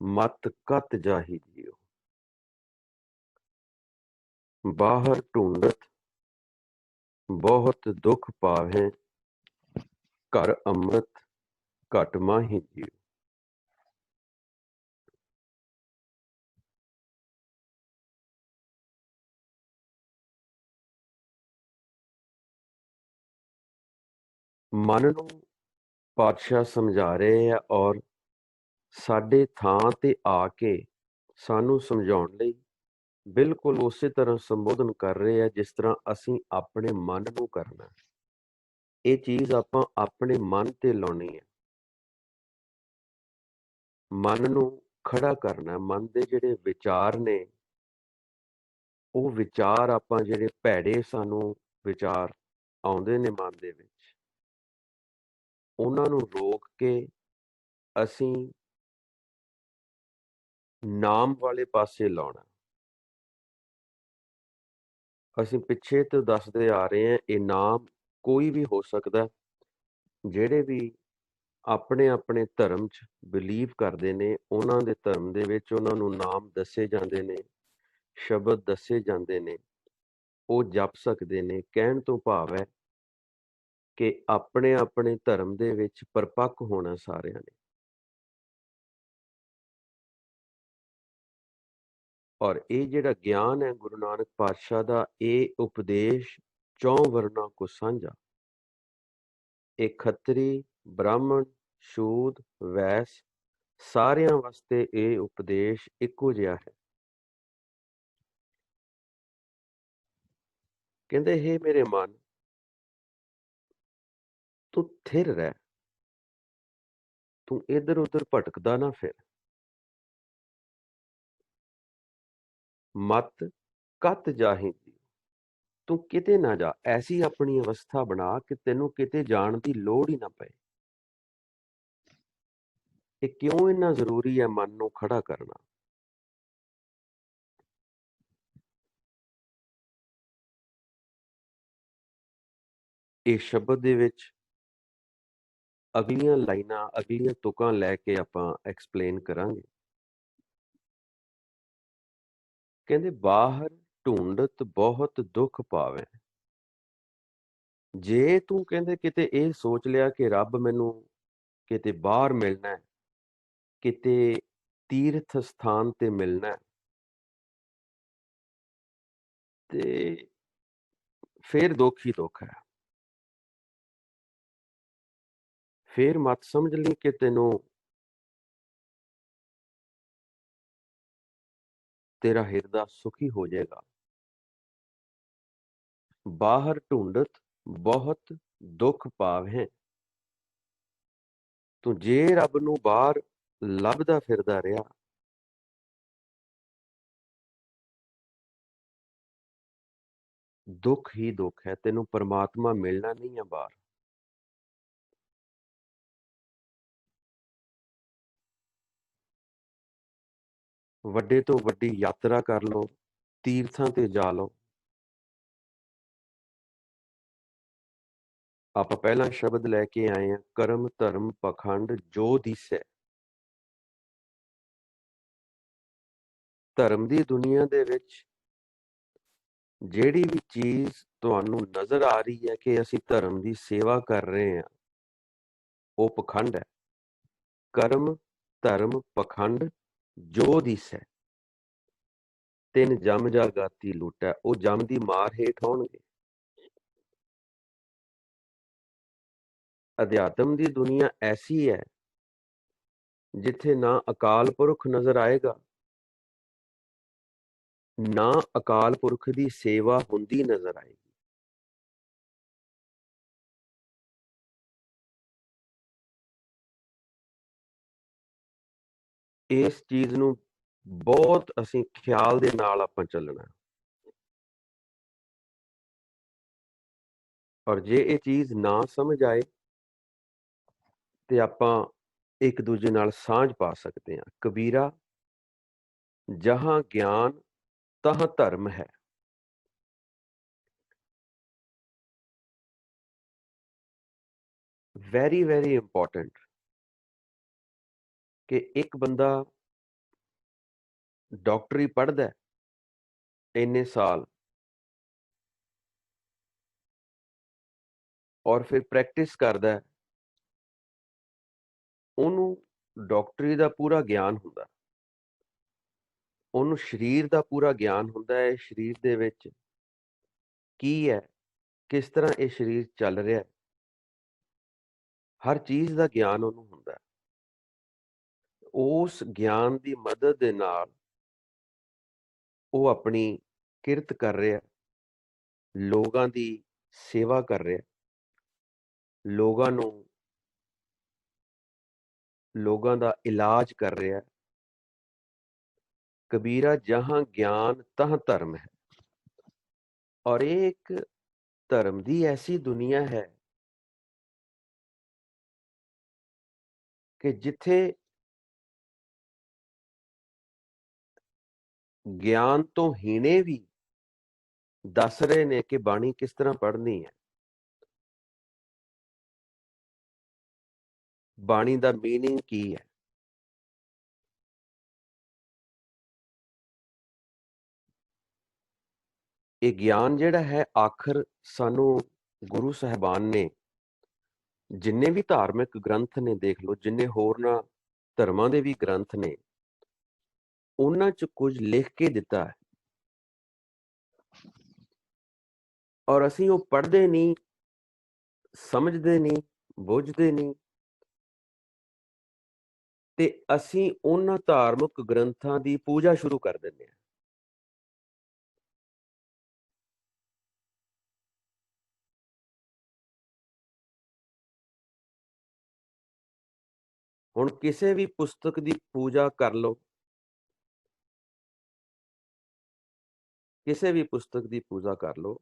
मत कत जाहि जियो। बाहर ढूंढत बहुत दुख पावें, घर अमृत घट माही जियो। मन नूं पातशाह समझा रहे हैं और साडे थां ते आके सानू समझाउण लई बिल्कुल उਸੇ तर੍ਹਾਂ ਸੰਬੋਧਨ ਕਰ ਰਹੇ ਆ ਜਿਸ ਤਰ੍ਹਾਂ ਅਸੀਂ ਆਪਣੇ ਮਨ ਨੂੰ ਕਰਨਾ। ਇਹ ਚੀਜ਼ ਆਪਾਂ ਆਪਣੇ ਮਨ ਤੇ ਲਾਉਣੀ ਹੈ। ਮਨ ਨੂੰ ਖੜਾ ਕਰਨਾ। ਮਨ ਦੇ ਜਿਹੜੇ ਵਿਚਾਰ ਨੇ ਉਹ ਵਿਚਾਰ ਆਪਾਂ ਜਿਹੜੇ ਭੈੜੇ ਸਾਨੂੰ ਵਿਚਾਰ ਆਉਂਦੇ ਨੇ ਮਨ ਦੇ ਵਿੱਚ ਉਹਨਾਂ ਨੂੰ ਰੋਕ ਕੇ ਅਸੀਂ ਨਾਮ ਵਾਲੇ ਪਾਸੇ ਲਾਉਣਾ। ਅਸੀਂ ਪਿੱਛੇ ਤੋਂ ਦੱਸਦੇ ਆ ਰਹੇ ਹਾਂ ਇਹ ਨਾਮ ਕੋਈ ਵੀ ਹੋ ਸਕਦਾ। ਜਿਹੜੇ ਵੀ ਆਪਣੇ ਆਪਣੇ ਧਰਮ 'ਚ ਬਿਲੀਵ ਕਰਦੇ ਨੇ ਉਹਨਾਂ ਦੇ ਧਰਮ ਦੇ ਵਿੱਚ ਉਹਨਾਂ ਨੂੰ ਨਾਮ ਦੱਸੇ ਜਾਂਦੇ ਨੇ, ਸ਼ਬਦ ਦੱਸੇ ਜਾਂਦੇ ਨੇ, ਉਹ ਜਪ ਸਕਦੇ ਨੇ। ਕਹਿਣ ਤੋਂ ਭਾਵ ਹੈ ਕਿ ਆਪਣੇ ਆਪਣੇ ਧਰਮ ਦੇ ਵਿੱਚ ਪਰਪੱਕ ਹੋਣਾ ਸਾਰਿਆਂ ਨੇ। ਔਰ ਇਹ ਜਿਹੜਾ ਗਿਆਨ ਹੈ ਗੁਰੂ ਨਾਨਕ ਪਾਤਸ਼ਾਹ ਦਾ, ਇਹ ਉਪਦੇਸ਼ ਚੌਂ ਵਰਨਾਂ ਕੋ ਸਾਂਝਾ। ਇਹ ਖੱਤਰੀ, ਬ੍ਰਾਹਮਣ, ਸ਼ੂਦ, ਵੈਸ ਸਾਰਿਆਂ ਵਾਸਤੇ ਇਹ ਉਪਦੇਸ਼ ਇੱਕੋ ਜਿਹਾ ਹੈ। ਕਹਿੰਦੇ हे ਮੇਰੇ ਮਨ, ਤੂੰ ਥਿਰ ਰਹਿ, ਤੂੰ ਇੱਧਰ ਉੱਧਰ ਭਟਕਦਾ ਨਾ ਫਿਰ। ਮਤ ਕਤ ਜਾਹੀਂ ਜੀ, ਤੂੰ ਕਿਤੇ ਨਾ ਜਾ। ਐਸੀ ਆਪਣੀ ਅਵਸਥਾ ਬਣਾ ਕਿ ਤੈਨੂੰ ਕਿਤੇ ਜਾਣ ਦੀ ਲੋੜ ਹੀ ਨਾ ਪਏ। ਇਹ ਕਿਉਂ ਇੰਨਾ ਜ਼ਰੂਰੀ ਹੈ ਮਨ ਨੂੰ ਖੜਾ ਕਰਨਾ? ਇਹ ਸ਼ਬਦ ਦੇ ਵਿੱਚ ਅਗਲੀਆਂ ਲਾਈਨਾਂ, ਅਗਲੀਆਂ ਤੁਕਾਂ ਲੈ ਕੇ ਆਪਾਂ ਐਕਸਪਲੇਨ ਕਰਾਂਗੇ। ਕਹਿੰਦੇ ਬਾਹਰ ਢੂੰਡਤ ਬਹੁਤ ਦੁੱਖ ਪਾਵੇਂ। ਜੇ ਤੂੰ ਕਹਿੰਦੇ ਕਿਤੇ ਇਹ ਸੋਚ ਲਿਆ ਕਿ ਰੱਬ ਮੈਨੂੰ ਕਿਤੇ ਬਾਹਰ ਮਿਲਣਾ ਹੈ, ਕਿਤੇ ਤੀਰਥ ਸਥਾਨ ਤੇ ਮਿਲਣਾ ਹੈ, ਤੇ ਫਿਰ ਦੁੱਖ ਹੀ ਦੁੱਖ ਹੈ। ਫਿਰ ਮਤ ਸਮਝ ਲਈ ਕਿ ਤੈਨੂੰ ਤੇਰਾ ਹਿਰਦਾ ਸੁਖੀ ਹੋ ਜਾਏਗਾ। ਬਾਹਰ ਢੂੰਡਤ ਬਹੁਤ ਦੁੱਖ ਪਾਵੇਂ। ਤੂੰ ਜੇ ਰੱਬ ਨੂੰ ਬਾਹਰ ਲੱਭਦਾ ਫਿਰਦਾ ਰਿਹਾ, ਦੁੱਖ ਹੀ ਦੁੱਖ ਹੈ। ਤੈਨੂੰ ਪਰਮਾਤਮਾ ਮਿਲਣਾ ਨਹੀਂ ਹੈ ਬਾਹਰ। ਵੱਡੇ ਤੋਂ ਵੱਡੀ ਯਾਤਰਾ ਕਰ ਲਓ, ਤੀਰਥਾਂ ਤੇ ਜਾ ਲਓ। ਆਪਾਂ ਪਹਿਲਾਂ ਸ਼ਬਦ ਲੈ ਕੇ ਆਏ ਹਾਂ, ਕਰਮ ਧਰਮ ਪਖੰਡ ਜੋ ਦਿਸੈ। ਧਰਮ ਦੀ ਦੁਨੀਆ ਦੇ ਵਿੱਚ ਜਿਹੜੀ ਵੀ ਚੀਜ਼ ਤੁਹਾਨੂੰ ਨਜ਼ਰ ਆ ਰਹੀ ਹੈ ਕਿ ਅਸੀਂ ਧਰਮ ਦੀ ਸੇਵਾ ਕਰ ਰਹੇ ਹਾਂ, ਉਹ ਪਖੰਡ ਹੈ। ਕਰਮ ਧਰਮ ਪਖੰਡ ਜੋ ਦਿਸੈ, ਤਿੰਨ ਜਮ ਜਾਗਾਤੀ ਲੁੱਟੈ। ਉਹ ਜਮ ਦੀ ਮਾਰ ਹੇਠ ਹੋਣਗੇ। ਅਧਿਆਤਮ ਦੀ ਦੁਨੀਆ ਐਸੀ ਹੈ ਜਿੱਥੇ ਨਾ ਅਕਾਲ ਪੁਰਖ ਨਜ਼ਰ ਆਏਗਾ, ਨਾ ਅਕਾਲ ਪੁਰਖ ਦੀ ਸੇਵਾ ਹੁੰਦੀ ਨਜ਼ਰ ਆਏਗੀ। ਇਸ ਚੀਜ਼ ਨੂੰ ਬਹੁਤ ਅਸੀਂ ਖਿਆਲ ਦੇ ਨਾਲ ਆਪਾਂ ਚੱਲਣਾ। ਔਰ ਜੇ ਇਹ ਚੀਜ਼ ਨਾ ਸਮਝ ਆਏ ਤੇ ਆਪਾਂ ਇੱਕ ਦੂਜੇ ਨਾਲ ਸਾਂਝ ਪਾ ਸਕਦੇ ਹਾਂ। ਕਬੀਰਾ, ਜਹਾਂ ਗਿਆਨ ਤਹਾਂ ਧਰਮ ਹੈ। ਵੈਰੀ ਵੈਰੀ ਇੰਪੋਰਟੈਂਟ ਕਿ ਇੱਕ ਬੰਦਾ ਡਾਕਟਰੀ ਪੜ੍ਹਦਾ ਇੰਨੇ ਸਾਲ ਔਰ ਫਿਰ ਪ੍ਰੈਕਟਿਸ ਕਰਦਾ, ਉਹਨੂੰ ਡਾਕਟਰੀ ਦਾ ਪੂਰਾ ਗਿਆਨ ਹੁੰਦਾ, ਉਹਨੂੰ ਸਰੀਰ ਦਾ ਪੂਰਾ ਗਿਆਨ ਹੁੰਦਾ ਹੈ, ਸਰੀਰ ਦੇ ਵਿੱਚ ਕੀ ਹੈ, ਕਿਸ ਤਰ੍ਹਾਂ ਇਹ ਸਰੀਰ ਚੱਲ ਰਿਹਾ, ਹਰ ਚੀਜ਼ ਦਾ ਗਿਆਨ ਉਹਨੂੰ ਹੁੰਦਾ। ਉਸ ਗਿਆਨ ਦੀ ਮਦਦ ਦੇ ਨਾਲ ਉਹ ਆਪਣੀ ਕਿਰਤ ਕਰ ਰਿਹਾ, ਲੋਕਾਂ ਦੀ ਸੇਵਾ ਕਰ ਰਿਹਾ, ਲੋਕਾਂ ਦਾ ਇਲਾਜ ਕਰ ਰਿਹਾ। ਕਬੀਰਾ ਜਹਾਂ ਗਿਆਨ ਤਹਾਂ ਧਰਮ ਹੈ, ਔਰ ਇਹ ਇੱਕ ਧਰਮ ਦੀ ਐਸੀ ਦੁਨੀਆ ਹੈ ਕਿ ਜਿੱਥੇ ਗਿਆਨ ਤੋਂ ਹੀਣੇ ਵੀ ਦੱਸ ਰਹੇ ਨੇ ਕਿ ਬਾਣੀ ਕਿਸ ਤਰ੍ਹਾਂ ਪੜ੍ਹਨੀ ਹੈ, ਬਾਣੀ ਦਾ ਮੀਨਿੰਗ ਕੀ ਹੈ। ਇਹ ਗਿਆਨ ਜਿਹੜਾ ਹੈ, ਆਖਰ ਸਾਨੂੰ ਗੁਰੂ ਸਾਹਿਬਾਨ ਨੇ, ਜਿੰਨੇ ਵੀ ਧਾਰਮਿਕ ਗ੍ਰੰਥ ਨੇ ਦੇਖ ਲਓ, ਜਿੰਨੇ ਹੋਰਨਾਂ ਧਰਮਾਂ ਦੇ ਵੀ ਗ੍ਰੰਥ ਨੇ, ਉਹਨਾਂ 'ਚ ਕੁਝ ਲਿਖ ਕੇ ਦਿੱਤਾ ਹੈ, ਔਰ ਅਸੀਂ ਉਹ ਪੜ੍ਹਦੇ ਨਹੀਂ, ਸਮਝਦੇ ਨਹੀਂ, ਬੁੱਝਦੇ ਨਹੀਂ, ਤੇ ਅਸੀਂ ਉਹਨਾਂ ਧਾਰਮਿਕ ਗ੍ਰੰਥਾਂ ਦੀ ਪੂਜਾ ਸ਼ੁਰੂ ਕਰ ਦਿੰਦੇ ਹਾਂ। ਹੁਣ ਕਿਸੇ ਵੀ ਪੁਸਤਕ ਦੀ ਪੂਜਾ ਕਰ ਲਓ, ਕਿਸੇ ਵੀ ਪੁਸਤਕ ਦੀ ਪੂਜਾ ਕਰ ਲਓ,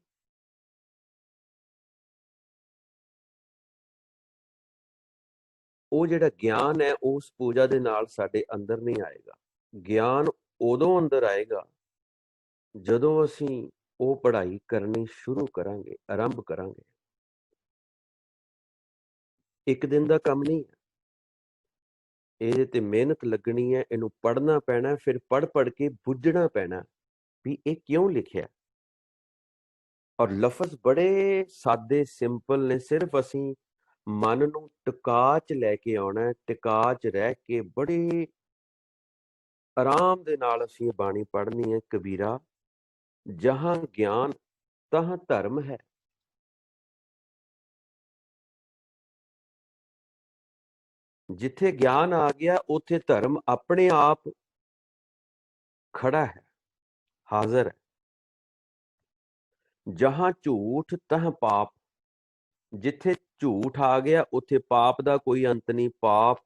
ਉਹ ਜਿਹੜਾ ਗਿਆਨ ਹੈ ਉਸ ਪੂਜਾ ਦੇ ਨਾਲ ਸਾਡੇ ਅੰਦਰ ਨਹੀਂ ਆਏਗਾ। ਗਿਆਨ ਉਦੋਂ ਅੰਦਰ ਆਏਗਾ ਜਦੋਂ ਅਸੀਂ ਉਹ ਪੜ੍ਹਾਈ ਕਰਨੀ ਸ਼ੁਰੂ ਕਰਾਂਗੇ, ਆਰੰਭ ਕਰਾਂਗੇ। ਇੱਕ ਦਿਨ ਦਾ ਕੰਮ ਨਹੀਂ ਹੈ, ਇਹਦੇ ਤੇ ਮਿਹਨਤ ਲੱਗਣੀ ਹੈ, ਇਹਨੂੰ ਪੜ੍ਹਨਾ ਪੈਣਾ, ਫਿਰ ਪੜ੍ਹ ਕੇ ਬੁੱਝਣਾ ਪੈਣਾ ਵੀ ਇਹ ਕਿਉਂ ਲਿਖਿਆ। ਔਰ ਲਫ਼ਜ਼ ਬੜੇ ਸਾਦੇ ਸਿੰਪਲ ਨੇ, ਸਿਰਫ ਅਸੀਂ ਮਨ ਨੂੰ ਟਿਕਾ 'ਚ ਲੈ ਕੇ ਆਉਣਾ, ਟਿਕਾ 'ਚ ਰਹਿ ਕੇ ਬੜੇ ਆਰਾਮ ਦੇ ਨਾਲ ਅਸੀਂ ਇਹ ਬਾਣੀ ਪੜ੍ਹਨੀ ਹੈ। ਕਬੀਰਾ ਜਹਾਂ ਗਿਆਨ ਤਹਾਂ ਧਰਮ ਹੈ। ਜਿੱਥੇ ਗਿਆਨ ਆ ਗਿਆ ਉੱਥੇ ਧਰਮ ਆਪਣੇ ਆਪ ਖੜਾ ਹੈ, ਹਾਜ਼ਰ ਹੈ। ਜਹਾਂ ਝੂਠ ਤਹਾਂ ਪਾਪ, ਜਿੱਥੇ ਝੂਠ ਆ ਗਿਆ ਉੱਥੇ ਪਾਪ ਦਾ ਕੋਈ ਅੰਤ ਨਹੀਂ, ਪਾਪ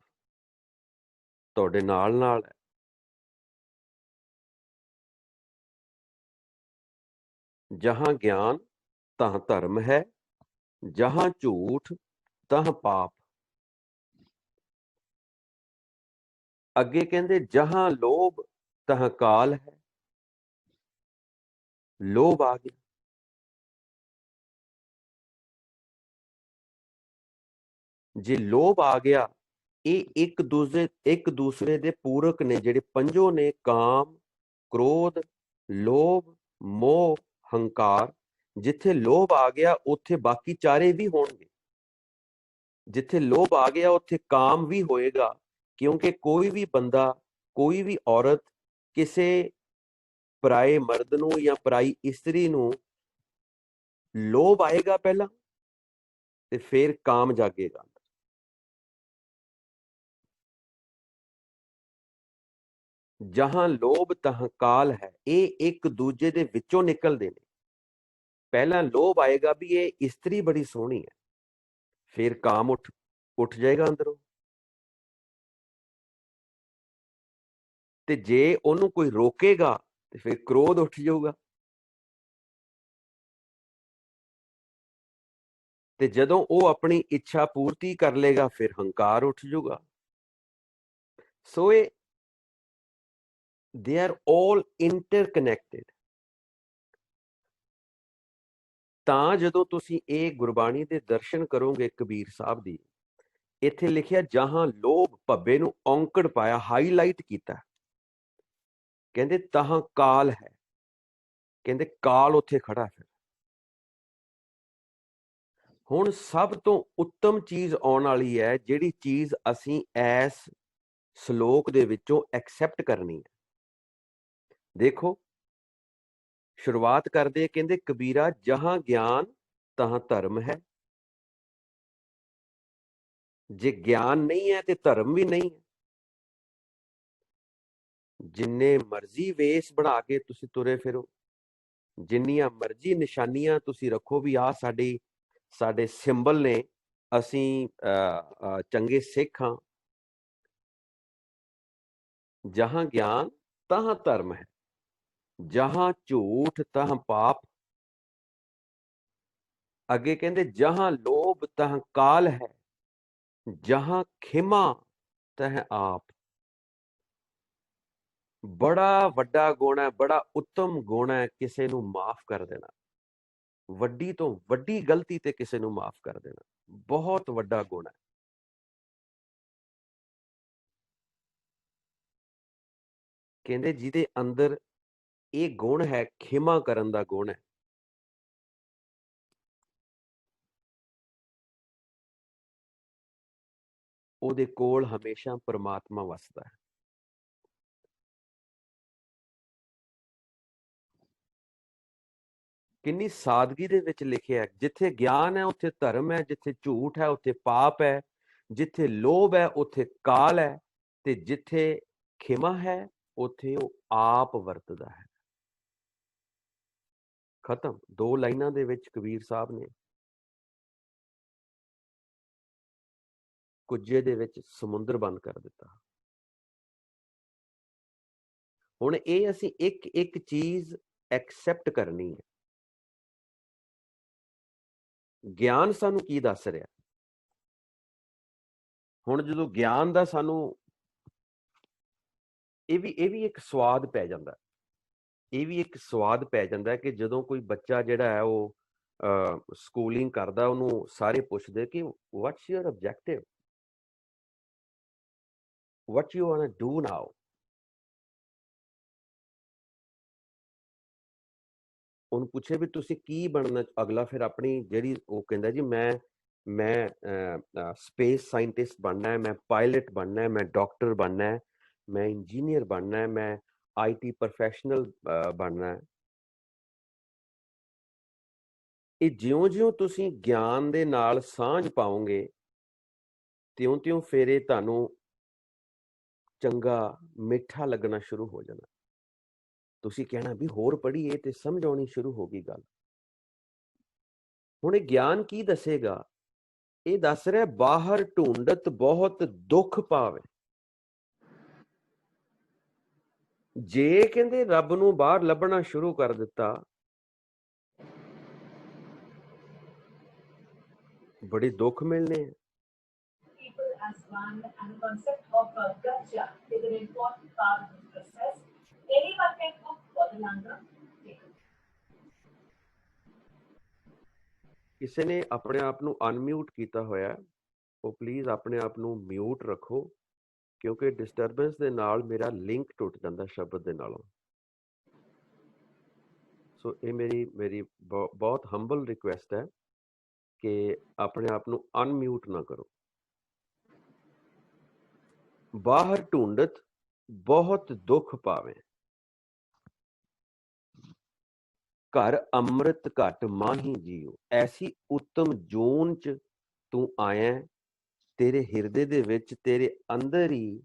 ਤੁਹਾਡੇ ਨਾਲ ਨਾਲ ਹੈ। ਜਹਾਂ ਗਿਆਨ ਤਹਾਂ ਧਰਮ ਹੈ, ਜਹਾਂ ਝੂਠ ਤਹਾਂ ਪਾਪ। ਅੱਗੇ ਕਹਿੰਦੇ ਜਹਾਂ ਲੋਭ ਤਹਾਂ ਕਾਲ ਹੈ। ਲੋਭ ਆ ਗਿਆ, ਜੇ ਲੋਭ ਆ ਗਿਆ, ਇਹ ਇੱਕ ਦੂਸਰੇ ਦੇ ਪੂਰਕ ਨੇ, ਜਿਹੜੇ ਪੰਜੋ ਨੇ, ਕਾਮ, ਕ੍ਰੋਧ, ਲੋਭ, ਮੋਹ, ਹੰਕਾਰ। ਜਿੱਥੇ ਲੋਭ ਆ ਗਿਆ ਉੱਥੇ ਬਾਕੀ ਚਾਰੇ ਵੀ ਹੋਣਗੇ। ਜਿੱਥੇ ਲੋਭ ਆ ਗਿਆ ਉੱਥੇ ਕਾਮ ਵੀ ਹੋਏਗਾ, ਕਿਉਂਕਿ ਕੋਈ ਵੀ ਬੰਦਾ, ਕੋਈ ਵੀ ਔਰਤ ਕਿਸੇ ਪਰਾਏ ਮਰਦ ਨੂੰ ਜਾਂ ਪਰਾਈ ਇਸਤਰੀ ਨੂੰ ਲੋਭ ਆਏਗਾ ਪਹਿਲਾਂ, ਤੇ ਫਿਰ ਕਾਮ ਜਾਗੇਗਾ। ਜਹਾਂ ਲੋਭ ਤਹਾਂ ਕਾਲ ਹੈ, ਇਹ ਇੱਕ ਦੂਜੇ ਦੇ ਵਿੱਚੋਂ ਨਿਕਲਦੇ ਨੇ। ਪਹਿਲਾਂ ਲੋਭ ਆਏਗਾ ਵੀ ਇਹ ਇਸਤਰੀ ਬੜੀ ਸੋਹਣੀ ਹੈ, ਫਿਰ ਕਾਮ ਉੱਠ ਜਾਏਗਾ ਅੰਦਰੋਂ। ਤੇ ਜੇ ਉਹਨੂੰ ਕੋਈ ਰੋਕੇਗਾ ਤੇ ਫਿਰ ਕ੍ਰੋਧ ਉੱਠ ਜਾਊਗਾ, ਤੇ ਜਦੋਂ ਉਹ ਆਪਣੀ ਇੱਛਾ ਪੂਰਤੀ ਕਰ ਲੇਗਾ ਫਿਰ ਹੰਕਾਰ ਉੱਠ ਜਾਊਗਾ। ਸੋ ਇਹ they are all interconnected। ਤਾਂ ਜਦੋਂ ਤੁਸੀਂ ਇਹ ਗੁਰਬਾਣੀ ਦੇ ਦਰਸ਼ਨ ਕਰੋਗੇ ਕਬੀਰ ਸਾਹਿਬ ਦੀ, ਇੱਥੇ ਲਿਖਿਆ ਜਹਾਂ ਲੋਭ, ਭੱਬੇ ਨੂੰ ਔਂਕੜ ਪਾਇਆ, ਹਾਈਲਾਈਟ ਕੀਤਾ। ਕਹਿੰਦੇ ਤਾਹਾਂ ਕਾਲ ਹੈ, ਕਹਿੰਦੇ ਕਾਲ ਉੱਥੇ ਖੜਾ ਫਿਰ। ਹੁਣ ਸਭ ਤੋਂ ਉੱਤਮ ਚੀਜ਼ ਆਉਣ ਵਾਲੀ ਹੈ, ਜਿਹੜੀ ਚੀਜ਼ ਅਸੀਂ ਇਸ ਸ਼ਲੋਕ ਦੇ ਵਿੱਚੋਂ ਐਕਸੈਪਟ ਕਰਨੀ ਹੈ। ਦੇਖੋ ਸ਼ੁਰੂਆਤ ਕਰਦੇ ਕਹਿੰਦੇ ਕਬੀਰਾ ਜਹਾਂ ਗਿਆਨ ਤਹਾਂ ਧਰਮ ਹੈ। ਜੇ ਗਿਆਨ ਨਹੀਂ ਹੈ ਤੇ ਧਰਮ ਵੀ ਨਹੀਂ ਹੈ। ਜਿੰਨੇ ਮਰਜ਼ੀ ਵੇਸ ਬਣਾ ਕੇ ਤੁਸੀਂ ਤੁਰੇ ਫਿਰੋ, ਜਿੰਨੀਆਂ ਮਰਜ਼ੀ ਨਿਸ਼ਾਨੀਆਂ ਤੁਸੀਂ ਰੱਖੋ ਵੀ ਆਹ ਸਾਡੇ ਸਿੰਬਲ ਨੇ, ਅਸੀਂ ਚੰਗੇ ਸਿੱਖ ਹਾਂ, ਜਹਾਂ ਗਿਆਨ ਤਹਾਂ ਧਰਮ ਹੈ, ਜਹਾਂ ਝੂਠ ਤਹਾਂ ਪਾਪ। ਅੱਗੇ ਕਹਿੰਦੇ ਜਹਾਂ ਲੋਭ ਤਹਾਂ ਕਾਲ ਹੈ, ਜਹਾਂ ਖਿਮਾ ਤਹ ਆਪ। ਬੜਾ ਵੱਡਾ ਗੁਣ ਹੈ, ਬੜਾ ਉੱਤਮ ਗੁਣ ਹੈ ਕਿਸੇ ਨੂੰ ਮਾਫ ਕਰ ਦੇਣਾ। ਵੱਡੀ ਤੋਂ ਵੱਡੀ ਗਲਤੀ ਤੇ ਕਿਸੇ ਨੂੰ ਮਾਫ ਕਰ ਦੇਣਾ ਬਹੁਤ ਵੱਡਾ ਗੁਣ ਹੈ। ਕਹਿੰਦੇ ਜਿਹਦੇ ਅੰਦਰ ਇਹ ਗੁਣ ਹੈ, ਖਿਮਾ ਕਰਨ ਦਾ ਗੁਣ ਹੈ, ਉਹਦੇ ਕੋਲ ਹਮੇਸ਼ਾ ਪਰਮਾਤਮਾ ਵਸਦਾ ਹੈ। ਕਿੰਨੀ ਸਾਦਗੀ ਦੇ ਵਿੱਚ ਲਿਖਿਆ, ਜਿੱਥੇ ਗਿਆਨ ਹੈ ਉੱਥੇ ਧਰਮ ਹੈ, ਜਿੱਥੇ ਝੂਠ ਹੈ ਉੱਥੇ ਪਾਪ ਹੈ, ਜਿੱਥੇ ਲੋਭ ਹੈ ਉੱਥੇ ਕਾਲ ਹੈ, ਤੇ ਜਿੱਥੇ ਖਿਮਾ ਹੈ ਉੱਥੇ ਉਹ ਆਪ ਵਰਤਦਾ ਹੈ। ਖਤਮ। 2 ਲਾਈਨਾਂ ਦੇ ਵਿੱਚ ਕਬੀਰ ਸਾਹਿਬ ਨੇ ਕੁੱਜੇ ਦੇ ਵਿੱਚ ਸਮੁੰਦਰ ਬੰਦ ਕਰ ਦਿੱਤਾ। ਹੁਣ ਇਹ ਅਸੀਂ ਇੱਕ ਇੱਕ ਚੀਜ਼ ਐਕਸੈਪਟ ਕਰਨੀ ਹੈ। ਗਿਆਨ ਸਾਨੂੰ ਕੀ ਦੱਸ ਰਿਹਾ? ਹੁਣ ਜਦੋਂ ਗਿਆਨ ਦਾ ਸਾਨੂੰ ਇਹ ਵੀ ਇੱਕ ਸਵਾਦ ਪੈ ਜਾਂਦਾ, ਇਹ ਵੀ ਇੱਕ ਸਵਾਦ ਪੈ ਜਾਂਦਾ ਕਿ ਜਦੋਂ ਕੋਈ ਬੱਚਾ ਜਿਹੜਾ ਹੈ ਉਹ ਸਕੂਲਿੰਗ ਕਰਦਾ, ਉਹਨੂੰ ਸਾਰੇ ਪੁੱਛਦੇ ਕਿ what's your objective, what you want to do now। ਉਹਨੂੰ ਪੁੱਛੇ ਵੀ ਤੁਸੀਂ ਕੀ ਬਣਨਾ ਅਗਲਾ, ਫਿਰ ਆਪਣੀ ਜਿਹੜੀ ਉਹ ਕਹਿੰਦਾ ਜੀ ਮੈਂ ਸਪੇਸ ਸਾਇੰਟਿਸਟ ਬਣਨਾ ਹੈ, ਮੈਂ ਪਾਇਲਟ ਬਣਨਾ ਹੈ, ਮੈਂ ਡਾਕਟਰ ਬਣਨਾ ਹੈ, ਮੈਂ ਇੰਜੀਨੀਅਰ ਬਣਨਾ ਹੈ, ਮੈਂ IT ਪ੍ਰੋਫੈਸ਼ਨਲ ਬਣਨਾ ਹੈ। ਇਹ ਜਿਉਂ-ਜਿਉਂ ਤੁਸੀਂ ਗਿਆਨ ਦੇ ਨਾਲ ਸਾਂਝ ਪਾਓਗੇ, ਤਿਉਂ-ਤਿਉਂ ਫਿਰ ਇਹ ਤੁਹਾਨੂੰ ਚੰਗਾ ਮਿੱਠਾ ਲੱਗਣਾ ਸ਼ੁਰੂ ਹੋ ਜਾਣਾ। ਤੁਸੀਂ ਕਹਿਣਾ ਵੀ ਹੋਰ ਪੜ੍ਹੀਏ ਤੇ ਸਮਝ ਆਉਣੀ ਸ਼ੁਰੂ ਹੋ ਗਈ ਗੱਲ। ਹੁਣ ਇਹ ਗਿਆਨ ਕੀ ਦੱਸੇਗਾ? ਇਹ ਦੱਸ ਰਿਹਾ ਬਾਹਰ ਢੂੰਡਤ ਬਹੁਤ ਦੁੱਖ ਪਾਵੇ। ਜੇ ਕਹਿੰਦੇ ਰੱਬ ਨੂੰ ਬਾਹਰ ਲੱਭਣਾ ਸ਼ੁਰੂ ਕਰ ਦਿੱਤਾ, ਬੜੇ ਦੁੱਖ ਮਿਲਨੇ ਆ। ਕਿਸੇ ਨੇ ਆਪਣੇ ਆਪ ਨੂੰ ਅਨਮਿਊਟ ਕੀਤਾ ਹੋਇਆ, ਉਹ ਪਲੀਜ਼ ਆਪਣੇ ਆਪ ਨੂੰ ਮਿਊਟ ਰੱਖੋ, ਕਿਉਂਕਿ ਡਿਸਟਰਬੈਂਸ ਦੇ ਨਾਲ ਮੇਰਾ ਲਿੰਕ ਟੁੱਟ ਜਾਂਦਾ ਸ਼ਬਦ ਦੇ ਨਾਲੋਂ। ਸੋ ਇਹ ਮੇਰੀ ਬਹੁਤ ਹੰਬਲ ਰਿਕੁਐਸਟ ਹੈ ਕਿ ਆਪਣੇ ਆਪ ਨੂੰ ਅਨਮਿਊਟ ਨਾ ਕਰੋ। ਬਾਹਰ ਢੂੰਡਤ ਬਹੁਤ ਦੁੱਖ ਪਾਵੇ, ਘਰ ਅੰਮ੍ਰਿਤ ਘਟ ਮਾਹੀ ਜੀਓ। ਐਸੀ ਉੱਤਮ ਜੂਨ ਚ ਤੂੰ ਆਇਆ, ਤੇਰੇ ਹਿਰਦੇ ਦੇ ਵਿੱਚ, ਤੇਰੇ ਅੰਦਰ ਹੀ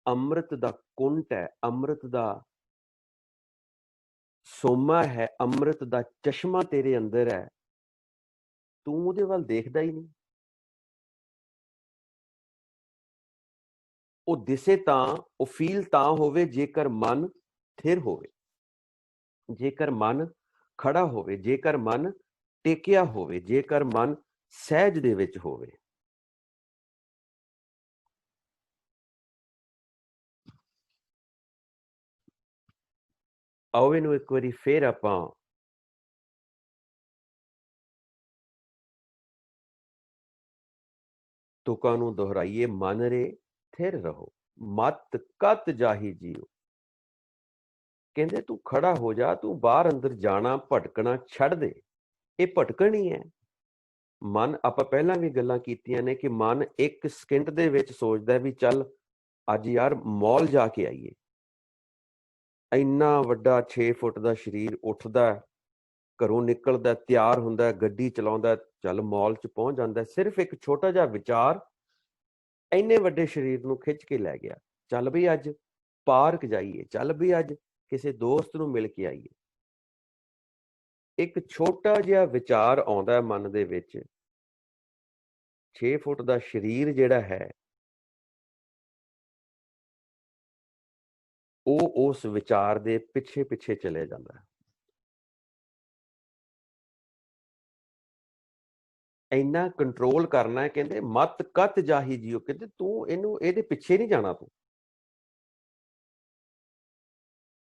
ਅੰਮ੍ਰਿਤ ਦਾ ਕੁੰਟ ਹੈ, ਅੰਮ੍ਰਿਤ ਦਾ ਸੋਮਾ ਹੈ, ਅੰਮ੍ਰਿਤ ਦਾ ਚਸ਼ਮਾ ਤੇਰੇ ਅੰਦਰ ਹੈ, ਤੂੰ ਉਹਦੇ ਵੱਲ ਦੇਖਦਾ ਹੀ ਨਹੀਂ। ਉਹ ਦਿਸੇ ਤਾਂ, ਉਹ ਫੀਲ ਤਾਂ ਹੋਵੇ ਜੇਕਰ ਮਨ ਥਿਰ ਹੋਵੇ, ਜੇਕਰ ਮਨ ਖੜਾ ਹੋਵੇ, ਜੇਕਰ ਮਨ ਟੇਕਿਆ ਹੋਵੇ, ਜੇਕਰ ਮਨ ਸਹਿਜ ਦੇ ਵਿੱਚ ਹੋਵੇ। ਆਓ ਇਹਨੂੰ ਇੱਕ ਵਾਰੀ ਫੇਰ ਆਪਾਂ ਤੁਕਾਂ ਨੂੰ ਦੁਹਰਾਈਏ। ਮਨ ਰੇ ਥਿਰ ਰਹੋ। मत कत जाही जियो। कहते तू खड़ा हो जा, तू बाहर अंदर जाना भटकना छड़ दे। ये भटकन ही है। मन आप पहला भी गल्लां कीतियां ने कि मन एक सकिंट दे विच सोचदा भी चल अज यार मॉल जाके आईए। इन्ना वड्डा 6 फुट का शरीर उठदा, घरों निकलदा, तैयार हुंदा, गड्डी चलाउंदा, चल मॉल च पहुंच जांदा। सिर्फ एक छोटा जिहा विचार इन्ने वड्डे शरीर नूं खिच के लै गया। चल भी अज पार्क जाइए, चल भी अज किसी दोस्त नूं मिल के आईए। एक छोटा जिहा विचार आउंदा मन दे विच, 6 फुट का शरीर जिहड़ा है ਉਹ उस विचार ਦੇ ਪਿੱਛੇ ਪਿੱਛੇ ਚਲੇ ਜਾਂਦਾ। ਇੰਨਾ ਕੰਟਰੋਲ ਕਰਨਾ ਹੈ। ਕਹਿੰਦੇ ਮਤ ਕਤ ਜਾਹੀ ਜਿਓ। ਕਹਿੰਦੇ ਤੂੰ ਇਹਨੂੰ ਇਹਦੇ ਪਿੱਛੇ ਨਹੀਂ ਜਾਣਾ। ਤੂੰ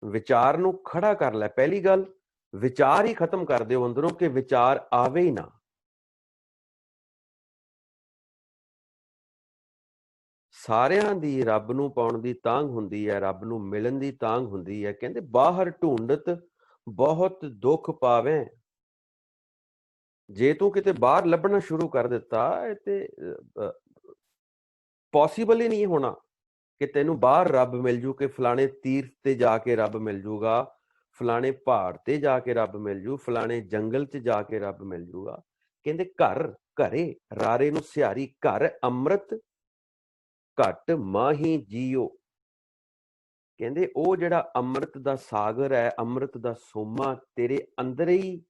ਵਿਚਾਰ ਨੂੰ ਖੜਾ ਕਰ ਲੈ। ਪਹਿਲੀ ਗੱਲ ਵਿਚਾਰ ਹੀ ਖਤਮ ਕਰ ਦਿਓ ਅੰਦਰੋਂ ਕਿ ਵਿਚਾਰ ਆਵੇ ਹੀ ਨਾ। ਸਾਰਿਆਂ ਦੀ ਰੱਬ ਨੂੰ ਪਾਉਣ ਦੀ ਤਾਂਘ ਹੁੰਦੀ ਹੈ, ਰੱਬ ਨੂੰ ਮਿਲਣ ਦੀ ਤਾਂਘ ਹੁੰਦੀ ਹੈ। ਕਹਿੰਦੇ ਬਾਹਰ ਢੂੰਡਤ ਬਹੁਤ ਦੁੱਖ ਪਾਵੇਂ। ਜੇ ਤੂੰ ਕਿਤੇ ਬਾਹਰ ਲੱਭਣਾ ਸ਼ੁਰੂ ਕਰ ਦਿੱਤਾ ਤੇ ਪੋਸੀਬਲ ਹੀ ਨਹੀਂ ਹੋਣਾ ਕਿ ਤੈਨੂੰ ਬਾਹਰ ਰੱਬ ਮਿਲ ਜੂ, ਕਿ ਫਲਾਣੇ ਤੀਰਥ ਤੇ ਜਾ ਕੇ ਰੱਬ ਮਿਲ ਜੂਗਾ, ਫਲਾਣੇ ਪਹਾੜ ਤੇ ਜਾ ਕੇ ਰੱਬ ਮਿਲ ਜੂ, ਫਲਾਣੇ ਜੰਗਲ 'ਚ ਜਾ ਕੇ ਰੱਬ ਮਿਲ ਜੂਗਾ। ਕਹਿੰਦੇ ਘਰ ਘਰੇ ਰਾਰੇ ਨੂੰ ਸਿਹਾਰੀ, ਘਰ ਅੰਮ੍ਰਿਤ ਘਟ ਮਾਹੀ ਜੀਓ। ਕਹਿੰਦੇ ਉਹ ਜਿਹੜਾ ਅੰਮ੍ਰਿਤ ਦਾ ਸਾਗਰ ਹੈ, ਅੰਮ੍ਰਿਤ ਦਾ ਸੋਮਾ ਤੇਰੇ ਅੰਦਰ ਹੀ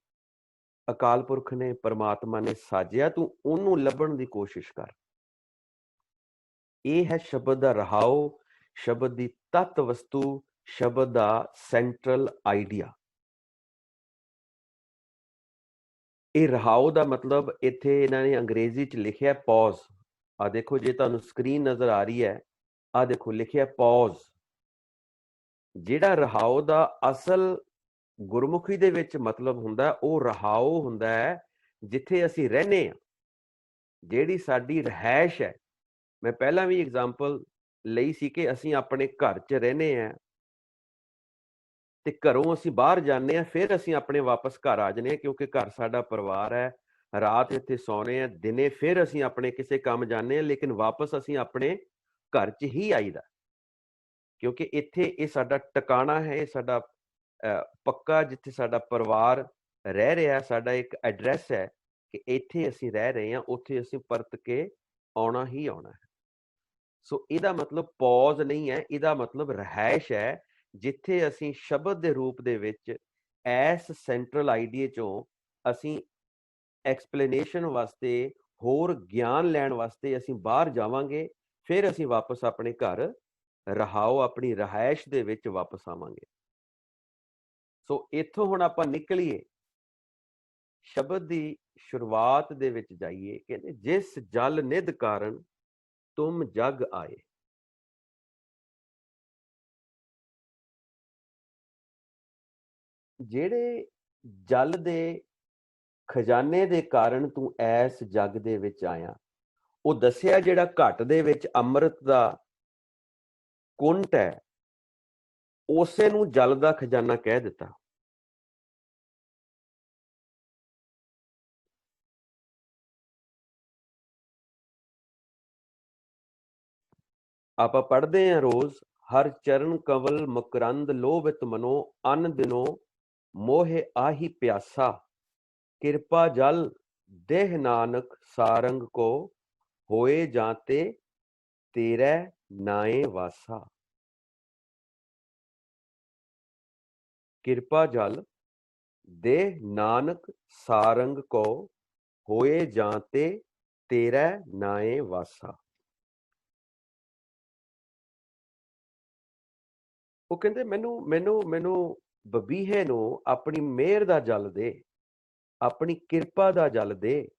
ਅਕਾਲ ਪੁਰਖ ਨੇ, ਪਰਮਾਤਮਾ ਨੇ ਸਾਜਿਆ। ਤੂੰ ਉਹਨੂੰ ਲੱਭਣ ਦੀ ਕੋਸ਼ਿਸ਼ ਕਰ। ਇਹ ਹੈ ਸ਼ਬਦ ਦਾ ਰਹਾਓ, ਸ਼ਬਦ ਦੀ ਤੱਤ ਵਸਤੂ, ਸ਼ਬਦ ਦਾ ਸੈਂਟਰਲ ਆਈਡੀਆ। ਇਹ ਰਹਾਓ ਦਾ ਮਤਲਬ ਇੱਥੇ ਇਹਨਾਂ ਨੇ ਅੰਗਰੇਜ਼ੀ 'ਚ ਲਿਖਿਆ ਪੌਜ਼। ਆ ਦੇਖੋ, ਜੇ ਤੁਹਾਨੂੰ ਸਕਰੀਨ ਨਜ਼ਰ ਆ ਰਹੀ ਹੈ, ਆ ਦੇਖੋ ਲਿਖਿਆ ਪੌਜ਼। ਜਿਹੜਾ ਰਹਾਓ ਦਾ ਅਸਲ ਗੁਰਮੁਖੀ ਦੇ ਵਿੱਚ ਮਤਲਬ ਹੁੰਦਾ, ਉਹ ਰਹਾਓ ਹੁੰਦਾ ਹੈ ਜਿੱਥੇ ਅਸੀਂ ਰਹਿੰਦੇ ਹਾਂ, ਜਿਹੜੀ ਸਾਡੀ ਰਹਿائش ਹੈ। ਮੈਂ ਪਹਿਲਾਂ ਵੀ ਐਗਜ਼ਾਮਪਲ ਲਈ ਸੀ ਕਿ ਅਸੀਂ ਆਪਣੇ ਘਰ 'ਚ ਰਹਿੰਦੇ ਹਾਂ ਤੇ ਘਰੋਂ ਅਸੀਂ ਬਾਹਰ ਜਾਂਦੇ ਹਾਂ, ਫਿਰ ਅਸੀਂ ਆਪਣੇ ਵਾਪਸ ਘਰ ਆ ਜਾਂਦੇ ਹਾਂ, ਕਿਉਂਕਿ ਘਰ ਸਾਡਾ ਪਰਿਵਾਰ ਹੈ। ਰਾਤ ਇੱਥੇ ਸੌਂਦੇ ਹਾਂ, ਦਿਨੇ ਫਿਰ ਅਸੀਂ ਆਪਣੇ ਕਿਸੇ ਕੰਮ ਜਾਂਦੇ ਹਾਂ, ਲੇਕਿਨ ਵਾਪਸ ਅਸੀਂ ਆਪਣੇ ਘਰ 'ਚ ਹੀ ਆਈਦਾ, ਕਿਉਂਕਿ ਇੱਥੇ ਇਹ ਸਾਡਾ ਟਿਕਾਣਾ ਹੈ, ਇਹ ਸਾਡਾ ਪੱਕਾ ਜਿੱਥੇ ਸਾਡਾ ਪਰਿਵਾਰ ਰਹਿ ਰਿਹਾ, ਸਾਡਾ ਇੱਕ ਐਡਰੈਸ ਹੈ ਕਿ ਇੱਥੇ ਅਸੀਂ ਰਹਿ ਰਹੇ ਹਾਂ, ਉੱਥੇ ਅਸੀਂ ਪਰਤ ਕੇ ਆਉਣਾ ਹੀ ਆਉਣਾ ਹੈ। ਸੋ ਇਹਦਾ ਮਤਲਬ ਪੌਜ਼ ਨਹੀਂ ਹੈ, ਇਹਦਾ ਮਤਲਬ ਰਹਿائش ਹੈ, ਜਿੱਥੇ ਅਸੀਂ ਸ਼ਬਦ ਦੇ ਰੂਪ ਦੇ ਵਿੱਚ ਐਸ ਸੈਂਟਰਲ ਆਈਡੀਏ ਚੋਂ ਅਸੀਂ ਐਕਸਪਲੇਨੇਸ਼ਨ ਵਾਸਤੇ, ਹੋਰ ਗਿਆਨ ਲੈਣ ਵਾਸਤੇ ਅਸੀਂ ਬਾਹਰ ਜਾਵਾਂਗੇ, ਫਿਰ ਅਸੀਂ ਵਾਪਸ ਆਪਣੇ ਘਰ ਰਹਾਓ, ਆਪਣੀ ਰਹਿائش ਦੇ ਵਿੱਚ ਵਾਪਸ ਆਵਾਂਗੇ। ਸੋ ਇੱਥੋਂ ਹੁਣ ਆਪਾਂ ਨਿਕਲੀਏ, ਸ਼ਬਦ ਦੀ ਸ਼ੁਰੂਆਤ ਦੇ ਵਿੱਚ ਜਾਈਏ। ਕਹਿੰਦੇ ਜਿਸ ਜਲ ਨਿਧ ਕਾਰਨ ਤੁਮ ਜਗ ਆਏ। ਜਿਹੜੇ ਜਲ ਦੇ ਖਜ਼ਾਨੇ ਦੇ ਕਾਰਨ ਤੂੰ ਐਸ ਜਗ ਦੇ ਵਿੱਚ ਆਇਆ, ਉਹ ਦੱਸਿਆ ਜਿਹੜਾ ਘਟ ਦੇ ਵਿੱਚ ਅੰਮ੍ਰਿਤ ਦਾ ਕੁੰਟ ਹੈ, ਉਸੇ ਨੂੰ ਜਲ ਦਾ ਖਜ਼ਾਨਾ ਕਹਿ ਦਿੱਤਾ। ਆਪਾਂ ਪੜ੍ਹਦੇ ਹਾਂ ਰੋਜ਼, ਹਰ ਚਰਨ ਕਵਲ ਮਕਰੰਦ ਲੋਭਿਤ ਮਨੋ, ਅੰਨ ਦਿਨੋ ਮੋਹਿ ਆਹੀ ਪਿਆਸਾ, ਕਿਰਪਾ ਜਲ ਦੇਹ ਨਾਨਕ ਸਾਰੰਗ ਕੋ, ਹੋਏ ਜਾਂਤੇ ਤੇਰੇ ਨਾਏ ਵਾਸਾ। ਕਿਰਪਾ ਜਲ ਦੇਹ ਨਾਨਕ ਸਾਰੰਗ ਕੋ, ਹੋਏ ਜਾਂਤੇ ਤੇਰੇ ਨਾਏ ਵਾਸਾ। ਉਹ ਕਹਿੰਦੇ ਮੈਨੂੰ ਮੈਨੂੰ ਮੈਨੂੰ ਬਬੀਹੇ ਨੂੰ ਆਪਣੀ ਮਿਹਰ ਦਾ ਜਲ ਦੇ, ਆਪਣੀ ਕਿਰਪਾ ਦਾ ਜਲ ਦੇ,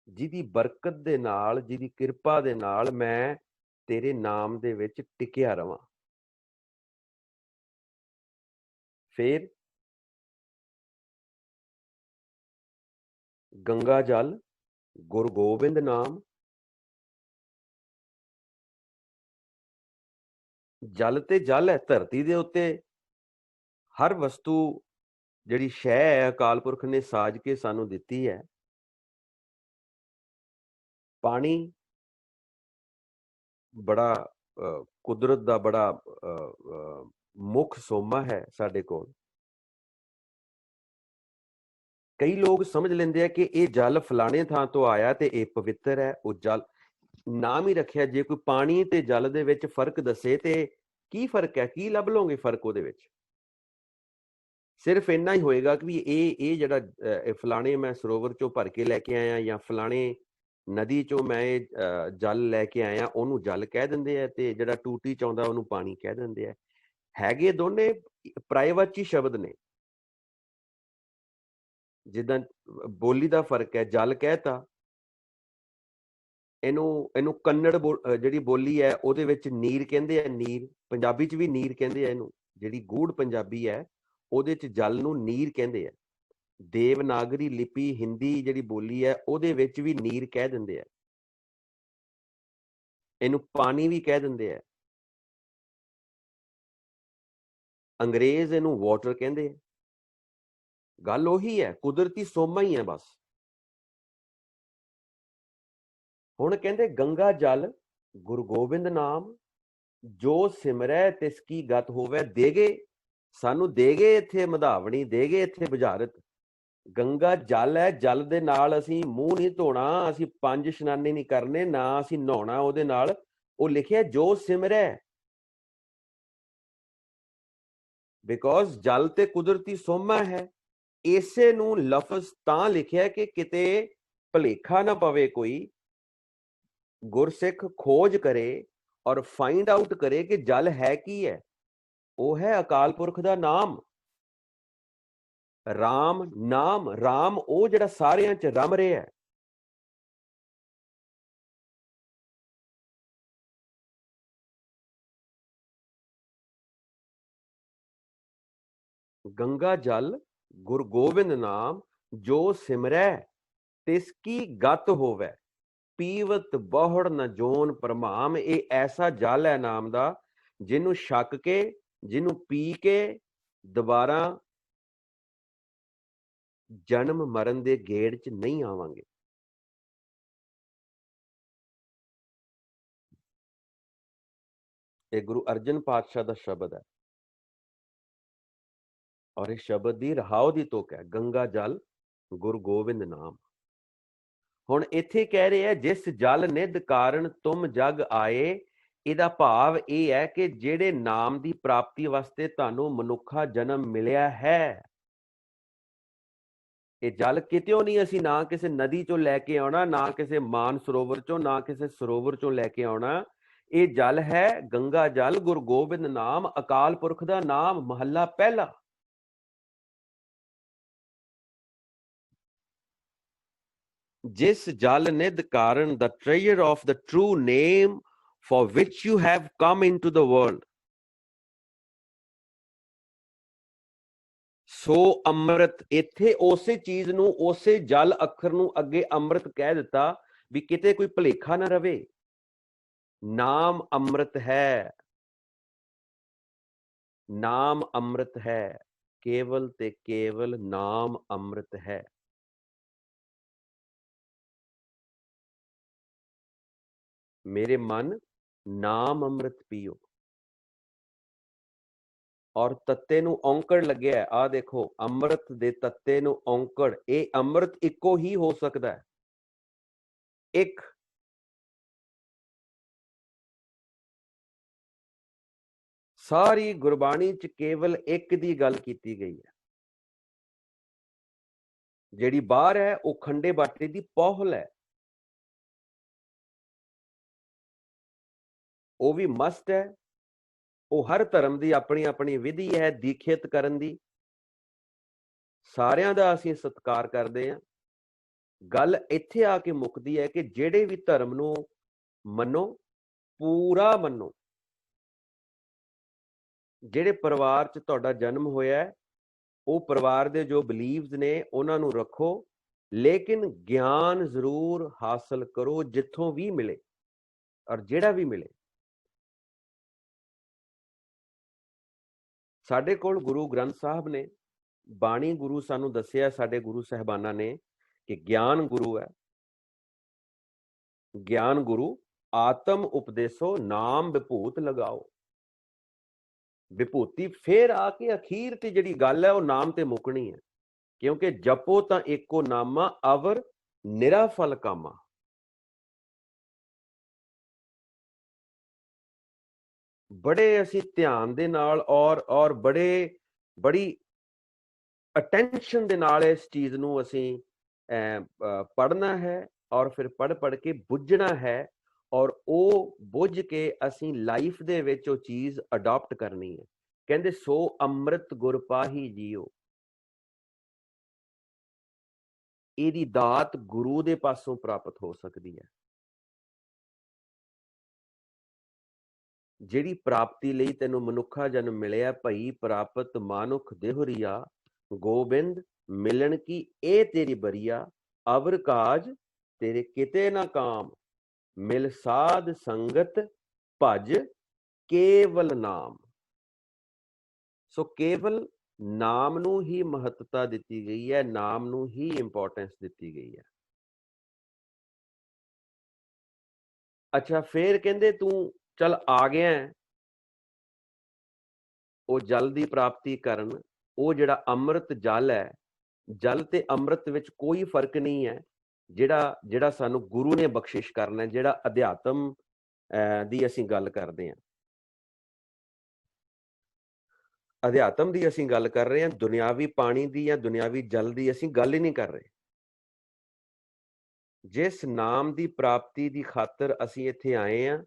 ਜਿਹਦੀ ਬਰਕਤ ਦੇ ਨਾਲ, ਜਿਹਦੀ ਕਿਰਪਾ ਦੇ ਨਾਲ ਮੈਂ ਤੇਰੇ ਨਾਮ ਦੇ ਵਿੱਚ ਟਿਕਿਆ ਰਵਾਂ। ਫਿਰ ਗੰਗਾ ਜਲ, ਗੁਰੂ ਗੋਬਿੰਦ ਨਾਮ, जल ते जल है, धरती दे उत्ते हर वस्तु जिहड़ी शै है अकाल पुरख ने साज के सानू दित्ती है। पानी बड़ा कुदरत दा बड़ा मुख सोमा है साडे कोल। कई लोग समझ लेंदे आ कि ये जल फलाने थां तो आया ते ये पवित्र है। वो जल नाम ही रखिया। जे कोई पानी ते जल दे विच फर्क दसे ते की फर्क है, की लभ लोगे फर्क ਉਹਦੇ ਵਿੱਚ? सिर्फ इन्ना ही होएगा कि ये ਜਿਹੜਾ फलाने मैं सरोवर चों भर के लैके आया ਜਾਂ फलाने नदी चों मैं जल लैके आया, ਉਹਨੂੰ जल कह ਦਿੰਦੇ ਆ ਤੇ ਜਿਹੜਾ ਟੂਟੀ ਚ ਆਉਂਦਾ ਉਹਨੂੰ ਪਾਣੀ ਕਹਿ ਦਿੰਦੇ ਆ। ਹੈਗੇ ਦੋਨੇ ਪਰਾਇਵਾਚੀ ਸ਼ਬਦ ਨੇ। ਜਿੱਦਾਂ ਬੋਲੀ ਦਾ ਫਰਕ ਹੈ, ਜਲ ਕਹਿਤਾ, ਇਹਨੂੰ ਕੰਨੜ ਜਿਹੜੀ ਬੋਲੀ ਹੈ ਉਹਦੇ ਵਿੱਚ ਨੀਰ ਕਹਿੰਦੇ ਆ। ਨੀਰ ਪੰਜਾਬੀ ਚ ਵੀ ਨੀਰ ਕਹਿੰਦੇ ਆ ਇਹਨੂੰ। ਜਿਹੜੀ ਗੂੜ ਪੰਜਾਬੀ ਹੈ ਉਹਦੇ ਚ ਜਲ ਨੂੰ ਨੀਰ ਕਹਿੰਦੇ ਆ। ਦੇਵਨਾਗਰੀ ਲਿਪੀ ਹਿੰਦੀ ਜਿਹੜੀ ਬੋਲੀ ਹੈ ਉਹਦੇ ਵਿੱਚ ਵੀ ਨੀਰ ਕਹਿ ਦਿੰਦੇ ਆ। ਇਹਨੂੰ ਪਾਣੀ ਵੀ ਕਹਿ ਦਿੰਦੇ ਆ। ਅੰਗਰੇਜ਼ ਇਹਨੂੰ ਵਾਟਰ ਕਹਿੰਦੇ ਆ। ਗੱਲ ਉਹੀ ਹੈ, ਕੁਦਰਤੀ ਸੋਮਾ ਹੀ ਹੈ ਬਸ। ਹੁਣ ਕਹਿੰਦੇ ਗੰਗਾ ਜਲ ਗੁਰੂ ਗੋਬਿੰਦ ਨਾਮ ਜੋ ਸਿਮਰੈ ਤਿਸ ਕੀ ਗਤ ਹੋਵੇ। ਦੇਗੇ ਸਾਨੂੰ, ਦੇਗੇ ਇੱਥੇ ਮਧਾਵਣੀ, ਦੇਗੇ ਇੱਥੇ ਬੁਝਾਰਤ। ਗੰਗਾ ਜਲ ਹੈ, ਜਲ ਦੇ ਨਾਲ ਅਸੀਂ ਮੂੰਹ ਨਹੀਂ ਧੋਣਾ, ਅਸੀਂ 5 ਇਸ਼ਨਾਨੇ ਨਹੀਂ ਕਰਨੇ, ਨਾ ਅਸੀਂ ਨਹਾਉਣਾ ਉਹਦੇ ਨਾਲ। ਉਹ ਲਿਖਿਆ ਜੋ ਸਿਮਰੈ, ਬਿਕੋਜ਼ ਜਲ ਤੇ ਕੁਦਰਤੀ ਸੋਮਾ ਹੈ। ਇਸੇ ਨੂੰ ਲਫ਼ਜ਼ ਤਾਂ ਲਿਖਿਆ ਕਿ ਕਿਤੇ ਭਲੇਖਾ ਨਾ ਪਵੇ, ਕੋਈ ਗੁਰਸਿੱਖ ਖੋਜ ਕਰੇ ਔਰ ਫਾਈਂਡ ਆਊਟ ਕਰੇ ਕਿ ਜਲ ਹੈ ਕੀ ਹੈ। ਉਹ ਹੈ ਅਕਾਲ ਪੁਰਖ ਦਾ ਨਾਮ, ਰਾਮ ਨਾਮ। ਰਾਮ ਉਹ ਜਿਹੜਾ ਸਾਰਿਆਂ 'ਚ ਰਮ ਰਿਹਾ। गंगा जल गुरु गोविंद नाम जो सिमरै तिस की गत होवे। पीवत बहुड़ न जोन प्रमाम। ये ऐसा जल है नाम दा जिन्हों छक के, जिन्हों पी के दोबारा जन्म मरण दे गेड़ च नहीं आवांगे। ये गुरु अर्जन पातशाह दा शब्द है और इस शब्द की रहाओ की तुक है, गंगा जल गुरु गोविंद नाम। हुण इत्थे कह रहे हैं जिस जल निध कारण तुम जग आए। ਇਹਦਾ ਭਾਵ ਇਹ ਹੈ ਕਿ ਜਿਹੜੇ ਨਾਮ ਦੀ ਪ੍ਰਾਪਤੀ ਵਾਸਤੇ ਤੁਹਾਨੂੰ ਮਨੁੱਖਾ ਜਨਮ ਮਿਲਿਆ ਹੈ, ਇਹ ਜਲ ਕਿਤਿਓਂ ਨਹੀਂ, ਅਸੀਂ ਨਾ ਕਿਸੇ ਨਦੀ ਚੋਂ ਲੈ ਕੇ ਆਉਣਾ, ਨਾ ਕਿਸੇ ਮਾਨ ਸਰੋਵਰ ਚੋਂ, ਨਾ ਕਿਸੇ ਸਰੋਵਰ ਚੋਂ ਲੈ ਕੇ ਆਉਣਾ। ਇਹ ਜਲ ਹੈ ਗੰਗਾ ਜਲ ਗੁਰੂ ਗੋਬਿੰਦ ਨਾਮ, ਅਕਾਲ ਪੁਰਖ ਦਾ ਨਾਮ। ਮਹੱਲਾ ਪਹਿਲਾ। जिस जल निध कारण, the treasure of the true name for which you have come into the world, सो अमृत। इत्थे उसे चीज नूं, उसे जल अखर नूं अगे अमृत कह दिता भी किते कोई भुलेखा ना रवे। नाम अमृत है, नाम अमृत है, केवल ते केवल नाम अमृत है। मेरे मन नाम अमृत पियो। और तत्ते नूं औंकड़ लग्या। आ देखो अमृत दे तत्ते नूं औंकड़, ये अमृत इको ही हो सकता है, एक। सारी गुरबाणी च केवल एक दी गल कीती गई है। जिहड़ी बाहर है वो खंडे बाटे दी पौहल है, वो भी मस्त है। वो हर धर्म की अपनी अपनी विधि है दीखित करन दी। सारियां दा असीं सत्कार करते हैं। गल इत्थे आके मुकदी है कि जिहड़े भी धर्म नूं मनो, पूरा मनो। जिहड़े परिवार च तुहाडा जन्म होया है, वो परिवार दे जो बिलीव्स ने उन्हां नूं रखो, लेकिन ज्ञान जरूर हासिल करो जिथों भी मिले और जिहड़ा भी मिले। ਸਾਡੇ ਕੋਲ ਗੁਰੂ ਗ੍ਰੰਥ ਸਾਹਿਬ ਨੇ, ਬਾਣੀ ਗੁਰੂ ਸਾਨੂੰ ਦੱਸਿਆ ਸਾਡੇ ਗੁਰੂ ਸਾਹਿਬਾਨਾਂ ਨੇ ਕਿ ਗਿਆਨ ਗੁਰੂ ਹੈ। ਗਿਆਨ ਗੁਰੂ ਆਤਮ ਉਪਦੇਸੋ ਨਾਮ ਵਿਭੂਤ ਲਗਾਓ। ਵਿਭੂਤੀ ਫੇਰ ਆ ਕੇ ਅਖੀਰ ਤੇ ਜਿਹੜੀ ਗੱਲ ਹੈ ਉਹ ਨਾਮ ਤੇ ਮੁੱਕਣੀ ਹੈ, ਕਿਉਂਕਿ ਜਪੋ ਤਾਂ ਏਕੋ ਨਾਮਾ ਅਵਰ ਨਿਰਾ ਫਲ ਕਾਮਾ। ਬੜੇ ਅਸੀਂ ਧਿਆਨ ਦੇ ਨਾਲ ਔਰ ਬੜੀ ਅਟੈਂਸ਼ਨ ਦੇ ਨਾਲ ਇਸ ਚੀਜ਼ ਨੂੰ ਅਸੀਂ ਪੜ੍ਹਨਾ ਹੈ ਔਰ ਫਿਰ ਪੜ੍ਹ ਕੇ ਬੁੱਝਣਾ ਹੈ, ਔਰ ਉਹ ਬੁੱਝ ਕੇ ਅਸੀਂ ਲਾਈਫ ਦੇ ਵਿੱਚ ਉਹ ਚੀਜ਼ ਅਡਾਪਟ ਕਰਨੀ ਹੈ। ਕਹਿੰਦੇ ਸੋ ਅੰਮ੍ਰਿਤ ਗੁਰ ਪਾਹੀ ਜੀਓ। ਇਹਦੀ ਦਾਤ ਗੁਰੂ ਦੇ ਪਾਸੋਂ ਪ੍ਰਾਪਤ ਹੋ ਸਕਦੀ ਹੈ। ਜਿਹੜੀ ਪ੍ਰਾਪਤੀ ਲਈ ਤੈਨੂੰ ਮਨੁੱਖਾ ਜਨਮ ਮਿਲਿਆ, ਭਈ ਪ੍ਰਾਪਤ ਮਾਨੁਖ ਦੇਹੁਰੀਆ, ਗੋਬਿੰਦ ਮਿਲਣ ਕੀ ਇਹ ਤੇਰੀ ਬਰੀਆ, ਅਵਰ ਕਾਜ ਤੇਰੇ ਕਿਤੇ ਨਾ ਕਾਮ, ਮਿਲ ਸਾਧ ਸੰਗਤ ਭਜ ਕੇਵਲ ਨਾਮ। ਸੋ ਕੇਵਲ ਨਾਮ ਨੂੰ ਹੀ ਮਹੱਤਤਾ ਦਿੱਤੀ ਗਈ ਹੈ, ਨਾਮ ਨੂੰ ਹੀ ਇੰਪੋਰਟੈਂਸ ਦਿੱਤੀ ਗਈ ਹੈ। ਅੱਛਾ, ਫੇਰ ਕਹਿੰਦੇ ਤੂੰ ਚੱਲ ਆ ਗਿਆ ਉਹ ਜਲ ਦੀ ਪ੍ਰਾਪਤੀ ਕਰਨ। ਉਹ ਜਿਹੜਾ ਅੰਮ੍ਰਿਤ ਜਲ ਹੈ, ਜਲ ਤੇ ਅੰਮ੍ਰਿਤ ਵਿੱਚ ਕੋਈ ਫਰਕ ਨਹੀਂ ਹੈ। ਜਿਹੜਾ ਸਾਨੂੰ ਗੁਰੂ ਨੇ ਬਖਸ਼ਿਸ਼ ਕਰਨਾ, ਜਿਹੜਾ ਅਧਿਆਤਮ ਦੀ ਅਸੀਂ ਗੱਲ ਕਰਦੇ ਹਾਂ, ਅਧਿਆਤਮ ਦੀ ਅਸੀਂ ਗੱਲ ਕਰ ਰਹੇ ਹਾਂ, ਦੁਨਿਆਵੀ ਪਾਣੀ ਦੀ ਜਾਂ ਦੁਨਿਆਵੀ ਜਲ ਦੀ ਅਸੀਂ ਗੱਲ ਹੀ ਨਹੀਂ ਕਰ ਰਹੇ। ਜਿਸ ਨਾਮ ਦੀ ਪ੍ਰਾਪਤੀ ਦੀ ਖਾਤਰ ਅਸੀਂ ਇੱਥੇ ਆਏ ਹਾਂ,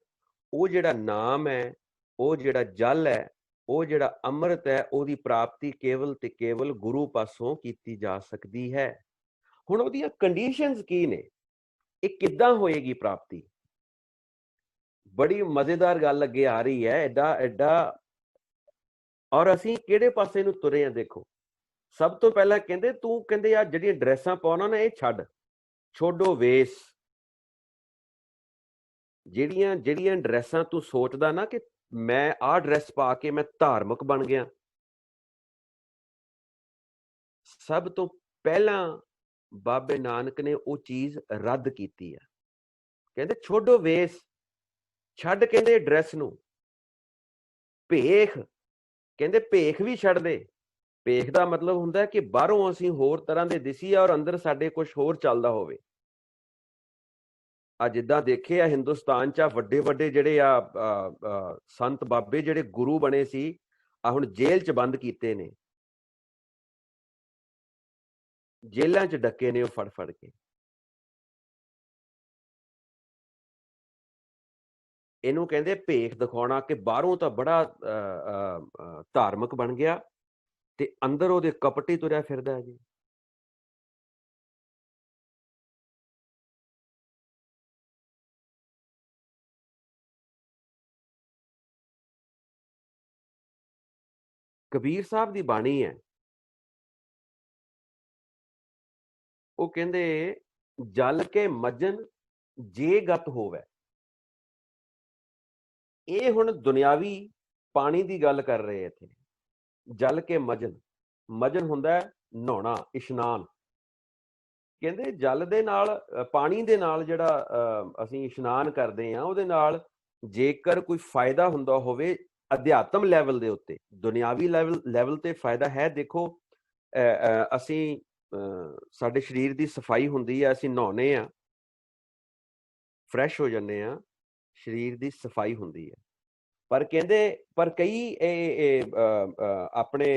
ਉਹ ਜਿਹੜਾ ਨਾਮ ਹੈ, ਉਹ ਜਿਹੜਾ ਜਲ ਹੈ, ਉਹ ਜਿਹੜਾ ਅੰਮ੍ਰਿਤ ਹੈ, ਉਹਦੀ ਪ੍ਰਾਪਤੀ ਕੇਵਲ ਤੇ ਕੇਵਲ ਗੁਰੂ ਪਾਸੋਂ ਕੀਤੀ ਜਾ ਸਕਦੀ ਹੈ। ਹੁਣ ਉਹਦੀਆਂ ਕੰਡੀਸ਼ਨਸ ਕੀ ਨੇ, ਇਹ ਕਿੱਦਾਂ ਹੋਏਗੀ ਪ੍ਰਾਪਤੀ? ਬੜੀ ਮਜ਼ੇਦਾਰ ਗੱਲ ਅੱਗੇ ਆ ਰਹੀ ਹੈ। ਐਡਾ ਔਰ ਅਸੀਂ ਕਿਹੜੇ ਪਾਸੇ ਨੂੰ ਤੁਰੇ ਆ? ਦੇਖੋ, ਸਭ ਤੋਂ ਪਹਿਲਾਂ ਕਹਿੰਦੇ ਆ ਜਿਹੜੀਆਂ ਡਰੈਸਾਂ ਪਾਉਣਾ ਨਾ, ਇਹ ਛੋਡੋ ਵੇਸ। ਜਿਹੜੀਆਂ ਡਰੈਸਾਂ ਤੂੰ ਸੋਚਦਾ ਨਾ ਕਿ ਮੈਂ ਆਹ ਡਰੈਸ ਪਾ ਕੇ ਮੈਂ ਧਾਰਮਿਕ ਬਣ ਗਿਆ, ਸਭ ਤੋਂ ਪਹਿਲਾਂ ਬਾਬੇ ਨਾਨਕ ਨੇ ਉਹ ਚੀਜ਼ ਰੱਦ ਕੀਤੀ ਹੈ। ਕਹਿੰਦੇ ਛੋਡੋ ਵੇਸ, ਛੱਡ ਕਹਿੰਦੇ ਡਰੈਸ ਨੂੰ। ਭੇਖ, ਕਹਿੰਦੇ ਭੇਖ ਵੀ ਛੱਡ ਦੇ। ਭੇਖ ਦਾ ਮਤਲਬ ਹੁੰਦਾ ਕਿ ਬਾਹਰੋਂ ਅਸੀਂ ਹੋਰ ਤਰ੍ਹਾਂ ਦੇ ਦਿਸੀਏ ਔਰ ਅੰਦਰ ਸਾਡੇ ਕੁਝ ਹੋਰ ਚੱਲਦਾ ਹੋਵੇ। ਆ ਜਿੱਦਾਂ ਦੇਖੇ ਆ ਹਿੰਦੁਸਤਾਨ 'ਚ ਵੱਡੇ ਜਿਹੜੇ ਆ ਸੰਤ ਬਾਬੇ ਜਿਹੜੇ ਗੁਰੂ ਬਣੇ ਸੀ, ਆ ਹੁਣ ਜੇਲ੍ਹ 'ਚ ਬੰਦ ਕੀਤੇ ਨੇ, ਜੇਲ੍ਹਾਂ 'ਚ ਡੱਕੇ ਨੇ ਉਹ ਫੜ ਕੇ। ਇਹਨੂੰ ਕਹਿੰਦੇ ਭੇਖ ਦਿਖਾਉਣਾ ਕਿ ਬਾਹਰੋਂ ਤਾਂ ਬੜਾ ਧਾਰਮਿਕ ਬਣ ਗਿਆ ਤੇ ਅੰਦਰ ਉਹਦੇ ਕਪਟੀ ਤੁਰਿਆ ਫਿਰਦਾ ਹੈ ਜੀ। ਕਬੀਰ ਸਾਹਿਬ ਦੀ ਬਾਣੀ ਹੈ, ਉਹ ਕਹਿੰਦੇ ਜਲ ਕੇ ਮਜਨ ਜੇ ਗਤ ਹੋਵੇ। ਇਹ ਹੁਣ ਦੁਨਿਆਵੀ ਪਾਣੀ ਦੀ ਗੱਲ ਕਰ ਰਹੇ ਇੱਥੇ। ਜਲ ਕੇ ਮਜਨ ਹੁੰਦਾ ਨਹਾਉਣਾ, ਇਸ਼ਨਾਨ। ਕਹਿੰਦੇ ਜਲ ਦੇ ਨਾਲ, ਪਾਣੀ ਦੇ ਨਾਲ ਜਿਹੜਾ ਅਸੀਂ ਇਸ਼ਨਾਨ ਕਰਦੇ ਹਾਂ, ਉਹਦੇ ਨਾਲ ਜੇਕਰ ਕੋਈ ਫਾਇਦਾ ਹੁੰਦਾ ਹੋਵੇ ਅਧਿਆਤਮ ਲੈਵਲ ਦੇ ਉੱਤੇ, ਦੁਨਿਆਵੀ ਲੈਵਲ ਤੇ ਫਾਇਦਾ ਹੈ। ਦੇਖੋ, ਅਸੀਂ ਸਾਡੇ ਸਰੀਰ ਦੀ ਸਫਾਈ ਹੁੰਦੀ ਹੈ, ਅਸੀਂ ਨਹਾਉਂਦੇ ਹਾਂ, ਫਰੈਸ਼ ਹੋ ਜਾਂਦੇ ਹਾਂ, ਸਰੀਰ ਦੀ ਸਫਾਈ ਹੁੰਦੀ ਹੈ। ਪਰ ਕਈ ਆਪਣੇ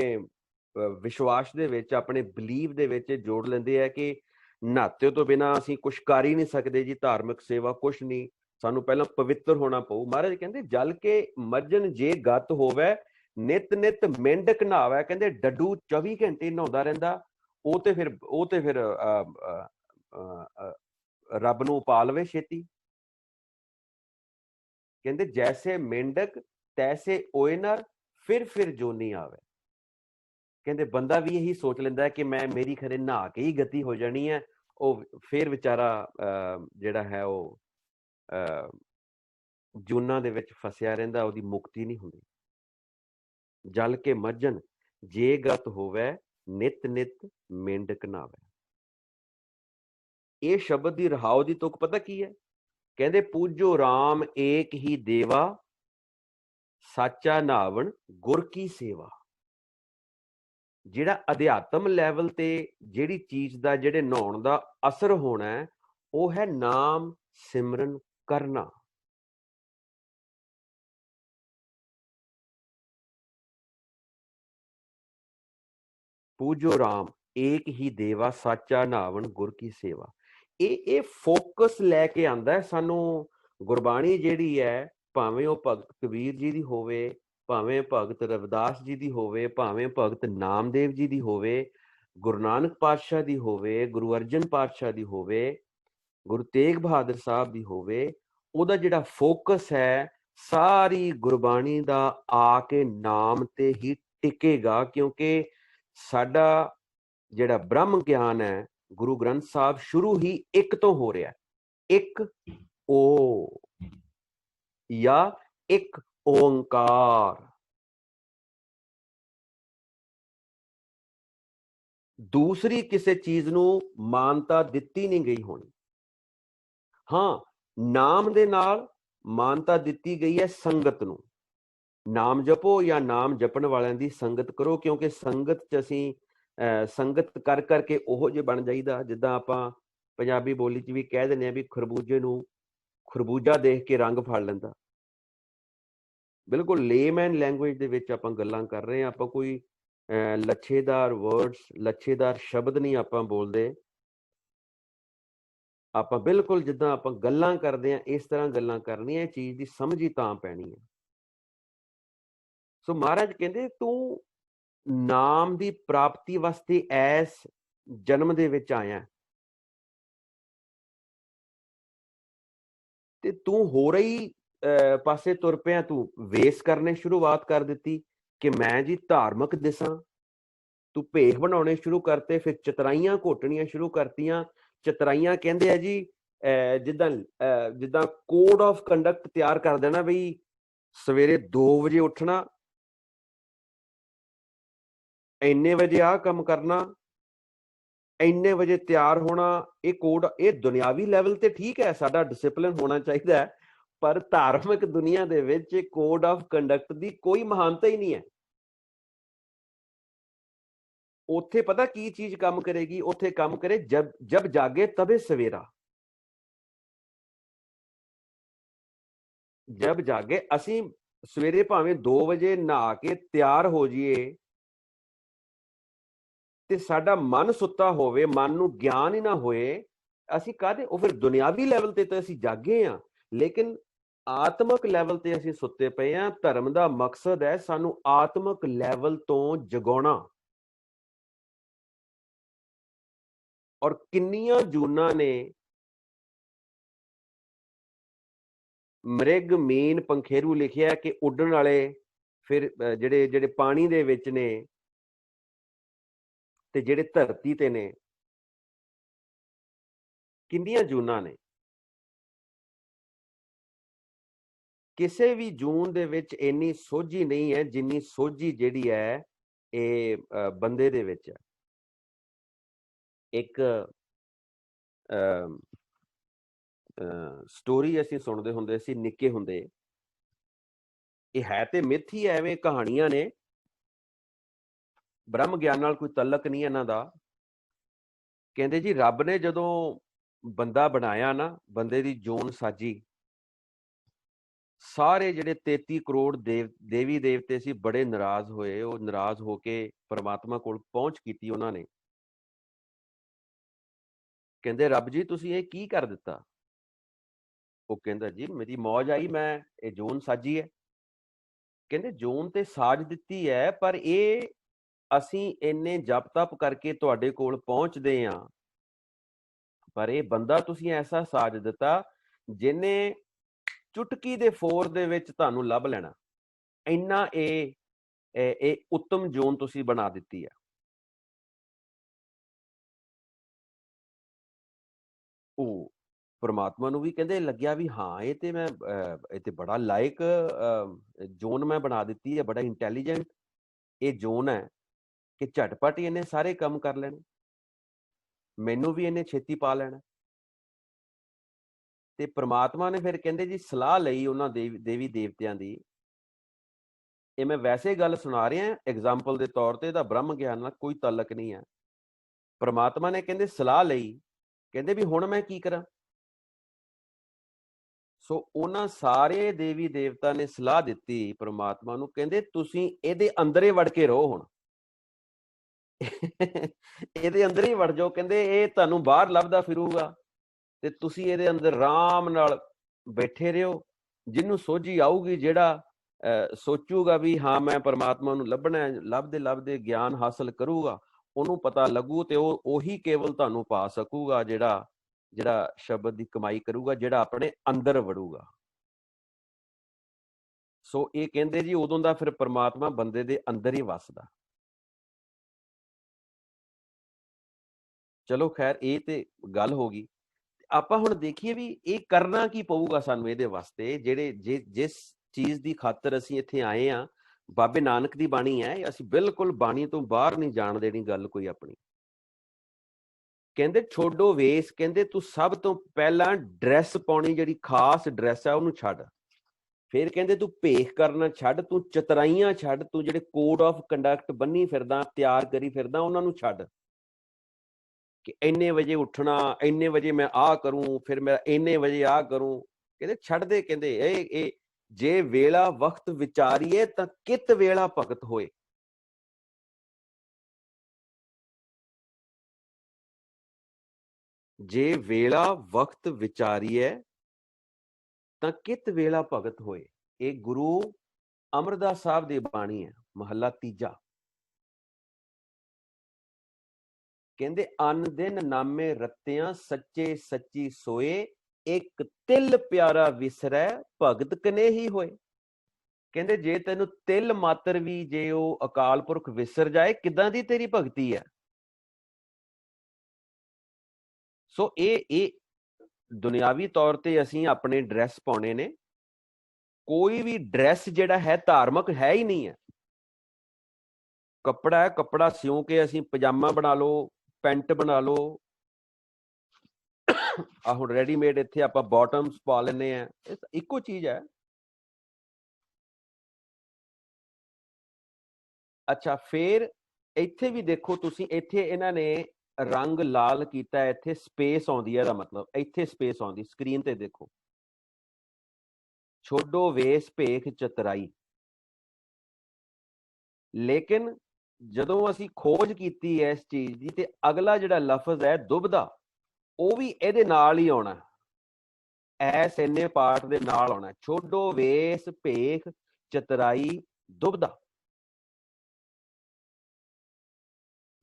ਵਿਸ਼ਵਾਸ ਦੇ ਵਿੱਚ, ਆਪਣੇ ਬਲੀਵ ਦੇ ਵਿੱਚ ਜੋੜ ਲੈਂਦੇ ਆ ਕਿ ਨਹਾਤੇ ਤੋਂ ਬਿਨਾਂ ਅਸੀਂ ਕੁਛ ਕਰ ਹੀ ਨਹੀਂ ਸਕਦੇ ਜੀ, ਧਾਰਮਿਕ ਸੇਵਾ ਕੁਛ ਨਹੀਂ, ਸਾਨੂੰ ਪਹਿਲਾਂ ਪਵਿੱਤਰ ਹੋਣਾ ਪਊ। ਮਹਾਰਾਜ ਕਹਿੰਦੇ ਜਲ ਕੇ ਮਜਨ ਜੇ ਗਤ ਹੋਵੇ, ਨਿਤ ਮਿੰਡਕ ਨਹਾਵੇ। ਕਹਿੰਦੇ ਡੱਡੂ 24 ਘੰਟੇ ਨਹਾਉਂਦਾ ਰਹਿੰਦਾ, ਉਹ ਤੇ ਫਿਰ ਰੱਬ ਨੂੰ ਪਾ ਲਵੇ ਛੇਤੀ। ਕਹਿੰਦੇ ਜੈਸੇ ਮੇਂਢਕ ਤੈਸੇ ਓਇਨਰ, ਫਿਰ ਜੋਨੀ ਆਵੇ। ਕਹਿੰਦੇ ਬੰਦਾ ਵੀ ਇਹੀ ਸੋਚ ਲੈਂਦਾ ਕਿ ਮੇਰੀ ਖਰੇ ਨਹਾ ਕੇ ਹੀ ਗਤੀ ਹੋ ਜਾਣੀ ਹੈ, ਉਹ ਫਿਰ ਵਿਚਾਰਾ ਜਿਹੜਾ ਹੈ ਉਹ ਜੂਨਾਂ ਦੇ ਵਿੱਚ ਫਸਿਆ ਰਹਿੰਦਾ, ਉਹਦੀ ਮੁਕਤੀ ਨਹੀਂ ਹੁੰਦੀ। जल के मज्जन जे गत होवै नित नित मेंढक नावै। ਇਹ ਸ਼ਬਦ ਦੀ ਰਹਾਉ ਦੀ ਤੁਕ ਪਤਾ ਕੀ ਹੈ? ਕਹਿੰਦੇ ਪੂਜੋ ਰਾਮ ਏਕ ਹੀ ਦੇਵਾ ਸਾਚਾ ਨਾਵਣ ਗੁਰ ਕੀ ਸੇਵਾ। ਜਿਹੜਾ ਅਧਿਆਤਮ ਲੈਵਲ ਤੇ ਜਿਹੜੀ ਚੀਜ਼ ਦਾ ਜਿਹੜੇ ਨਹਾਉਣ ਦਾ ਅਸਰ ਹੋਣਾ ਹੈ ਉਹ ਹੈ ਨਾਮ ਸਿਮਰਨ ਕਰਨਾ। ਪੂਜੋ ਰਾਮ ਏਕ ਹੀ ਦੇਵਾ ਸਾਚਾ ਨਾਵਣ ਗੁਰ ਕੀ ਸੇਵਾ। ਇਹ ਫੋਕਸ ਲੈ ਕੇ ਆਂਦਾ ਸਾਨੂੰ। ਗੁਰਬਾਣੀ ਜਿਹੜੀ ਹੈ ਭਾਵੇਂ ਉਹ ਭਗਤ ਕਬੀਰ ਜੀ ਦੀ ਹੋਵੇ, ਭਾਵੇਂ ਭਗਤ ਰਵਿਦਾਸ ਜੀ ਦੀ ਹੋਵੇ, ਭਾਵੇਂ ਭਗਤ ਨਾਮਦੇਵ ਜੀ ਦੀ ਹੋਵੇ, ਗੁਰੂ ਨਾਨਕ ਪਾਤਸ਼ਾਹ ਦੀ ਹੋਵੇ, ਗੁਰੂ ਅਰਜਨ ਪਾਤਸ਼ਾਹ ਦੀ ਹੋਵੇ, ਗੁਰੂ ਤੇਗ ਬਹਾਦਰ ਸਾਹਿਬ ਦੀ ਹੋਵੇ, ਉਹਦਾ ਜਿਹੜਾ ਫੋਕਸ ਹੈ ਸਾਰੀ ਗੁਰਬਾਣੀ ਦਾ ਆ ਕੇ ਨਾਮ ਤੇ ਹੀ ਟਿਕੇਗਾ। ਕਿਉਂਕਿ ਸਾਡਾ ਜਿਹੜਾ ਬ੍ਰਹਮ ਗਿਆਨ ਹੈ ਗੁਰੂ ਗ੍ਰੰਥ ਸਾਹਿਬ ਸ਼ੁਰੂ ਹੀ ਇੱਕ ਤੋਂ ਹੋ ਰਿਹਾ। ਇੱਕ ਓ ਜਾਂ ਇੱਕ ਓੰਕਾਰ। ਦੂਸਰੀ ਕਿਸੇ ਚੀਜ਼ ਨੂੰ ਮਾਨਤਾ ਦਿੱਤੀ ਨਹੀਂ ਗਈ ਹੋਣੀ। ਹਾਂ, ਨਾਮ ਦੇ ਨਾਲ ਮਾਨਤਾ ਦਿੱਤੀ ਗਈ ਹੈ ਸੰਗਤ ਨੂੰ। ਨਾਮ ਜਪੋ ਜਾਂ ਨਾਮ ਜਪਣ ਵਾਲਿਆਂ ਦੀ ਸੰਗਤ ਕਰੋ, ਕਿਉਂਕਿ ਸੰਗਤ 'ਚ ਅਸੀਂ ਸੰਗਤ ਕਰ ਕਰਕੇ ਉਹੋ ਜਿਹੇ ਬਣ ਜਾਈਦਾ। ਜਿੱਦਾਂ ਆਪਾਂ ਪੰਜਾਬੀ ਬੋਲੀ 'ਚ ਵੀ ਕਹਿ ਦਿੰਦੇ ਹਾਂ ਵੀ ਖਰਬੂਜੇ ਨੂੰ ਖਰਬੂਜਾ ਦੇਖ ਕੇ ਰੰਗ ਫੜ ਲੈਂਦਾ। ਬਿਲਕੁਲ ਲੇਮੈਨ ਲੈਂਗੁਏਜ ਦੇ ਵਿੱਚ ਆਪਾਂ ਗੱਲਾਂ ਕਰ ਰਹੇ ਹਾਂ। ਆਪਾਂ ਕੋਈ ਲੱਛੇਦਾਰ ਵਰਡਸ, ਲੱਛੇਦਾਰ ਸ਼ਬਦ ਨਹੀਂ ਆਪਾਂ ਬੋਲਦੇ। ਆਪਾਂ ਬਿਲਕੁਲ ਜਿੱਦਾਂ ਆਪਾਂ ਗੱਲਾਂ ਕਰਦੇ ਹਾਂ ਇਸ ਤਰ੍ਹਾਂ ਗੱਲਾਂ ਕਰਨੀਆਂ। ਇਹ ਚੀਜ਼ ਦੀ ਸਮਝ ਹੀ ਤਾਂ ਪੈਣੀ ਹੈ। ਸੋ ਮਹਾਰਾਜ ਕਹਿੰਦੇ ਤੂੰ ਨਾਮ ਦੀ ਪ੍ਰਾਪਤੀ ਵਾਸਤੇ ਐਸ ਜਨਮ ਦੇ ਵਿੱਚ ਆਇਆ ਤੇ ਤੂੰ ਹੋ ਰਹੀ ਪਾਸੇ ਤੁਰ ਪਿਆ। ਤੂੰ ਵੇਸ ਕਰਨੇ ਸ਼ੁਰੂਆਤ ਕਰ ਦਿੱਤੀ ਕਿ ਮੈਂ ਜੀ ਧਾਰਮਿਕ ਦਿਸਾਂ। ਤੂੰ ਭੇਖ ਬਣਾਉਣੇ ਸ਼ੁਰੂ ਕਰਤੇ, ਫਿਰ ਚਤਰਾਈਆਂ ਘੋਟਣੀਆਂ ਸ਼ੁਰੂ ਕਰਤੀਆਂ। ਚਤਰਾਈਆਂ ਕਹਿੰਦੇ ਆ ਜੀ ਜਿੱਦਾਂ ਕੋਡ ਆਫ ਕੰਡਕਟ ਤਿਆਰ ਕਰ ਦੇਣਾ ਬਈ ਸਵੇਰੇ 2 ਵਜੇ ਉੱਠਣਾ, ਇੰਨੇ ਵਜੇ ਆਹ ਕੰਮ ਕਰਨਾ, ਇੰਨੇ ਵਜੇ ਤਿਆਰ ਹੋਣਾ। ਇਹ ਕੋਡ, ਇਹ ਦੁਨਿਆਵੀ ਲੈਵਲ ਤੇ ਠੀਕ ਹੈ, ਸਾਡਾ ਡਿਸਿਪਲਿਨ ਹੋਣਾ ਚਾਹੀਦਾ ਹੈ, ਪਰ ਧਾਰਮਿਕ ਦੁਨੀਆ ਦੇ ਵਿੱਚ ਕੋਡ ਆਫ ਕੰਡਕਟ ਦੀ ਕੋਈ ਮਹਾਨਤਾ ਹੀ ਨਹੀਂ ਹੈ। ਉੱਥੇ ਪਤਾ ਕੀ ਚੀਜ਼ ਕੰਮ ਕਰੇਗੀ? ਉੱਥੇ ਕੰਮ ਕਰੇ ਜਬ ਜਾਗੇ ਤਬੇ ਸਵੇਰਾ। ਜਬ ਜਾਗੇ, ਅਸੀਂ ਸਵੇਰੇ ਭਾਵੇਂ 2 ਵਜੇ ਨਹਾ ਕੇ ਤਿਆਰ ਹੋ ਜਾਈਏ ਤੇ ਸਾਡਾ ਮਨ ਸੁੱਤਾ ਹੋਵੇ, ਮਨ ਨੂੰ ਗਿਆਨ ਹੀ ਨਾ ਹੋਏ, ਅਸੀਂ ਕਾਹਦੇ? ਉਹ ਫਿਰ ਦੁਨਿਆਵੀ ਲੈਵਲ ਤੇ ਤਾਂ ਅਸੀਂ ਜਾਗੇ ਹਾਂ, ਲੇਕਿਨ ਆਤਮਿਕ ਲੈਵਲ ਤੇ ਅਸੀਂ ਸੁੱਤੇ ਪਏ ਹਾਂ। ਧਰਮ ਦਾ ਮਕਸਦ ਹੈ ਸਾਨੂੰ ਆਤਮਿਕ ਲੈਵਲ ਤੋਂ ਜਗਾਉਣਾ। ਔਰ ਕਿੰਨੀਆਂ ਜੂਨਾਂ ਨੇ ਮ੍ਰਿਗ ਮੀਨ ਪੰਖੇਰੂ ਲਿਖਿਆ ਕਿ ਉੱਡਣ ਵਾਲੇ, ਫਿਰ ਜਿਹੜੇ ਪਾਣੀ ਦੇ ਵਿੱਚ ਨੇ ਤੇ ਜਿਹੜੇ ਧਰਤੀ ਤੇ ਨੇ, ਕਿੰਨੀਆਂ ਜੂਨਾਂ ਨੇ। ਕਿਸੇ ਵੀ ਜੂਨ ਦੇ ਵਿੱਚ ਇੰਨੀ ਸੋਝੀ ਨਹੀਂ ਹੈ ਜਿੰਨੀ ਸੋਝੀ ਜਿਹੜੀ ਹੈ ਇਹ ਬੰਦੇ ਦੇ ਵਿੱਚ ਹੈ। ਇੱਕ ਸਟੋਰੀ ਅਸੀਂ ਸੁਣਦੇ ਹੁੰਦੇ ਸੀ ਨਿੱਕੇ ਹੁੰਦੇ। ਇਹ ਹੈ ਤੇ ਮਿੱਥ ਹੀ, ਐਵੇਂ ਕਹਾਣੀਆਂ ਨੇ, ਬ੍ਰਹਮ ਗਿਆਨ ਨਾਲ ਕੋਈ ਤਲਕ ਨਹੀਂ ਇਹਨਾਂ ਦਾ। ਕਹਿੰਦੇ ਜੀ ਰੱਬ ਨੇ ਜਦੋਂ ਬੰਦਾ ਬਣਾਇਆ ਨਾ, ਬੰਦੇ ਦੀ ਜੂਨ ਸਾਜੀ, ਸਾਰੇ ਜਿਹੜੇ 33 ਕਰੋੜ ਦੇਵੀ ਦੇਵਤੇ ਸੀ ਬੜੇ ਨਾਰਾਜ਼ ਹੋਏ। ਉਹ ਨਾਰਾਜ਼ ਹੋ ਕੇ ਪਰਮਾਤਮਾ ਕੋਲ ਪਹੁੰਚ ਕੀਤੀ ਉਹਨਾਂ ਨੇ। ਕਹਿੰਦੇ ਰੱਬ ਜੀ ਤੁਸੀਂ ਇਹ ਕੀ ਕਰ ਦਿੱਤਾ? ਉਹ ਕਹਿੰਦਾ ਜੀ ਮੇਰੀ ਮੌਜ ਆਈ, ਮੈਂ ਇਹ ਜੂਨ ਸਾਜੀ ਹੈ। ਕਹਿੰਦੇ ਜੂਨ ਤੇ ਸਾਜ ਦਿੱਤੀ ਹੈ, ਪਰ ਇਹ ਅਸੀਂ ਇੰਨੇ ਜਪ ਤਪ ਕਰਕੇ ਤੁਹਾਡੇ ਕੋਲ ਪਹੁੰਚਦੇ ਹਾਂ, ਪਰ ਇਹ ਬੰਦਾ ਤੁਸੀਂ ਐਸਾ ਸਾਜ ਦਿੱਤਾ ਜਿਹਨੇ ਚੁਟਕੀ ਦੇ ਫੋਰ ਦੇ ਵਿੱਚ ਤੁਹਾਨੂੰ ਲੱਭ ਲੈਣਾ। ਇੰਨਾ ਇਹ ਉੱਤਮ ਜੂਨ ਤੁਸੀਂ ਬਣਾ ਦਿੱਤੀ ਹੈ। ਉਹ ਪਰਮਾਤਮਾ ਨੂੰ ਵੀ ਕਹਿੰਦੇ ਲੱਗਿਆ ਵੀ ਹਾਂ ਇਹ ਤੇ ਬੜਾ ਲਾਇਕ ਜੂਨ ਮੈਂ ਬਣਾ ਦਿੱਤੀ ਹੈ, ਬੜਾ ਇੰਟੈਲੀਜੈਂਟ। ये जोन है कि झटपट ही इन्हें सारे काम कर लेने, मैनू भी इन्हें छेती पा लेना। ते परमात्मा ने फिर कहते जी सलाह लई उन्होंने देवी देवतियां दी। ये मैं वैसे गल सुना रहा एग्जाम्पल के तौर पर, ब्रह्म ज्ञान नाल कोई तलक नहीं है। परमात्मा ने कहते सलाह लई, कहते भी हुण मैं की करा। सो उन्हां सारे देवी देवता ने सलाह दी परमात्मा नूं, कहते तुसीं इहदे अंदर ही वड़ के रहो हुण ਇਹਦੇ ਅੰਦਰ ਹੀ ਵੜ ਜਾਓ। ਕਹਿੰਦੇ ਇਹ ਤੁਹਾਨੂੰ ਬਾਹਰ ਲੱਭਦਾ ਫਿਰੂਗਾ ਤੇ ਤੁਸੀਂ ਇਹਦੇ ਅੰਦਰ ਆਰਾਮ ਨਾਲ ਬੈਠੇ ਰਹੋ। ਜਿਹਨੂੰ ਸੋਝੀ ਆਊਗੀ, ਜਿਹੜਾ ਸੋਚੂਗਾ ਵੀ ਹਾਂ ਮੈਂ ਪਰਮਾਤਮਾ ਨੂੰ ਲੱਭਣਾ, ਲੱਭਦੇ ਲੱਭਦੇ ਗਿਆਨ ਹਾਸਲ ਕਰੂਗਾ, ਉਹਨੂੰ ਪਤਾ ਲੱਗੂ ਤੇ ਉਹ ਉਹੀ ਕੇਵਲ ਤੁਹਾਨੂੰ ਪਾ ਸਕੂਗਾ, ਜਿਹੜਾ ਸ਼ਬਦ ਦੀ ਕਮਾਈ ਕਰੂਗਾ, ਜਿਹੜਾ ਆਪਣੇ ਅੰਦਰ ਵੜੂਗਾ। ਸੋ ਇਹ ਕਹਿੰਦੇ ਜੀ ਉਦੋਂ ਦਾ ਫਿਰ ਪਰਮਾਤਮਾ ਬੰਦੇ ਦੇ ਅੰਦਰ ਹੀ ਵਸਦਾ। ਚਲੋ ਖੈਰ ਇਹ ਤੇ ਗੱਲ ਹੋ ਗਈ। ਆਪਾਂ ਹੁਣ ਦੇਖੀਏ ਵੀ ਇਹ ਕਰਨਾ ਕੀ ਪਊਗਾ ਸਾਨੂੰ ਇਹਦੇ ਵਾਸਤੇ, ਜਿਸ ਚੀਜ਼ ਦੀ ਖਾਤਰ ਅਸੀਂ ਇੱਥੇ ਆਏ ਆ। ਬਾਬੇ ਨਾਨਕ ਦੀ ਬਾਣੀ ਹੈ, ਅਸੀਂ ਬਿਲਕੁਲ ਬਾਣੀ ਤੋਂ ਬਾਹਰ ਨਹੀਂ ਜਾਣ ਦੇਣੀ ਗੱਲ ਕੋਈ ਆਪਣੀ। ਕਹਿੰਦੇ ਛੋਡੋ ਵੇਸ, ਕਹਿੰਦੇ ਤੂੰ ਸਭ ਤੋਂ ਪਹਿਲਾਂ ਡਰੈਸ ਪਾਉਣੀ, ਜਿਹੜੀ ਖਾਸ ਡਰੈਸ ਹੈ ਉਹਨੂੰ ਛੱਡ। ਫਿਰ ਕਹਿੰਦੇ ਤੂੰ ਭੇਖ ਕਰਨਾ ਛੱਡ, ਤੂੰ ਚਤਰਾਈਆਂ ਛੱਡ, ਤੂੰ ਜਿਹੜੇ ਕੋਡ ਆਫ ਕੰਡਕਟ ਬੰਨੀ ਫਿਰਦਾ, ਤਿਆਰ ਕਰੀ ਫਿਰਦਾ, ਉਹਨਾਂ ਨੂੰ ਛੱਡ। ਕਿ ਇੰਨੇ ਵਜੇ ਉੱਠਣਾ, ਇੰਨੇ ਵਜੇ ਮੈਂ ਆਹ ਕਰੂੰ, ਫਿਰ ਮੈਂ ਇੰਨੇ ਵਜੇ ਆਹ ਕਰੂੰ। ਕਹਿੰਦੇ ਛੱਡ ਦੇ। ਕਹਿੰਦੇ ਇਹ ਜੇ ਵੇਲਾ ਵਕਤ ਵਿਚਾਰੀਏ ਤਾਂ ਕਿਤ ਵੇਲਾ ਭਗਤ ਹੋਏ। ਜੇ ਵੇਲਾ ਵਕਤ ਵਿਚਾਰੀਏ ਤਾਂ ਕਿਤ ਵੇਲਾ ਭਗਤ ਹੋਏ। ਇਹ ਗੁਰੂ ਅਮਰਦਾਸ ਸਾਹਿਬ ਦੀ ਬਾਣੀ ਹੈ, ਮਹੱਲਾ ਤੀਜਾ। ਕਹਿੰਦੇ ਅਨ ਦਿਨ ਨਾਮੇ ਰਤਿਆਂ, ਸੱਚੇ ਸੱਚੀ ਸੋਏ, ਇੱਕ ਤਿਲ ਪਿਆਰਾ ਵਿਸਰੈ, ਭਗਤ ਕਨੇ ਹੀ ਹੋਏ। ਕਹਿੰਦੇ ਜੇ ਤੈਨੂੰ ਤਿਲ ਮਾਤਰ ਵੀ ਜੇ ਉਹ ਅਕਾਲ ਪੁਰਖ ਵਿਸਰ ਜਾਏ, ਕਿੱਦਾਂ ਦੀ ਤੇਰੀ ਭਗਤੀ ਹੈ। ਸੋ ਇਹ ਦੁਨਿਆਵੀ ਤੌਰ ਤੇ ਅਸੀਂ ਆਪਣੇ ਡਰੈਸ ਪਾਉਣੇ ਨੇ। ਕੋਈ ਵੀ ਡਰੈਸ ਜਿਹੜਾ ਹੈ ਧਾਰਮਿਕ ਹੈ ਹੀ ਨਹੀਂ ਹੈ। ਕੱਪੜਾ ਹੈ, ਕੱਪੜਾ ਸਿਉਂ ਕੇ ਅਸੀਂ ਪਜਾਮਾ ਬਣਾ ਲਓ, ਪੈਂਟ ਬਣਾ ਲਓ। ਆ ਹੁਣ ਰੈਡੀਮੇਡ ਇੱਥੇ ਆਪਾਂ ਬਾਟਮਸ ਪਾ ਲੈਂਦੇ ਆ, ਇੱਕੋ ਚੀਜ਼ ਹੈ। ਅੱਛਾ, ਫਿਰ ਇੱਥੇ ਵੀ ਦੇਖੋ ਤੁਸੀਂ, ਇੱਥੇ ਇਹਨਾਂ ਨੇ ਰੰਗ ਲਾਲ ਕੀਤਾ, ਇੱਥੇ ਸਪੇਸ ਆਉਂਦੀ ਹੈ। ਇਹਦਾ ਮਤਲਬ ਇੱਥੇ ਸਪੇਸ ਆਉਂਦੀ, ਸਕਰੀਨ ਤੇ ਦੇਖੋ। ਛੋਡੋ ਵੇਸ ਭੇਖ ਚਤਰਾਈ। ਲੇਕਿਨ ਜਦੋਂ ਅਸੀਂ ਖੋਜ ਕੀਤੀ ਹੈ ਇਸ ਚੀਜ਼ ਦੀ, ਤੇ ਅਗਲਾ ਜਿਹੜਾ ਲਫ਼ਜ਼ ਹੈ ਦੁਬਦਾ, ਉਹ ਵੀ ਇਹਦੇ ਨਾਲ ਹੀ ਆਉਣਾ, ਐਸ ਇੰਨੇ ਪਾਠ ਦੇ ਨਾਲ ਆਉਣਾ। ਛੋਡੋ ਵੇਸ ਭੇਖ ਚਤਰਾਈ ਦੁਬਦਾ।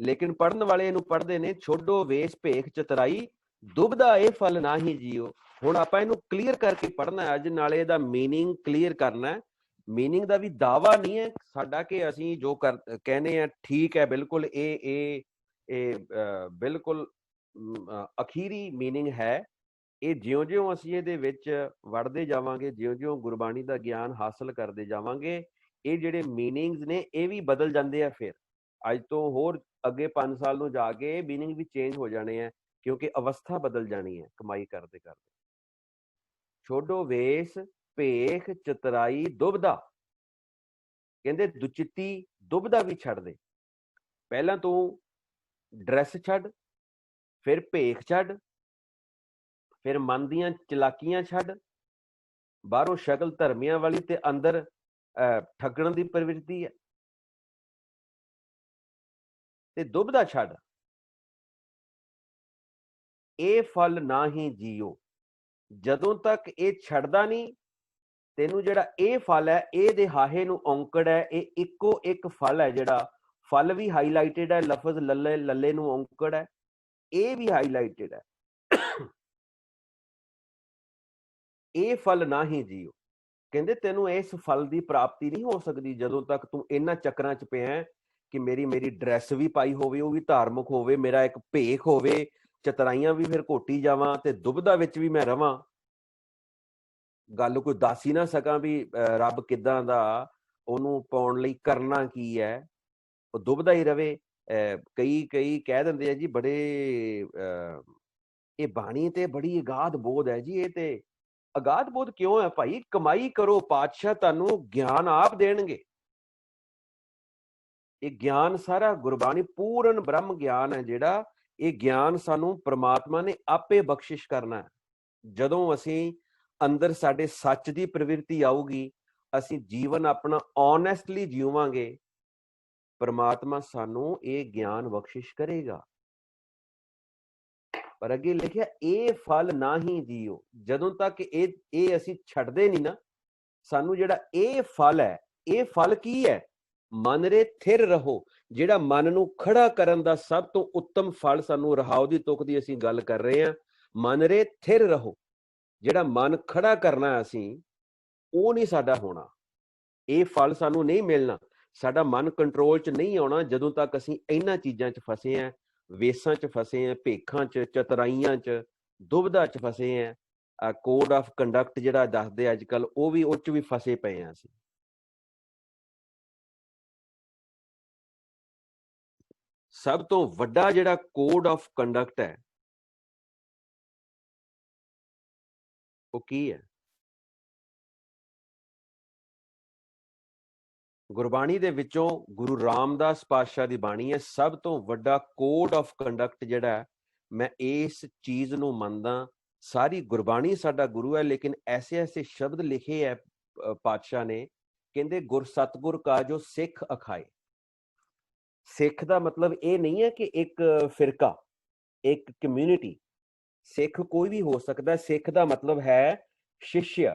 ਲੇਕਿਨ ਪੜ੍ਹਨ ਵਾਲੇ ਇਹਨੂੰ ਪੜ੍ਹਦੇ ਨੇ ਛੋਡੋ ਵੇਸ ਭੇਖ ਚਤਰਾਈ ਦੁਬਦਾ, ਇਹ ਫਲ ਨਾ ਹੀ ਜੀਓ। ਹੁਣ ਆਪਾਂ ਇਹਨੂੰ ਕਲੀਅਰ ਕਰਕੇ ਪੜ੍ਹਨਾ ਅੱਜ, ਨਾਲੇ ਇਹਦਾ ਮੀਨਿੰਗ ਕਲੀਅਰ ਕਰਨਾ। ਮੀਨਿੰਗ ਦਾ ਵੀ ਦਾਵਾ ਨਹੀਂ ਹੈ ਸਾਡਾ ਕਿ ਅਸੀਂ ਜੋ ਕਹਿੰਦੇ ਆ ਠੀਕ ਹੈ ਬਿਲਕੁਲ, ਇਹ ਬਿਲਕੁਲ ਅਖੀਰੀ ਮੀਨਿੰਗ ਹੈ। ਇਹ ਜਿਉਂ-ਜਿਉਂ ਅਸੀਂ ਇਹਦੇ ਵਿੱਚ ਵੜਦੇ ਜਾਵਾਂਗੇ, ਜਿਉਂ-ਜਿਉਂ ਗੁਰਬਾਣੀ ਦਾ ਗਿਆਨ ਹਾਸਲ ਕਰਦੇ ਜਾਵਾਂਗੇ, ਇਹ ਜਿਹੜੇ ਮੀਨਿੰਗਸ ਨੇ ਇਹ ਵੀ ਬਦਲ ਜਾਂਦੇ ਆ। ਫਿਰ ਅੱਜ ਤੋਂ ਹੋਰ ਅੱਗੇ 5 ਸਾਲ ਨੂੰ ਜਾ ਕੇ ਮੀਨਿੰਗ ਵੀ ਚੇਂਜ ਹੋ ਜਾਣੇ ਆ, ਕਿਉਂਕਿ ਅਵਸਥਾ ਬਦਲ ਜਾਣੀ ਹੈ ਕਮਾਈ ਕਰਦੇ ਕਰਦੇ। ਛੋਡੋ ਵੇਸ ਭੇਖ ਚਤਰਾਈ ਦੁਬਦਾ, ਕਹਿੰਦੇ ਦੁਚਿੱਤੀ ਦੁਬਦਾ ਵੀ ਛੱਡ ਦੇ। ਪਹਿਲਾਂ ਤੂੰ ਡਰੈਸ ਛੱਡ, ਫਿਰ ਭੇਖ ਛੱਡ, ਫਿਰ ਮਨ ਦੀਆਂ ਚਲਾਕੀਆਂ ਛੱਡ, ਬਾਹਰੋਂ ਸ਼ਕਲ ਧਰਮੀਆਂ ਵਾਲੀ ਤੇ ਅੰਦਰ ਠੱਗਣ ਦੀ ਪ੍ਰਵਿਰਤੀ ਹੈ, ਤੇ ਦੁਬਦਾ ਛੱਡ। ਇਹ ਫਲ ਨਾ ਹੀ ਜੀਓ। ਜਦੋਂ ਤੱਕ ਇਹ ਛੱਡਦਾ ਨਹੀਂ, ਤੈਨੂੰ ਜਿਹੜਾ ਇਹ ਫਲ ਹੈ, ਇਹਦੇ ਹਾਹੇ ਨੂੰ ਔਂਕੜ ਹੈ। ਇਹ ਇੱਕੋ ਇੱਕ ਫਲ ਹੈ, ਜਿਹੜਾ ਫਲ ਵੀ ਹਾਈਲਾਈਟਡ ਹੈ, ਲਫ਼ਜ਼ ਲੱਲੇ ਲੱਲੇ ਨੂੰ ਔਂਕੜ ਹੈ, ਇਹ ਵੀ ਹਾਈਲਾਈਟਡ ਹੈ। ਇਹ ਫਲ ਨਾ ਹੀ ਜੀਓ। ਕਹਿੰਦੇ ਤੈਨੂੰ ਇਸ ਫਲ ਦੀ ਪ੍ਰਾਪਤੀ ਨਹੀਂ ਹੋ ਸਕਦੀ ਜਦੋਂ ਤੱਕ ਤੂੰ ਇਹਨਾਂ ਚੱਕਰਾਂ 'ਚ ਪਿਆ ਕਿ ਮੇਰੀ ਡਰੈਸ ਵੀ ਪਾਈ ਹੋਵੇ, ਉਹ ਵੀ ਧਾਰਮਿਕ ਹੋਵੇ, ਮੇਰਾ ਇੱਕ ਭੇਖ ਹੋਵੇ, ਚਤਰਾਈਆਂ ਵੀ ਫਿਰ ਘੋਟੀ ਜਾਵਾਂ, ਤੇ ਦੁਬਦਾ ਵਿੱਚ ਵੀ ਮੈਂ ਰਵਾਂ। ਗੱਲ ਕੋਈ ਦੱਸ ਹੀ ਨਾ ਸਕਾਂ ਵੀ ਰੱਬ ਕਿੱਦਾਂ ਦਾ, ਉਹਨੂੰ ਪਾਉਣ ਲਈ ਕਰਨਾ ਕੀ ਹੈ। ਉਹ ਦੁਬਦਾ ਹੀ ਰਵੇ। ਕਈ ਕਈ ਕਹਿ ਦਿੰਦੇ ਆ ਜੀ ਬੜੇ ਇਹ ਬਾਣੀ ਤੇ ਬੜੀ ਅਗਾਧ ਬੋਧ ਹੈ ਜੀ। ਇਹ ਤੇ ਅਗਾਧ ਬੋਧ ਕਿਉਂ ਹੈ ਭਾਈ? ਕਮਾਈ ਕਰੋ, ਪਾਤਸ਼ਾਹ ਤੁਹਾਨੂੰ ਗਿਆਨ ਆਪ ਦੇਣਗੇ। ਇਹ ਗਿਆਨ ਸਾਰਾ ਗੁਰਬਾਣੀ ਪੂਰਨ ਬ੍ਰਹਮ ਗਿਆਨ ਹੈ ਜਿਹੜਾ, ਇਹ ਗਿਆਨ ਸਾਨੂੰ ਪ੍ਰਮਾਤਮਾ ਨੇ ਆਪੇ ਬਖਸ਼ਿਸ਼ ਕਰਨਾ ਹੈ। ਜਦੋਂ ਅਸੀਂ ਅੰਦਰ ਸਾਡੇ ਸੱਚ ਦੀ ਪ੍ਰਵਿਰਤੀ ਆਊਗੀ, ਅਸੀਂ ਜੀਵਨ ਆਪਣਾ ਓਨੈਸਟਲੀ ਜੀਵਾਂਗੇ, ਪ੍ਰਮਾਤਮਾ ਸਾਨੂੰ ਇਹ ਗਿਆਨ ਬਖਸ਼ਿਸ਼ ਕਰੇਗਾ। ਪਰ ਅੱਗੇ ਲਿਖਿਆ ਇਹ ਫਲ ਨਾ ਹੀ ਜੀਓ। ਜਦੋਂ ਤੱਕ ਇਹ ਅਸੀਂ ਛੱਡਦੇ ਨਹੀਂ ਨਾ, ਸਾਨੂੰ ਜਿਹੜਾ ਇਹ ਫਲ ਹੈ, ਇਹ ਫਲ ਕੀ ਹੈ? ਮਨ ਰੇ ਥਿਰ ਰਹੋ। ਜਿਹੜਾ ਮਨ ਨੂੰ ਖੜਾ ਕਰਨ ਦਾ ਸਭ ਤੋਂ ਉੱਤਮ ਫਲ ਸਾਨੂੰ ਰਹਾਉ ਦੀ ਤੁਕ ਦੀ ਅਸੀਂ ਗੱਲ ਕਰ ਰਹੇ ਹਾਂ। ਮਨ ਰੇ ਥਿਰ ਰਹੋ। ਜਿਹੜਾ ਮਨ ਖੜਾ ਕਰਨਾ ਅਸੀਂ, ਉਹ ਨਹੀਂ ਸਾਡਾ ਹੋਣਾ। ਇਹ ਫਲ ਸਾਨੂੰ ਨਹੀਂ ਮਿਲਣਾ। ਸਾਡਾ ਮਨ ਕੰਟਰੋਲ 'ਚ ਨਹੀਂ ਆਉਣਾ ਜਦੋਂ ਤੱਕ ਅਸੀਂ ਇਹਨਾਂ ਚੀਜ਼ਾਂ 'ਚ ਫਸੇ ਹਾਂ, ਵੇਸਾਂ 'ਚ ਫਸੇ ਹਾਂ, ਭੇਖਾਂ 'ਚ, ਚਤਰਾਈਆਂ 'ਚ, ਦੁਬਧਾ 'ਚ ਫਸੇ ਹਾਂ। ਕੋਡ ਆਫ ਕੰਡਕਟ ਜਿਹੜਾ ਦੱਸਦੇ ਅੱਜ ਕੱਲ੍ਹ, ਉਹ ਵੀ ਉਹ 'ਚ ਵੀ ਫਸੇ ਪਏ ਹਾਂ ਅਸੀਂ। ਸਭ ਤੋਂ ਵੱਡਾ ਜਿਹੜਾ ਕੋਡ ਆਫ ਕੰਡਕਟ ਹੈ, ਉਹ ਕੀ ਹੈ? ਗੁਰਬਾਣੀ ਦੇ ਵਿੱਚੋਂ ਗੁਰੂ ਰਾਮਦਾਸ ਪਾਤਸ਼ਾਹ ਦੀ ਬਾਣੀ ਹੈ। ਸਭ ਤੋਂ ਵੱਡਾ ਕੋਡ ਆਫ ਕੰਡਕਟ ਜਿਹੜਾ, ਮੈਂ ਇਸ ਚੀਜ਼ ਨੂੰ ਮੰਨਦਾ। ਸਾਰੀ ਗੁਰਬਾਣੀ ਸਾਡਾ ਗੁਰੂ ਹੈ, ਲੇਕਿਨ ਐਸੇ ਐਸੇ ਸ਼ਬਦ ਲਿਖੇ ਹੈ ਪਾਤਸ਼ਾਹ ਨੇ, ਕਹਿੰਦੇ ਗੁਰ ਸਤਗੁਰ ਕਾ ਜੋ ਸਿੱਖ ਅਖਾਏ। ਸਿੱਖ ਦਾ ਮਤਲਬ ਇਹ ਨਹੀਂ ਹੈ ਕਿ ਇੱਕ ਫਿਰਕਾ, ਇੱਕ ਕਮਿਊਨਿਟੀ। ਸਿੱਖ ਕੋਈ ਵੀ ਹੋ ਸਕਦਾ। ਸਿੱਖ ਦਾ ਮਤਲਬ ਹੈ ਸ਼ਿਸ਼ਯ।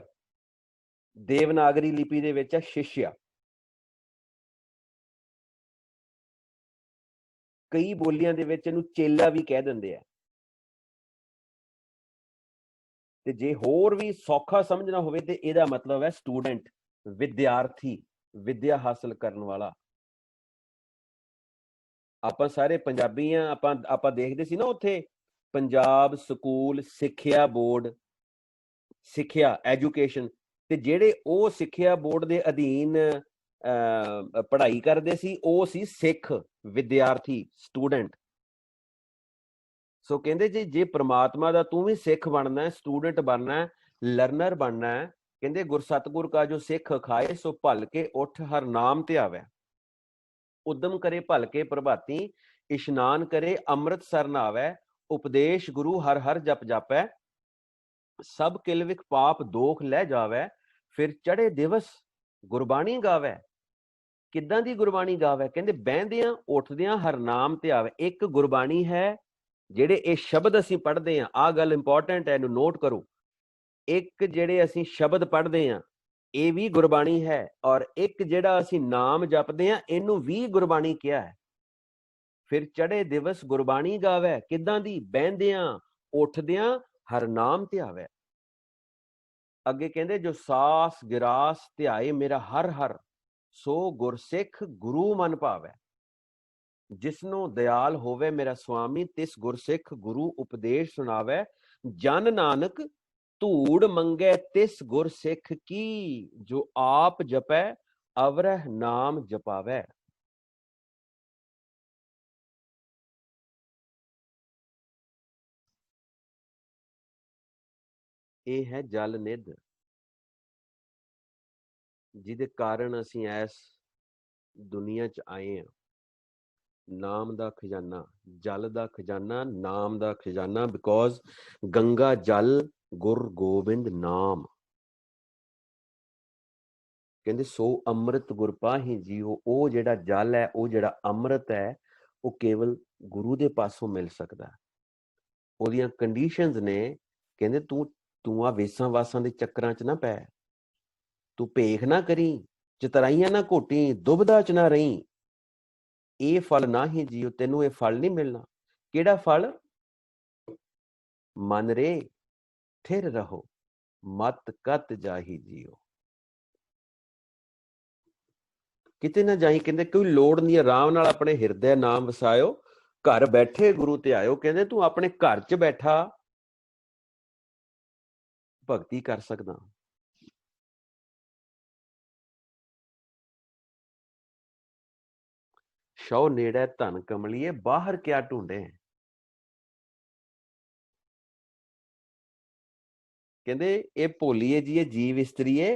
ਦੇਵਨਾਗਰੀ ਲਿਪੀ ਦੇ ਵਿੱਚ ਹੈ ਸ਼ਿਸ਼ਯ। ਕਈ ਬੋਲੀਆਂ ਦੇ ਵਿੱਚ ਇਹਨੂੰ ਚੇਲਾ ਵੀ ਕਹਿ ਦਿੰਦੇ ਆ। ਤੇ ਜੇ ਹੋਰ ਵੀ ਸੌਖਾ ਸਮਝਣਾ ਹੋਵੇ ਤੇ ਇਹਦਾ ਮਤਲਬ ਹੈ ਸਟੂਡੈਂਟ, ਵਿਦਿਆਰਥੀ, ਵਿਦਿਆ ਹਾਸਲ ਕਰਨ ਵਾਲਾ। ਆਪਾਂ ਸਾਰੇ ਪੰਜਾਬੀ ਆ। ਆਪਾਂ ਦੇਖਦੇ ਸੀ ਨਾ ਉੱਥੇ ਪੰਜਾਬ ਸਕੂਲ ਸਿੱਖਿਆ ਬੋਰਡ, ਸਿੱਖਿਆ ਐਜੂਕੇਸ਼ਨ, ਤੇ ਜਿਹੜੇ ਉਹ ਸਿੱਖਿਆ ਬੋਰਡ ਦੇ ਅਧੀਨ ਪੜ੍ਹਾਈ ਕਰਦੇ ਸੀ, ਉਹ ਸੀ ਸਿੱਖ, ਵਿਦਿਆਰਥੀ, ਸਟੂਡੈਂਟ। ਸੋ ਕਹਿੰਦੇ ਜੀ ਜੇ ਪ੍ਰਮਾਤਮਾ ਦਾ ਤੂੰ ਵੀ ਸਿੱਖ ਬਣਨਾ, ਸਟੂਡੈਂਟ ਬਣਨਾ, ਲਰਨਰ ਬਣਨਾ, ਕਹਿੰਦੇ ਗੁਰ ਸਤਗੁਰ ਕਾ ਜੋ ਸਿੱਖ ਖਾਏ, ਸੋ ਭਲ ਕੇ ਉੱਠ ਹਰ ਨਾਮ ਤੇ ਆਵੇ। ਉਦਮ ਕਰੇ ਭਲ ਕੇ ਪ੍ਰਭਾਤੀ, ਇਸ਼ਨਾਨ ਕਰੇ ਅੰਮ੍ਰਿਤ ਸਰ ਨਾਵੈ, ਉਪਦੇਸ਼ ਗੁਰੂ ਹਰ ਹਰ ਜਪ ਜਾਪੈ, ਸਭ ਕਿਲਵਿਕ ਪਾਪ ਦੋਖ ਲੈ ਜਾਵੇ, ਫਿਰ ਚੜੇ ਦਿਵਸ ਗੁਰਬਾਣੀ ਗਾਵੇ। ਕਿੱਦਾਂ ਦੀ ਗੁਰਬਾਣੀ ਗਾਵੇ? ਕਹਿੰਦੇ ਬਹਿੰਦਿਆਂ ਉੱਠਦਿਆਂ ਹਰ ਨਾਮ ਤੇ ਆਵੇ। ਇੱਕ ਗੁਰਬਾਣੀ ਹੈ, ਜਿਹੜੇ ਇਹ ਸ਼ਬਦ ਅਸੀਂ ਪੜ੍ਹਦੇ ਹਾਂ, ਆਹ ਗੱਲ ਇੰਪੋਰਟੈਂਟ ਹੈ, ਇਹਨੂੰ ਨੋਟ ਕਰੋ। ਇੱਕ ਜਿਹੜੇ ਅਸੀਂ ਸ਼ਬਦ ਪੜ੍ਹਦੇ ਹਾਂ, ਇਹ ਵੀ ਗੁਰਬਾਣੀ ਹੈ, ਔਰ ਇੱਕ ਜਿਹੜਾ ਅਸੀਂ ਨਾਮ ਜਪਦੇ ਹਾਂ, ਇਹਨੂੰ ਵੀ ਗੁਰਬਾਣੀ ਕਿਹਾ ਹੈ। ਫਿਰ ਚੜੇ ਦਿਵਸ ਗੁਰਬਾਣੀ ਗਾਵੇ। ਕਿੱਦਾਂ ਦੀ? ਬਹਿੰਦਿਆਂ ਉੱਠਦਿਆਂ ਹਰ ਨਾਮ ਤੇ ਆਵੇ। ਅੱਗੇ ਕਹਿੰਦੇ ਜੋ ਸਾਸ ਗਿਰਾਸ ਧਿਆਏ ਮੇਰਾ ਹਰ ਹਰ, ਸੋ ਗੁਰਸਿੱਖ ਗੁਰੂ ਮਨ ਭਾਵੈ। ਜਿਸਨੂੰ ਦਿਆਲ ਹੋਵੇ ਮੇਰਾ ਸੁਆਮੀ, ਤਿਸ ਗੁਰਸਿੱਖ ਗੁਰੂ ਉਪਦੇਸ਼ ਸੁਣਾਵੇ। ਜਨ ਨਾਨਕ ਧੂੜ ਮੰਗੇ ਤਿਸ ਗੁਰਸਿੱਖ ਕੀ, ਜੋ ਆਪ ਜਪੈ ਅਵਰਹ ਨਾਮ ਜਪਾਵੇ। ਇਹ ਹੈ ਜਲ ਨਿਧ, ਜਿਹਦੇ ਕਾਰਨ ਅਸੀਂ ਇਸ ਦੁਨੀਆ 'ਚ ਆਏ ਹਾਂ। ਨਾਮ ਦਾ ਖਜ਼ਾਨਾ, ਜਲ ਦਾ ਖਜ਼ਾਨਾ, ਨਾਮ ਦਾ ਖਜ਼ਾਨਾ। ਬਿਕੋਜ਼ ਗੰਗਾ ਜਲ ਗੁਰ ਗੋਬਿੰਦ ਨਾਮ। ਕਹਿੰਦੇ ਸੋ ਅੰਮ੍ਰਿਤ ਗੁਰ ਪਾਹੀ ਜੀਓ। ਉਹ ਜਿਹੜਾ ਜਲ ਹੈ, ਉਹ ਜਿਹੜਾ ਅੰਮ੍ਰਿਤ ਹੈ, ਉਹ ਕੇਵਲ ਗੁਰੂ ਦੇ ਪਾਸੋਂ ਮਿਲ ਸਕਦਾ। ਉਹਦੀਆਂ ਕੰਡੀਸ਼ਨਸ ਨੇ। ਕਹਿੰਦੇ ਤੂੰ ਆ ਵੇਸਾਂ ਵਾਸਾਂ ਦੇ ਚੱਕਰਾਂ 'ਚ ਨਾ ਪੈ, ਤੂੰ ਭੇਖ ਨਾ ਕਰੀ, ਚਤਰਾਈਆਂ ਨਾ ਘੋਟੀ, ਦੁਬਦਾ 'ਚ ਨਾ ਰਹੀ। ਇਹ ਫਲ ਨਾ ਹੀ ਜੀਓ। ਤੈਨੂੰ ਇਹ ਫਲ ਨਹੀਂ ਮਿਲਣਾ। ਕਿਹੜਾ ਫਲ? ਮਨ ਰੇ ਥਿਰ ਰਹੋ, ਮਤ ਕਤ ਜਾਹੀ ਜੀਓ। ਕਿਤੇ ਨਾ ਜਾਈ। ਕਹਿੰਦੇ ਕੋਈ ਲੋੜ ਨਹੀਂ, ਆਰਾਮ ਨਾਲ ਆਪਣੇ ਹਿਰਦੇ ਨਾਮ ਵਸਾਇਓ, ਘਰ ਬੈਠੇ ਗੁਰੂ ਤੇ ਆਇਓ। ਕਹਿੰਦੇ ਤੂੰ ਆਪਣੇ ਘਰ 'ਚ ਬੈਠਾ ਭਗਤੀ ਕਰ ਸਕਦਾ। शौ नेड़े धन कमलिए बाहर क्या ढूंढे। कहते ये भोलीए जी जीव इस्त्रीए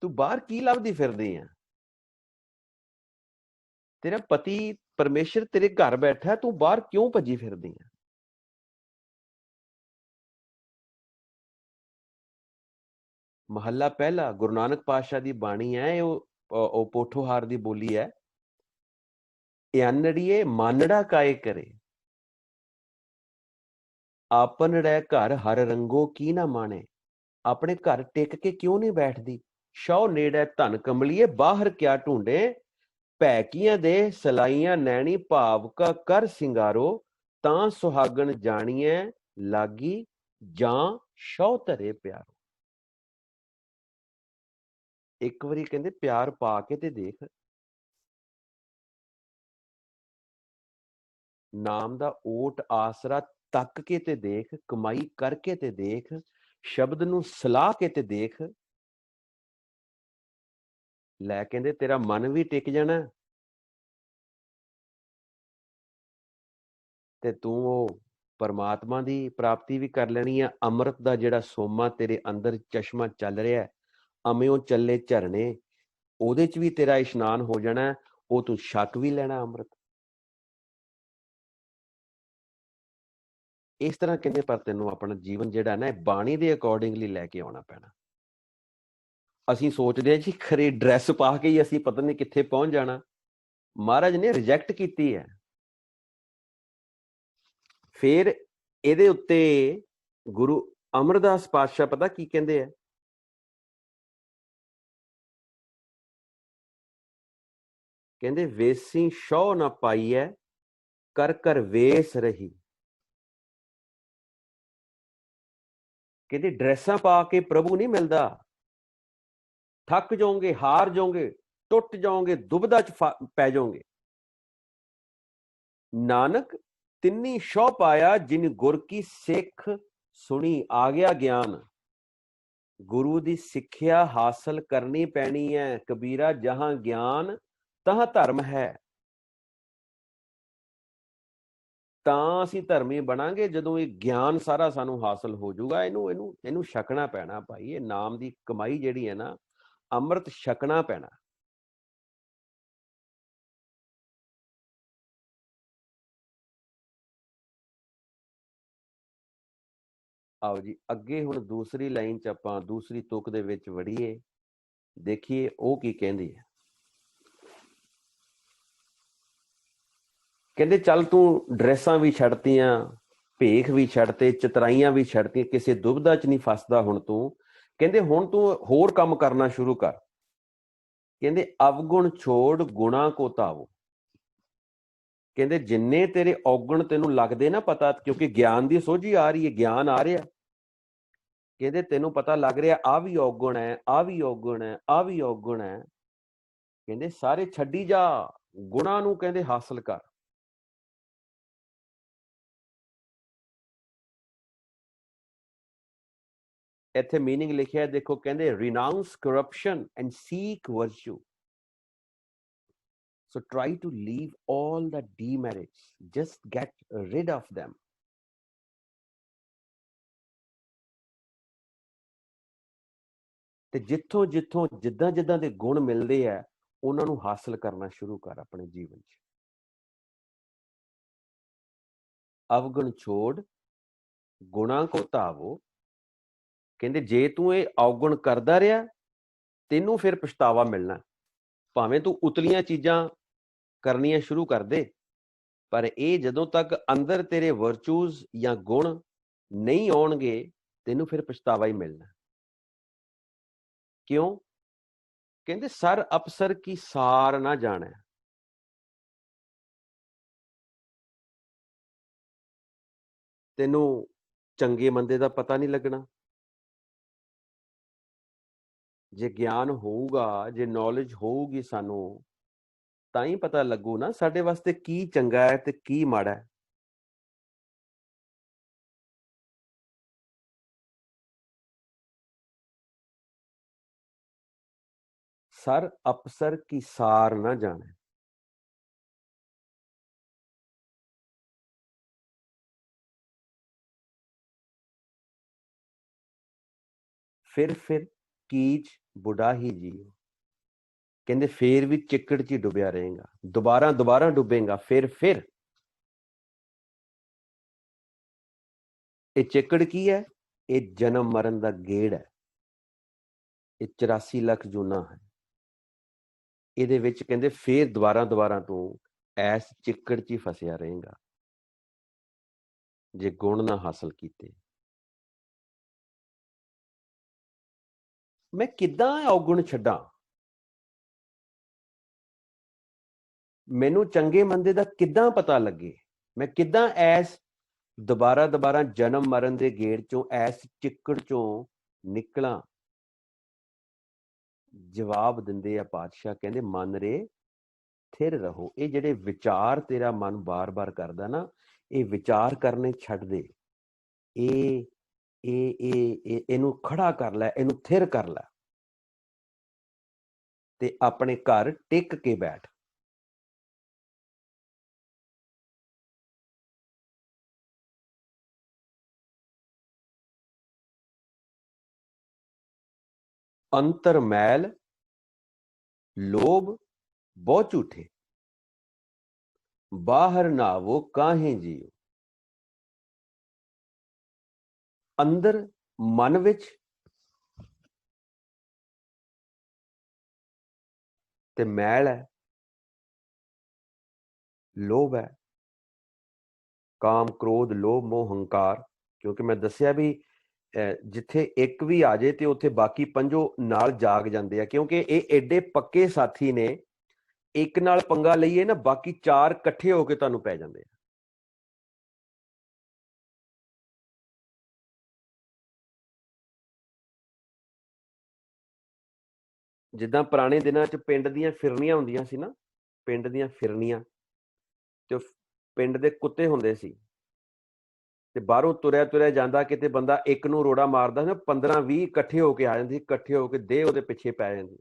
तू बाहर की लभदी फिरदी है। तेरा पति परमेश्वर तेरे घर बैठा, तू बाहर क्यों भजी फिरदी है। महला पहला गुरु नानक पातशाह की बाणी है, पोठोहार की बोली है। अनड़िए मानड़ा काए करे, आपन रै घर हर रंगो की ना माने। अपने घर टिक के क्यों नहीं बैठदी। शौ नेड़े धन कमलिए बाहर क्या ढूंढे। पैकियां दे सलाइयां नैनी भाव का कर सिंगारो। तां सुहागन जानिए लागी जां शौ धरे प्यारो। एक बारी कहते प्यार पा के ते देख, नाम दा ओट आसरा तक के ते देख, कमाई करके ते देख, शब्द नूं सलाह के ते देख। लै कहते तेरा मन भी टिक जाना ਤੇ ਤੂੰ ਉਹ ਪਰਮਾਤਮਾ ਦੀ ਪ੍ਰਾਪਤੀ ਵੀ ਕਰ ਲੈਣੀ ਆ। ਅੰਮ੍ਰਿਤ ਦਾ ਜਿਹੜਾ ਸੋਮਾ ਤੇਰੇ ਅੰਦਰ ਚਸ਼ਮਾ ਚੱਲ ਰਿਹਾ, ਅਮਿਓ ਚੱਲੇ ਝਰਨੇ, ਉਹਦੇ ਚ ਵੀ ਤੇਰਾ ਇਸ਼ਨਾਨ ਹੋ ਜਾਣਾ। ਉਹ ਤੂੰ ਛਕ ਵੀ ਲੈਣਾ ਅੰਮ੍ਰਿਤ। ਇਸ ਤਰ੍ਹਾਂ ਕਹਿੰਦੇ ਪਰ ਤੈਨੂੰ ਆਪਣਾ ਜੀਵਨ ਜਿਹੜਾ ਨਾ ਬਾਣੀ ਦੇ ਅਕੋਰਡਿੰਗਲੀ ਲੈ ਕੇ ਆਉਣਾ ਪੈਣਾ। ਅਸੀਂ ਸੋਚਦੇ ਹਾਂ ਜੀ ਖਰੇ ਡਰੈਸ ਪਾ ਕੇ ਹੀ ਅਸੀਂ ਪਤਾ ਨਹੀਂ ਕਿੱਥੇ ਪਹੁੰਚ ਜਾਣਾ। ਮਹਾਰਾਜ ਨੇ ਰਿਜੈਕਟ ਕੀਤੀ ਹੈ। ਫਿਰ ਇਹਦੇ ਉੱਤੇ ਗੁਰੂ ਅਮਰਦਾਸ ਪਾਤਸ਼ਾਹ ਪਤਾ ਕੀ ਕਹਿੰਦੇ ਆ। ਕਹਿੰਦੇ ਵੇਸੀ ਸ਼ੌ ਨਾ ਪਾਈਐ ਕਰ ਕਰ ਵੇਸ ਰਹੀ। ਕਹਿੰਦੇ ਡਰੈਸਾਂ ਪਾ ਕੇ ਪ੍ਰਭੂ ਨਹੀਂ ਮਿਲਦਾ। ਥੱਕ ਜਾਓਗੇ, ਹਾਰ ਜਾਓਗੇ, ਟੁੱਟ ਜਾਓਗੇ, ਦੁਬਦਾ ਚ ਪੈ ਜਾਓਗੇ। ਨਾਨਕ ਤਿੰਨੀ ਸ਼ੌ ਪਾਇਆ ਜਿਨ ਗੁਰ ਕੀ ਸਿੱਖ ਸੁਣੀ ਆ ਗਿਆ ਗਿਆਨ। ਗੁਰੂ ਦੀ ਸਿੱਖਿਆ ਹਾਸਲ ਕਰਨੀ ਪੈਣੀ ਹੈ। ਕਬੀਰਾ ਜਹਾਂ ਗਿਆਨ ਤਹਾਂ ਧਰਮ ਹੈ। ਤਾਂ ਅਸੀਂ ਧਰਮੀ ਬਣਾਂਗੇ ਜਦੋਂ ਇਹ ਗਿਆਨ ਸਾਰਾ ਸਾਨੂੰ ਹਾਸਲ ਹੋ ਜਾਊਗਾ। ਇਹਨੂੰ ਛਕਣਾ ਪੈਣਾ ਭਾਈ। ਇਹ ਨਾਮ ਦੀ ਕਮਾਈ ਜਿਹੜੀ ਹੈ ਨਾ, ਅੰਮ੍ਰਿਤ ਛਕਣਾ ਪੈਣਾ। ਆਓ ਜੀ ਅੱਗੇ ਹੁਣ ਦੂਸਰੀ ਲਾਈਨ ਚ ਆਪਾਂ ਦੂਸਰੀ ਤੁਕ ਦੇ ਵਿੱਚ ਵੜੀਏ, ਦੇਖੀਏ ਉਹ ਕੀ ਕਹਿੰਦੀ ਹੈ। ਕਹਿੰਦੇ ਚੱਲ ਤੂੰ ਡਰੈਸਾਂ ਵੀ ਛੱਡਤੀਆਂ, ਭੇਖ ਵੀ ਛੱਡਤੇ, ਚਤਰਾਈਆਂ ਵੀ ਛੱਡਤੀਆਂ, ਕਿਸੇ ਦੁਬਿਧਾ ਚ ਨਹੀਂ ਫਸਦਾ ਹੁਣ ਤੂੰ। ਕਹਿੰਦੇ ਹੁਣ ਤੂੰ ਹੋਰ ਕੰਮ ਕਰਨਾ ਸ਼ੁਰੂ ਕਰ। ਕਹਿੰਦੇ ਅਵਗੁਣ ਛੋੜ ਗੁਣਾ ਕੋ ਧਾਵੋ। ਕਹਿੰਦੇ ਜਿੰਨੇ ਤੇਰੇ ਔਗਣ ਤੈਨੂੰ ਲੱਗਦੇ ਨਾ ਪਤਾ, ਕਿਉਂਕਿ ਗਿਆਨ ਦੀ ਸੋਝੀ ਆ ਰਹੀ ਹੈ, ਗਿਆਨ ਆ ਰਿਹਾ। ਕਹਿੰਦੇ ਤੈਨੂੰ ਪਤਾ ਲੱਗ ਰਿਹਾ ਆ ਵੀ ਔਗਣ ਹੈ, ਆ ਵੀ ਔਗਣ ਹੈ, ਆ ਵੀ ਔਗਣ ਹੈ। ਕਹਿੰਦੇ ਸਾਰੇ ਛੱਡੀ ਜਾ, ਗੁਣਾ ਨੂੰ ਕਹਿੰਦੇ ਹਾਸਲ ਕਰ। ਇੱਥੇ ਮੀਨਿੰਗ ਲਿਖਿਆ ਦੇਖੋ, ਕਹਿੰਦੇ renounce corruption and seek virtue. So try to leave all the demerits, just get rid of them. ਤੇ ਜਿੱਥੋਂ ਜਿੱਥੋਂ ਜਿੱਦਾਂ ਜਿੱਦਾਂ ਦੇ ਗੁਣ ਮਿਲਦੇ ਆ ਉਹਨਾਂ ਨੂੰ ਹਾਸਲ ਕਰਨਾ ਸ਼ੁਰੂ ਕਰ ਆਪਣੇ ਜੀਵਨ 'ਚ। ਅਵਗੁਣ ਛੋੜ ਗੁਣਾ ਕੋ ਧਾਵੋ। ਕਹਿੰਦੇ ਜੇ ਤੂੰ ਇਹ ਔਗੁਣ ਕਰਦਾ ਰਿਹਾ ਤੈਨੂੰ ਫਿਰ ਪਛਤਾਵਾ ਮਿਲਣਾ। ਭਾਵੇਂ ਤੂੰ ਉਤਲੀਆਂ ਚੀਜ਼ਾਂ ਕਰਨੀਆਂ ਸ਼ੁਰੂ ਕਰ ਦੇ, ਪਰ ਇਹ ਜਦੋਂ ਤੱਕ ਅੰਦਰ ਤੇਰੇ ਵਰਚੂਜ਼ ਜਾਂ ਗੁਣ ਨਹੀਂ ਆਉਣਗੇ ਤੈਨੂੰ ਫਿਰ ਪਛਤਾਵਾ ਹੀ ਮਿਲਣਾ। ਕਿਉਂ? ਕਹਿੰਦੇ ਸਰ ਅਫਸਰ ਕੀ ਸਾਰ ਨਾ ਜਾਣੇ। ਤੈਨੂੰ ਚੰਗੇ ਮੰਦੇ ਦਾ ਪਤਾ ਨਹੀਂ ਲੱਗਣਾ। ਜੇ ਗਿਆਨ ਹੋਊਗਾ, ਜੇ ਨੌਲੇਜ ਹੋਊਗੀ ਸਾਨੂੰ, ਤਾਂ ਹੀ ਪਤਾ ਲੱਗੂ ਨਾ ਸਾਡੇ ਵਾਸਤੇ ਕੀ ਚੰਗਾ ਹੈ ਤੇ ਕੀ ਮਾੜਾ ਹੈ। सर अफसर की सार न जाने। फिर कीच बुढ़ा ही जियो। कहते फिर भी चिकड़ च डुबया रहेगा, दोबारा दोबारा डुबेगा। फिर ये चिकड़ की है? ये जन्म मरण का गेड़ है। ये 84 लाख जूना है। ये कहते फिर दोबारा दोबारा तू ऐस चिकड़ च फसिया रहेगा जे गुण ना हासिल किए। मैं किदां अवगुण छड्डां? मैनू चंगे मंदे दा किदां पता लगे? मैं किदां ऐस दोबारा दोबारा जन्म मरण के गेड़ चों ऐस चिकड़ चों निकलां? जवाब दिंदे आ पातशाह, कहंदे मन रे स्थिर रहो। ये जेडे विचार तेरा मन बार बार करदा ना, ये विचार करने छड्ड दे। इनू खड़ा कर लै, इनू थिर कर लै ते अपने घर टिक के बैठ। अंतर मैल लोभ बहुत झूठे, बाहर नावो काहे जियो। अंदर मन विच ते मैल है, लोभ है, काम क्रोध लोभ मोह हंकार। क्योंकि मैं दसिया भी जिथे एक भी आ जाए तो उत्थे बाकी पंजो नाल जाग जाते हैं। क्योंकि ये एडे पक्के साथी ने, एक नाल पंगा लईए ना बाकी चार कट्ठे होके तुहानू पै जाते हैं। जिद्दां पुराने दिनां च पिंड दियां फिरनियां हुंदियां सी ना, पिंड दियां फिरनियां ते पिंड दे कुत्ते हुंदे सी ते बाहरों तुरया तुरया जांदा, किते बंदा एक नूं रोड़ा मारदा ना, 15-20 इकट्ठे होके आ जांदे, इकट्ठे होके देह उहदे पिछे पै जांदी।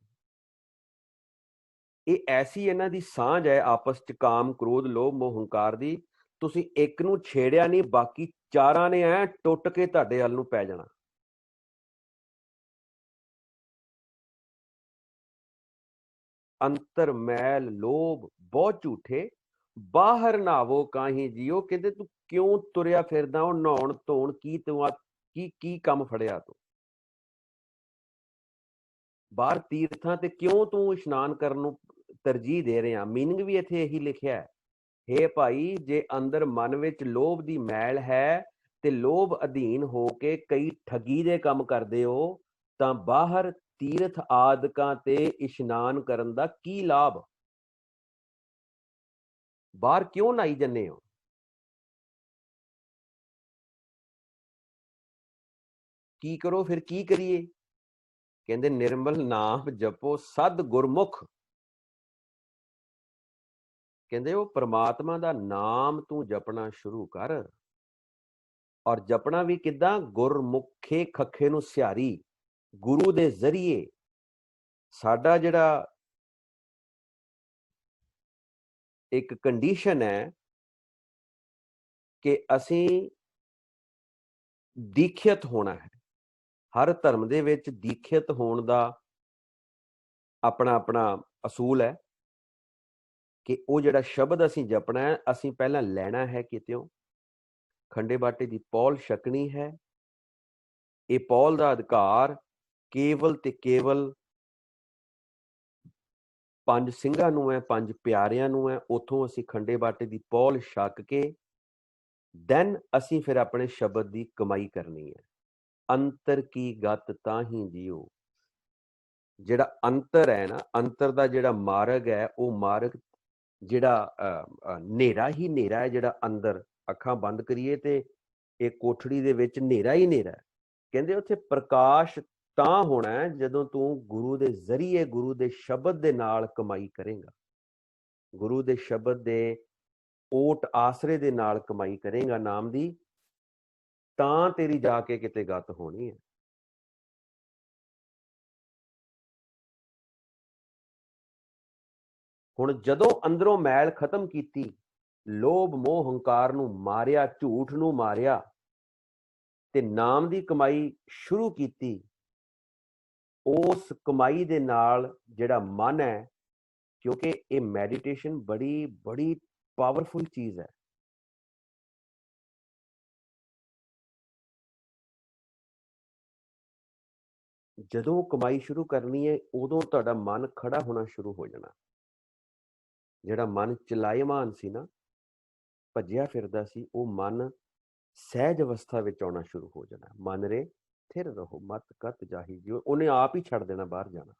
ये ऐसी इन्हां दी सांझ है आपस च, काम क्रोध लोभ मोह हंकार दी। तुसीं एक नूं छेड़िया नहीं, बाकी चारां ने ऐ टुट के तुहाडे हल नूं पै जाना। अंतर मैल लोभ बहुत झूठे, बाहर नावो काहीं जियो। कहते तू क्यों तुरया फिरदा हो नहाउण धोण, की तू की काम फड़िया तू? बाहर तीर्थां ते क्यों तू इशनान करन नूं तरजीह दे रहा? मीनिंग भी इत्थे यही लिखिया है, हे भाई जे अंदर मन विच लोभ दी मैल है ते लोभ अधीन हो के कई ठगी दे काम करदे हो, तां बाहर तीर्थ आदिकां ते इशनान करन दा की लाभ? बाहर क्यों नहाई जन्ने हो? की करो फिर की करिए? कहंदे निर्मल नाम जपो सद गुरमुख। कहंदे वो परमात्मा दा नाम तू जपना शुरू कर। और जपना भी किदां? गुरमुखे खखे नूं सिहारी, गुरु दे जरिए। साडा जिहड़ा एक कंडीशन है कि असीं दीखित होना है। हर धर्म दे विच दीखित होण दा अपना अपना असूल है कि वो जिहड़ा शब्द असीं जपना है, असीं पहलां लैना है कित्यों? खंडे बाटे दी पौल छकनी है। ये पौल दा अधिकार केवल ते केवल पंज ਸਿੰਘਾਂ ਨੂੰ है, पंज प्यारिਆਂ ਨੂੰ है। ਉੱਥੋਂ ਅਸੀਂ खंडे बाटे दी पौल छक के दैन ਅਸੀਂ फिर अपने शब्द की कमाई करनी है। अंतर की गत ताही जियो। जिहड़ा अंतर है ना, अंतर का जिहड़ा मार्ग है, वो मार्ग जिहड़ा नेरा ही नेरा है। जिहड़ा अंदर अखां बंद करिए ते एक कोठड़ी दे विच नेरा ही नेरा है। कहंदे उत्थे प्रकाश ਤਾਂ होना है ਜਦੋਂ तू गुरु दे जरिए, गुरु दे शब्द दे नाल कमाई करेगा, गुरु दे शब्द दे ओट आसरे दे नाल कमाई करेगा नाम दी, ਤਾਂ तेरी जाके किते गत होनी है। ਹੁਣ ਜਦੋਂ ਅੰਦਰੋਂ ਮੈਲ ਖਤਮ ਕੀਤੀ, ਲੋਭ ਮੋਹ ਹੰਕਾਰ ਨੂੰ ਮਾਰਿਆ, ਝੂਠ ਨੂੰ ਮਾਰਿਆ ਤੇ ਨਾਮ ਦੀ ਕਮਾਈ ਸ਼ੁਰੂ ਕੀਤੀ, ਉਸ ਕਮਾਈ ਦੇ ਨਾਲ ਜਿਹੜਾ ਮਨ ਹੈ, ਕਿਉਂਕਿ ਇਹ ਮੈਡੀਟੇਸ਼ਨ ਬੜੀ ਬੜੀ ਪਾਵਰਫੁਲ ਚੀਜ਼ ਹੈ। ਜਦੋਂ ਕਮਾਈ ਸ਼ੁਰੂ ਕਰਨੀ ਹੈ, ਉਦੋਂ ਤੁਹਾਡਾ ਮਨ ਖੜਾ ਹੋਣਾ ਸ਼ੁਰੂ ਹੋ ਜਾਣਾ। ਜਿਹੜਾ ਮਨ ਚਲਾਇਮਾਨ ਸੀ ਨਾ, ਭੱਜਿਆ ਫਿਰਦਾ ਸੀ, ਉਹ ਮਨ ਸਹਿਜ ਅਵਸਥਾ ਵਿੱਚ ਆਉਣਾ ਸ਼ੁਰੂ ਹੋ ਜਾਣਾ। ਮਨ ਰੇ ਥਿਰ ਰਹੋ, ਮਤ ਕਤ ਜਾਹੀ ਜਿਉ, ਉਹਨੇ ਆਪ ਹੀ ਛੱਡ ਦੇਣਾ ਬਾਹਰ ਜਾਣਾ।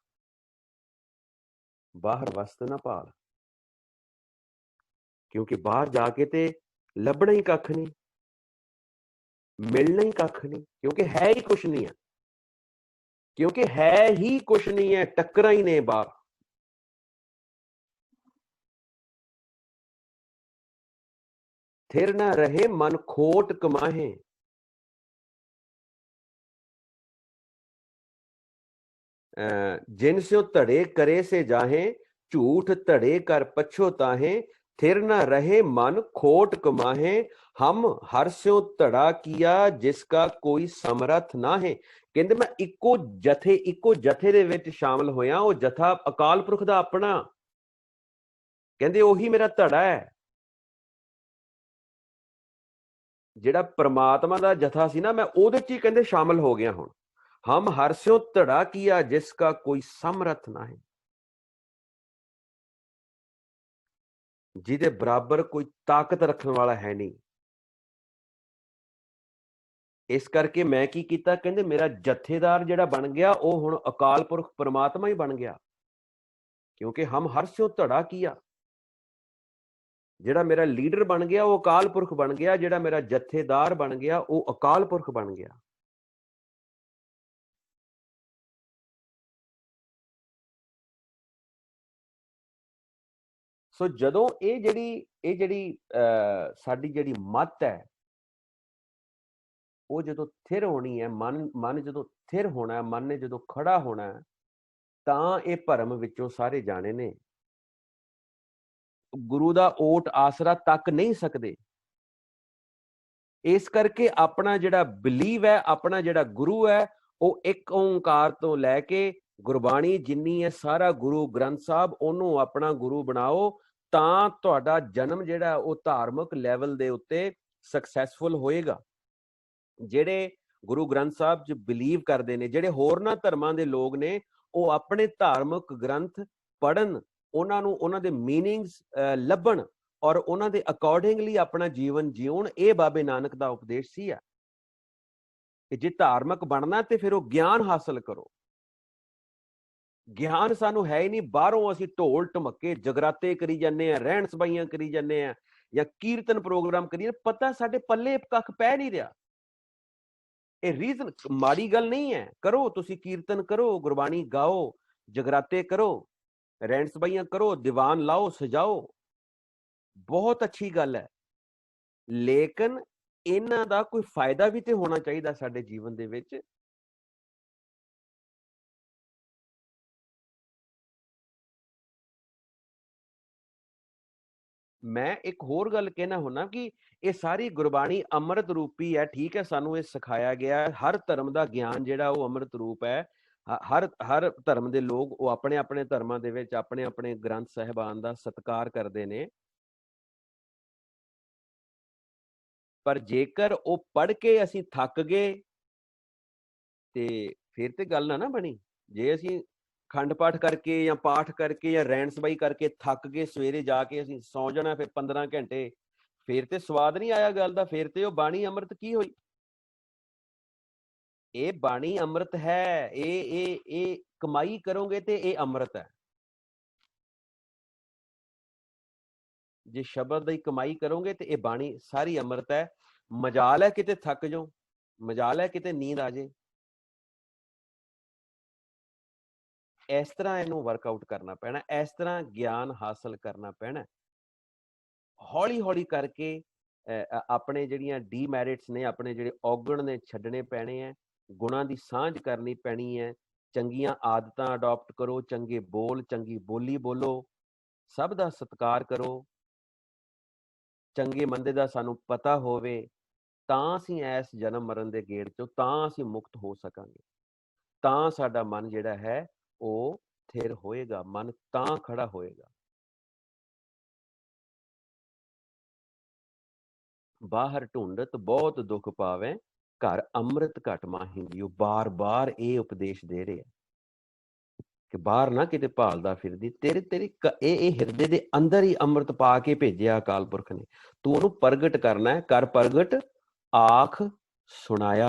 ਬਾਹਰ ਵਸਤ ਨਾ ਭਾਲ, ਕਿਉਂਕਿ ਬਾਹਰ ਜਾ ਕੇ ਤੇ ਲੱਭਣਾ ਹੀ ਕੱਖ ਨਹੀਂ, ਮਿਲਣਾ ਹੀ ਕੱਖ ਨਹੀਂ, ਕਿਉਂਕਿ ਹੈ ਹੀ ਕੁਛ ਨਹੀਂ ਹੈ। ਕਿਉਂਕਿ ਹੈ ਹੀ ਕੁਛ ਨਹੀਂ ਹੈ, ਟੱਕਰਾਂ ਹੀ ਨੇ ਬਾਹਰ। ਥਿਰ ਨਾ ਰਹੇ ਮਨ ਖੋਟ ਕਮਾਹੇ, जिन स्यो धड़े करे से जाहे, झूठ धड़े कर पछोताहे, थिर न रहे मन खोट कमाहे, हम हर स्यो धड़ा किया जिसका कोई समरथ ना है। कहते मैं इको जथे दे विच शामिल होया, वो जथा अकाल पुरख दा अपना, कहते ओही मेरा धड़ा है। ਜਿਹੜਾ परमात्मा ਦਾ ਜਥਾ ਸੀ ਨਾ, ਮੈਂ ਉਹਦੇ ਚ ਹੀ ਕਹਿੰਦੇ ਸ਼ਾਮਲ ਹੋ ਗਿਆ। ਹੁਣ हम हर स्यो धड़ा किया जिसका कोई समरथ ना है, ਜਿਹਦੇ ਬਰਾਬਰ ਕੋਈ ਤਾਕਤ ਰੱਖਣ ਵਾਲਾ ਹੈ ਨਹੀਂ। ਇਸ ਕਰਕੇ ਮੈਂ ਕੀ ਕੀਤਾ, ਕਹਿੰਦੇ ਮੇਰਾ ਜਥੇਦਾਰ ਜਿਹੜਾ ਬਣ ਗਿਆ, ਉਹ ਹੁਣ ਅਕਾਲ ਪੁਰਖ ਪਰਮਾਤਮਾ ਹੀ ਬਣ ਗਿਆ। ਕਿਉਂਕਿ ਹਮ ਹਰ ਸਿਓ ਧੜਾ ਕੀਆ, ਜਿਹੜਾ ਮੇਰਾ ਲੀਡਰ ਬਣ ਗਿਆ ਉਹ ਅਕਾਲ ਪੁਰਖ ਬਣ ਗਿਆ, ਜਿਹੜਾ ਮੇਰਾ ਜਥੇਦਾਰ ਬਣ ਗਿਆ ਉਹ ਅਕਾਲ ਪੁਰਖ ਬਣ ਗਿਆ। ਸੋ ਜਦੋਂ ਇਹ ਜਿਹੜੀ ਸਾਡੀ ਜਿਹੜੀ ਮੱਤ ਹੈ, ਉਹ ਜਦੋਂ ਥਿਰ ਹੋਣੀ ਹੈ, ਮਨ ਜਦੋਂ ਥਿਰ ਹੋਣਾ, ਮਨ ਨੇ ਜਦੋਂ ਖੜਾ ਹੋਣਾ, ਤਾਂ ਇਹ ਭਰਮ ਵਿੱਚੋਂ ਸਾਰੇ ਜਾਣੇ ਨੇ ਗੁਰੂ ਦਾ ਓਟ ਆਸਰਾ ਤੱਕ ਨਹੀਂ ਸਕਦੇ। ਇਸ ਕਰਕੇ ਆਪਣਾ ਜਿਹੜਾ ਬਿਲੀਵ ਹੈ, ਆਪਣਾ ਜਿਹੜਾ ਗੁਰੂ ਹੈ, ਉਹ ਇੱਕ ਓਂਕਾਰ ਤੋਂ ਲੈ ਕੇ ਗੁਰਬਾਣੀ ਜਿੰਨੀ ਹੈ, ਸਾਰਾ ਗੁਰੂ ਗ੍ਰੰਥ ਸਾਹਿਬ, ਉਹਨੂੰ ਆਪਣਾ ਗੁਰੂ ਬਣਾਓ, ਤਾਂ ਤੁਹਾਡਾ ਜਨਮ ਜਿਹੜਾ ਉਹ ਧਾਰਮਿਕ ਲੈਵਲ ਦੇ ਉੱਤੇ ਸਕਸੈਸਫੁਲ ਹੋਏਗਾ। ਜਿਹੜੇ ਗੁਰੂ ਗ੍ਰੰਥ ਸਾਹਿਬ 'ਚ ਬਿਲੀਵ ਕਰਦੇ ਨੇ, ਜਿਹੜੇ ਹੋਰਨਾਂ ਧਰਮਾਂ ਦੇ ਲੋਕ ਨੇ, ਉਹ ਆਪਣੇ ਧਾਰਮਿਕ ਗ੍ਰੰਥ ਪੜ੍ਹਨ, ਉਹਨਾਂ ਨੂੰ ਉਹਨਾਂ ਦੇ ਮੀਨਿੰਗਸ ਲੱਭਣ ਔਰ ਉਹਨਾਂ ਦੇ ਅਕੋਰਡਿੰਗਲੀ ਆਪਣਾ ਜੀਵਨ ਜਿਉਣ। ਇਹ ਬਾਬੇ ਨਾਨਕ ਦਾ ਉਪਦੇਸ਼ ਸੀ ਆ ਕਿ ਜੇ ਧਾਰਮਿਕ ਬਣਨਾ ਤੇ ਫਿਰ ਉਹ ਗਿਆਨ ਹਾਸਲ ਕਰੋ। ਗਿਆਨ ਸਾਨੂੰ ਹੈ ਹੀ ਨਹੀਂ, ਬਾਹਰੋਂ ਅਸੀਂ ਢੋਲ ਢਮੱਕੇ ਜਗਰਾਤੇ ਕਰੀ ਜਾਂਦੇ ਆ, ਰਹਿਣ ਸਬਾਈਆਂ ਕਰੀ ਜਾਂਦੇ ਆ, ਜਾਂ ਕੀਰਤਨ ਪ੍ਰੋਗਰਾਮ ਕਰੀਏ, ਪਤਾ ਸਾਡੇ ਪੱਲੇ ਕੱਖ ਪੈ ਨਹੀਂ ਰਿਹਾ। ਇਹ ਰੀਜ਼ਨ ਮਾੜੀ ਗੱਲ ਨਹੀਂ ਹੈ, ਕਰੋ, ਤੁਸੀਂ ਕੀਰਤਨ ਕਰੋ, ਗੁਰਬਾਣੀ ਗਾਓ, ਜਗਰਾਤੇ ਕਰੋ, ਰਹਿਣ ਸਬਾਈਆਂ ਕਰੋ, ਦੀਵਾਨ ਲਾਓ, ਸਜਾਓ, ਬਹੁਤ ਅੱਛੀ ਗੱਲ ਹੈ। ਲੇਕਿਨ ਇਹਨਾਂ ਦਾ ਕੋਈ ਫਾਇਦਾ ਵੀ ਤੇ ਹੋਣਾ ਚਾਹੀਦਾ ਸਾਡੇ ਜੀਵਨ ਦੇ ਵਿੱਚ। ਮੈਂ ਇੱਕ ਹੋਰ ਗੱਲ ਕਹਿਣਾ ਹੁੰਦਾ ਕਿ ਇਹ ਸਾਰੀ ਗੁਰਬਾਣੀ ਅੰਮ੍ਰਿਤ ਰੂਪੀ ਹੈ। ਠੀਕ ਹੈ, ਸਾਨੂੰ ਇਹ ਸਿਖਾਇਆ ਗਿਆ ਹੈ, ਹਰ ਧਰਮ ਦਾ ਗਿਆਨ ਜਿਹੜਾ ਉਹ ਅੰਮ੍ਰਿਤ ਰੂਪ ਹੈ। ਹਰ ਧਰਮ ਦੇ ਲੋਕ ਉਹ ਆਪਣੇ ਆਪਣੇ ਧਰਮਾਂ ਦੇ ਵਿੱਚ ਆਪਣੇ ਆਪਣੇ ਗ੍ਰੰਥ ਸਾਹਿਬਾਨ ਦਾ ਸਤਿਕਾਰ ਕਰਦੇ ਨੇ, ਪਰ ਜੇਕਰ ਉਹ ਪੜ੍ਹ ਕੇ ਅਸੀਂ ਥੱਕ ਗਏ ਤੇ ਫਿਰ ਤੇ ਗੱਲ ਨਾ ਬਣੀ। ਜੇ ਅਸੀਂ ਖੰਡ ਪਾਠ ਕਰਕੇ ਜਾਂ ਪਾਠ ਕਰਕੇ ਜਾਂ ਰਹਿਣ ਸਬਾਈ ਕਰਕੇ ਥੱਕ ਗਏ, ਸਵੇਰੇ ਜਾ ਕੇ ਅਸੀਂ ਸੌ ਜਾਣਾ ਫਿਰ 15 ਘੰਟੇ, ਫਿਰ ਤੇ ਸਵਾਦ ਨਹੀਂ ਆਇਆ ਗੱਲ ਦਾ, ਫਿਰ ਤੇ ਉਹ ਬਾਣੀ ਅੰਮ੍ਰਿਤ ਕੀ ਹੋਈ। ਇਹ ਬਾਣੀ ਅੰਮ੍ਰਿਤ ਹੈ, ਇਹ ਕਮਾਈ ਕਰੋਗੇ ਤੇ ਇਹ ਅੰਮ੍ਰਿਤ ਹੈ। ਜੇ ਸ਼ਬਦ ਦੀ ਕਮਾਈ ਕਰੋਗੇ ਤੇ ਇਹ ਬਾਣੀ ਸਾਰੀ ਅੰਮ੍ਰਿਤ ਹੈ। ਮਜਾਲ ਹੈ ਕਿਤੇ ਥੱਕ ਜਾਓ, ਮਜਾਲ ਹੈ ਕਿਤੇ ਨੀਂਦ ਆ ਜੇ, ਇਸ ਤਰ੍ਹਾਂ ਇਹਨੂੰ ਵਰਕਆਊਟ ਕਰਨਾ ਪੈਣਾ, ਇਸ ਤਰ੍ਹਾਂ ਗਿਆਨ ਹਾਸਲ ਕਰਨਾ ਪੈਣਾ। ਹੌਲੀ ਹੌਲੀ ਕਰਕੇ ਆਪਣੇ ਜਿਹੜੀਆਂ ਡੀਮੈਰਿਟਸ ਨੇ, ਆਪਣੇ ਜਿਹੜੇ ਔਗਣ ਨੇ, ਛੱਡਣੇ ਪੈਣੇ ਹੈ। ਗੁਣਾਂ ਦੀ ਸਾਂਝ ਕਰਨੀ ਪੈਣੀ ਹੈ। ਚੰਗੀਆਂ ਆਦਤਾਂ ਅਡਾਪਟ ਕਰੋ, ਚੰਗੇ ਬੋਲ, ਚੰਗੀ ਬੋਲੀ ਬੋਲੋ, ਸਭ ਦਾ ਸਤਿਕਾਰ ਕਰੋ, ਚੰਗੇ ਮੰਦੇ ਦਾ ਸਾਨੂੰ ਪਤਾ ਹੋਵੇ, ਤਾਂ ਅਸੀਂ ਇਸ ਜਨਮ ਮਰਨ ਦੇ ਗੇੜ ਚੋਂ ਤਾਂ ਅਸੀਂ ਮੁਕਤ ਹੋ ਸਕਾਂਗੇ, ਤਾਂ ਸਾਡਾ ਮਨ ਜਿਹੜਾ ਹੈ ਉਹ ਸਥਿਰ ਹੋਏਗਾ, ਮਨ ਤਾਂ ਖੜਾ ਹੋਏਗਾ। ਬਾਹਰ ਢੂੰਡਤ ਬਹੁਤ ਦੁੱਖ ਪਾਵੇ, ਘਰ ਅੰਮ੍ਰਿਤ ਘਟ ਮਾਹੀ ਜੀਓ। ਬਾਰ-ਬਾਰ ਇਹ ਉਪਦੇਸ਼ ਦੇ ਰਹੇ ਆ ਕਿ ਬਾਹਰ ਨਾ ਕਿਤੇ ਭਾਲਦਾ ਫਿਰਦੀ, ਤੇਰੀ ਇਹ ਹਿਰਦੇ ਦੇ ਅੰਦਰ ਹੀ ਅੰਮ੍ਰਿਤ ਪਾ ਕੇ ਭੇਜਿਆ ਅਕਾਲ ਪੁਰਖ ਨੇ। ਤੂੰ ਉਹਨੂੰ ਪ੍ਰਗਟ ਕਰਨਾ ਹੈ। ਕਰ ਪ੍ਰਗਟ ਆਖ ਸੁਣਾਇਆ।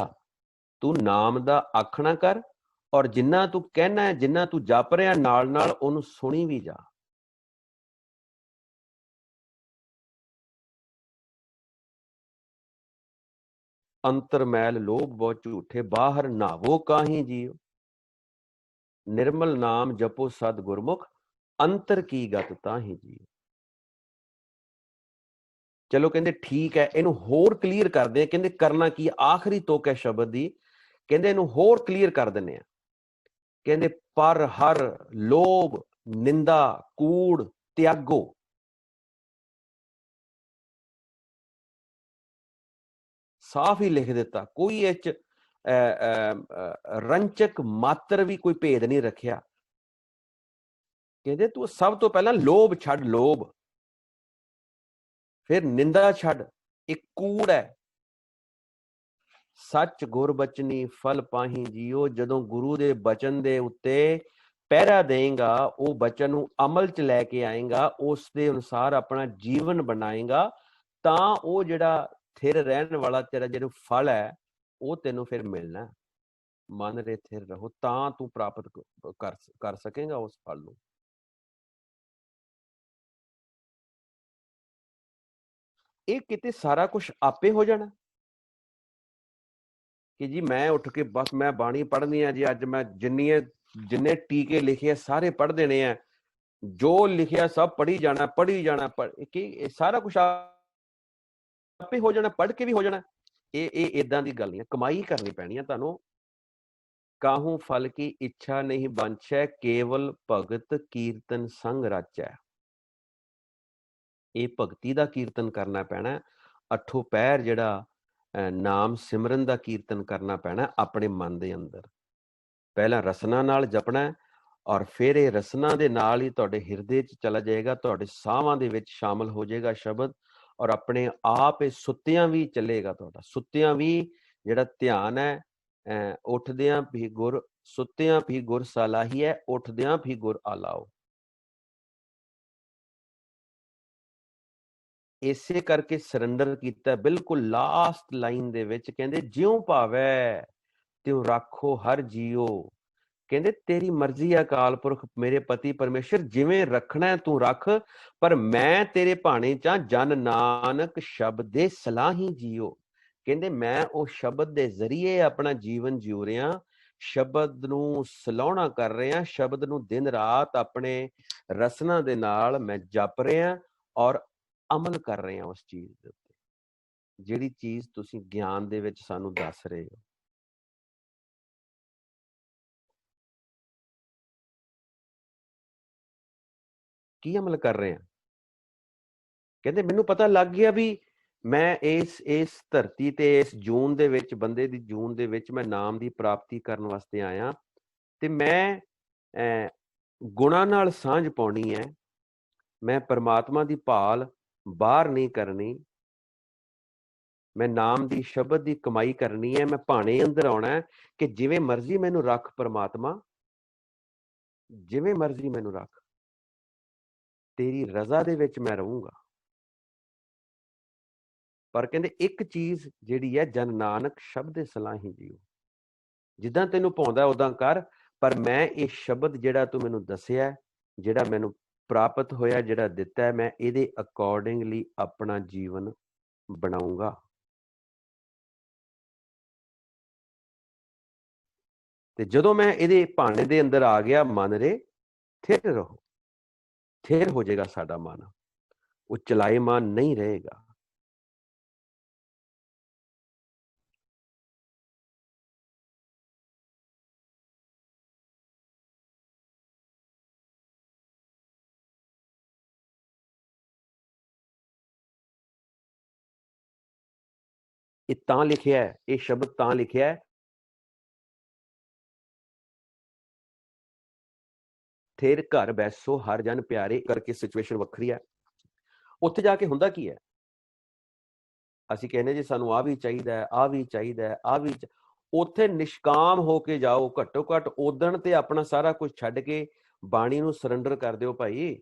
ਤੂੰ ਨਾਮ ਦਾ ਆਖਣਾ ਕਰ, ਔਰ ਜਿੰਨਾ ਤੂੰ ਕਹਿਣਾ ਹੈ, ਜਿੰਨਾ ਤੂੰ ਜਪ ਰਿਹਾ, ਨਾਲ ਨਾਲ ਉਹਨੂੰ ਸੁਣੀ ਵੀ ਜਾ। ਅੰਤਰ ਮੈਲ ਲੋਭ ਬਹੁਤ ਝੂਠੇ, ਬਾਹਰ ਨਾਵੋ ਕਾਹੀਂ ਜੀਓ। ਨਿਰਮਲ ਨਾਮ ਜਪੋ ਸਦ ਗੁਰਮੁਖ, ਅੰਤਰ ਕੀ ਗਤ ਤਾਹੀਂ ਜੀਓ। ਚਲੋ ਕਹਿੰਦੇ ਠੀਕ ਹੈ, ਇਹਨੂੰ ਹੋਰ ਕਲੀਅਰ ਕਰਦੇ ਆ। ਕਹਿੰਦੇ ਕਰਨਾ ਕੀ, ਆਖਰੀ ਤੁਕ ਹੈ ਸ਼ਬਦ ਦੀ। ਕਹਿੰਦੇ ਇਹਨੂੰ ਹੋਰ ਕਲੀਅਰ ਕਰ ਦਿੰਦੇ ਆ। ਕਹਿੰਦੇ ਪਰ ਹਰ ਲੋਭ ਨਿੰਦਾ ਕੂੜ ਤਿਆਗੋ। ਸਾਫ਼ ਹੀ ਲਿਖ ਦਿੱਤਾ, ਕੋਈ ਇਹ ਚ ਰੰਚਕ ਮਾਤਰ ਵੀ ਕੋਈ ਭੇਦ ਨਹੀਂ ਰੱਖਿਆ। ਕਹਿੰਦੇ ਤੂੰ ਸਭ ਤੋਂ ਪਹਿਲਾਂ ਲੋਭ ਛੱਡ, ਲੋਭ, ਫਿਰ ਨਿੰਦਾ ਛੱਡ, ਇੱਕ ਕੂੜ ਹੈ। ਸੱਚ ਗੁਰ ਬਚਨੀ ਫਲ ਪਾਹੀ ਜੀਓ। ਜਦੋਂ ਗੁਰੂ ਦੇ ਬਚਨ ਦੇ ਉੱਤੇ ਪਹਿਰਾ ਦੇਂਗਾ, ਉਹ ਬਚਨ ਨੂੰ ਅਮਲ ਚ ਲੈ ਕੇ ਆਏਗਾ, ਉਸ ਦੇ ਅਨੁਸਾਰ ਆਪਣਾ ਜੀਵਨ ਬਣਾਏਗਾ, ਤਾਂ ਉਹ ਜਿਹੜਾ ਥਿਰ ਰਹਿਣ ਵਾਲਾ ਤੇਰਾ ਜਿਹੜਾ ਫਲ ਹੈ ਉਹ ਤੈਨੂੰ ਫਿਰ ਮਿਲਣਾ। ਮਨ ਰੇ ਥਿਰ ਰਹੋ, ਤਾਂ ਤੂੰ ਪ੍ਰਾਪਤ ਕਰ ਸਕੇਗਾ ਉਸ ਫਲ ਨੂੰ। ਇਹ ਕਿਤੇ ਸਾਰਾ ਕੁਝ ਆਪੇ ਹੋ ਜਾਣਾ ਕਿ ਜੀ ਮੈਂ ਉੱਠ ਕੇ ਬਸ ਮੈਂ ਬਾਣੀ ਪੜ੍ਹਨੀ ਆ ਜੀ, ਅੱਜ ਮੈਂ ਜਿੰਨੇ ਟੀਕੇ ਲਿਖੇ ਸਾਰੇ ਪੜ੍ਹ ਦੇਣੇ ਆ, ਜੋ ਲਿਖਿਆ ਸਭ ਪੜ੍ਹੀ ਜਾਣਾ, ਪੜ੍ਹੀ ਜਾਣਾ, ਕਿ ਸਾਰਾ ਕੁਝ ਆਪੇ ਹੋ ਜਾਣਾ, ਪੜ੍ਹ ਕੇ ਵੀ ਹੋ ਜਾਣਾ। ਇਹ ਇਦਾਂ ਦੀ ਗੱਲ ਨਹੀਂ ਹੈ, ਕਮਾਈ ਕਰਨੀ ਪੈਣੀ ਹੈ ਤੁਹਾਨੂੰ। ਕਾਹੂ ਫਲ ਕੀ ਇੱਛਾ ਨਹੀਂ ਬੰਛੈ, ਕੇਵਲ ਭਗਤ ਕੀਰਤਨ ਸੰਗ ਰਾਚੈ। ਇਹ ਭਗਤੀ ਦਾ ਕੀਰਤਨ ਕਰਨਾ ਪੈਣਾ, ਅੱਠੋ ਪਹਿਰ ਜਿਹੜਾ ਨਾਮ ਸਿਮਰਨ ਦਾ ਕੀਰਤਨ ਕਰਨਾ ਪੈਣਾ ਆਪਣੇ ਮਨ ਦੇ ਅੰਦਰ। ਪਹਿਲਾਂ ਰਸਨਾ ਨਾਲ ਜਪਣਾ, ਔਰ ਫਿਰ ਇਹ ਰਸਨਾ ਦੇ ਨਾਲ ਹੀ ਤੁਹਾਡੇ ਹਿਰਦੇ 'ਚ ਚਲਾ ਜਾਏਗਾ, ਤੁਹਾਡੇ ਸਾਹਾਂ ਦੇ ਵਿੱਚ ਸ਼ਾਮਲ ਹੋ ਜਾਏਗਾ ਸ਼ਬਦ, ਔਰ ਆਪਣੇ ਆਪ ਇਹ ਸੁੱਤਿਆਂ ਵੀ ਚੱਲੇਗਾ ਤੁਹਾਡਾ। ਸੁੱਤਿਆਂ ਵੀ ਜਿਹੜਾ ਧਿਆਨ ਹੈ, ਉੱਠਦਿਆਂ ਵੀ ਗੁਰ, ਸੁੱਤਿਆਂ ਵੀ ਗੁਰ ਸਲਾਹੀਐ, ਉੱਠਦਿਆਂ ਵੀ ਗੁਰ ਆਲਾਓ। ਇਸੇ ਕਰਕੇ ਸਰੈਂਡਰ ਕੀਤਾ ਬਿਲਕੁਲ ਲਾਸਟ ਲਾਈਨ ਦੇ ਵਿੱਚ। ਕਹਿੰਦੇ ਜਿਉਂ ਭਾਵੈ ਤਿਉ ਰੱਖੋ ਹਰ ਜੀਓ। ਕਹਿੰਦੇ ਤੇਰੀ ਮਰਜ਼ੀ ਹੈ ਅਕਾਲ ਪੁਰਖ ਮੇਰੇ ਪਤੀ ਪਰਮੇਸ਼ਰ, ਜਿਵੇਂ ਰੱਖਣਾ ਤੂੰ ਰੱਖ, ਪਰ ਮੈਂ ਤੇਰੇ ਭਾਣੇ ਚ ਜਨ ਨਾਨਕ ਸ਼ਬਦ ਦੇ ਸਲਾਹੀ ਜੀਓ। ਕਹਿੰਦੇ ਮੈਂ ਉਹ ਸ਼ਬਦ ਦੇ ਜ਼ਰੀਏ ਆਪਣਾ ਜੀਵਨ ਜਿਉ ਰਿਹਾ, ਸ਼ਬਦ ਨੂੰ ਸਲਾਹਣਾ ਕਰ ਰਿਹਾ, ਸ਼ਬਦ ਨੂੰ ਦਿਨ ਰਾਤ ਆਪਣੇ ਰਸਨਾ ਦੇ ਨਾਲ ਮੈਂ ਜਪ ਰਿਹਾ, ਔਰ ਅਮਲ ਕਰ ਰਹੇ ਹਾਂ ਉਸ ਚੀਜ਼ ਦੇ ਉੱਤੇ, ਜਿਹੜੀ ਚੀਜ਼ ਤੁਸੀਂ ਗਿਆਨ ਦੇ ਵਿੱਚ ਸਾਨੂੰ ਦੱਸ ਰਹੇ ਹੋ। ਕੀ ਅਮਲ ਕਰ ਰਹੇ ਹਾਂ? ਕਹਿੰਦੇ ਮੈਨੂੰ ਪਤਾ ਲੱਗ ਗਿਆ ਵੀ ਮੈਂ ਇਸ ਧਰਤੀ ਤੇ ਇਸ ਜੂਨ ਦੇ ਵਿੱਚ, ਬੰਦੇ ਦੀ ਜੂਨ ਦੇ ਵਿੱਚ ਮੈਂ ਨਾਮ ਦੀ ਪ੍ਰਾਪਤੀ ਕਰਨ ਵਾਸਤੇ ਆਇਆ, ਤੇ ਮੈਂ ਗੁਣਾਂ ਨਾਲ ਸਾਂਝ ਪਾਉਣੀ ਹੈ। ਮੈਂ ਪਰਮਾਤਮਾ ਦੀ ਭਾਲ ਬਾਹਰ ਨਹੀਂ ਕਰਨੀ, ਮੈਂ ਨਾਮ ਦੀ ਸ਼ਬਦ ਦੀ ਕਮਾਈ ਕਰਨੀ ਹੈ। ਮੈਂ ਭਾਣੇ ਅੰਦਰ ਆਉਣਾ ਹੈ ਕਿ ਜਿਵੇਂ ਮਰਜ਼ੀ ਮੈਨੂੰ ਰੱਖ ਪਰਮਾਤਮਾ, ਜਿਵੇਂ ਮਰਜ਼ੀ ਮੈਨੂੰ ਰੱਖ, ਤੇਰੀ ਰਜ਼ਾ ਦੇ ਵਿੱਚ ਮੈਂ ਰਹੂੰਗਾ। ਪਰ ਕਹਿੰਦੇ ਇੱਕ ਚੀਜ਼ ਜਿਹੜੀ ਹੈ, ਜਨ ਨਾਨਕ ਸ਼ਬਦ ਸਲਾਹੀ ਜੀਓ। ਜਿੱਦਾਂ ਤੈਨੂੰ ਪਾਉਂਦਾ ਉਦਾਂ ਕਰ, ਪਰ ਮੈਂ ਇਹ ਸ਼ਬਦ ਜਿਹੜਾ ਤੂੰ ਮੈਨੂੰ ਦੱਸਿਆ, ਜਿਹੜਾ ਮੈਨੂੰ ਪ੍ਰਾਪਤ ਹੋਇਆ, ਜਿਹੜਾ ਦਿੱਤਾ ਹੈ, ਮੈਂ ਇਹਦੇ ਅਕੋਰਡਿੰਗਲੀ ਆਪਣਾ ਜੀਵਨ ਬਣਾਉਂਗਾ। ਤੇ ਜਦੋਂ ਮੈਂ ਇਹਦੇ ਭਾਣੇ ਦੇ ਅੰਦਰ ਆ ਗਿਆ, ਮਨ ਰੇ ਥਿਰ ਰਹੋ, ਥਿਰ ਹੋ ਜਾਏਗਾ ਸਾਡਾ ਮਨ, ਉਹ ਚਲਾਏਮਾਨ ਨਹੀਂ ਰਹੇਗਾ। ਇਹ ਤਾਂ ਲਿਖਿਆ ਹੈ, ਇਹ ਸ਼ਬਦ ਤਾਂ ਲਿਖਿਆ ਹੈ, ਥੇਰ ਘਰ ਬੈਸੋ ਹਰ ਜਨ ਪਿਆਰੇ, ਕਰਕੇ ਸਿਚੁਏਸ਼ਨ ਵੱਖਰੀ ਹੈ। ਉੱਥੇ ਜਾ ਕੇ ਹੁੰਦਾ ਕੀ ਹੈ, ਅਸੀਂ ਕਹਿੰਦੇ ਜੀ ਸਾਨੂੰ ਆਹ ਵੀ ਚਾਹੀਦਾ ਹੈ, ਆਹ ਵੀ ਚਾਹੀਦਾ ਹੈ, ਆਹ ਵੀ ਉੱਥੇ ਨਿਸ਼ਕਾਮ ਹੋ ਕੇ ਜਾਓ, ਘੱਟੋ ਘੱਟ ਉਦਣ ਤੇ ਆਪਣਾ ਸਾਰਾ ਕੁਝ ਛੱਡ ਕੇ ਬਾਣੀ ਨੂੰ ਸਰੈਂਡਰ ਕਰ ਦਿਓ ਭਾਈ।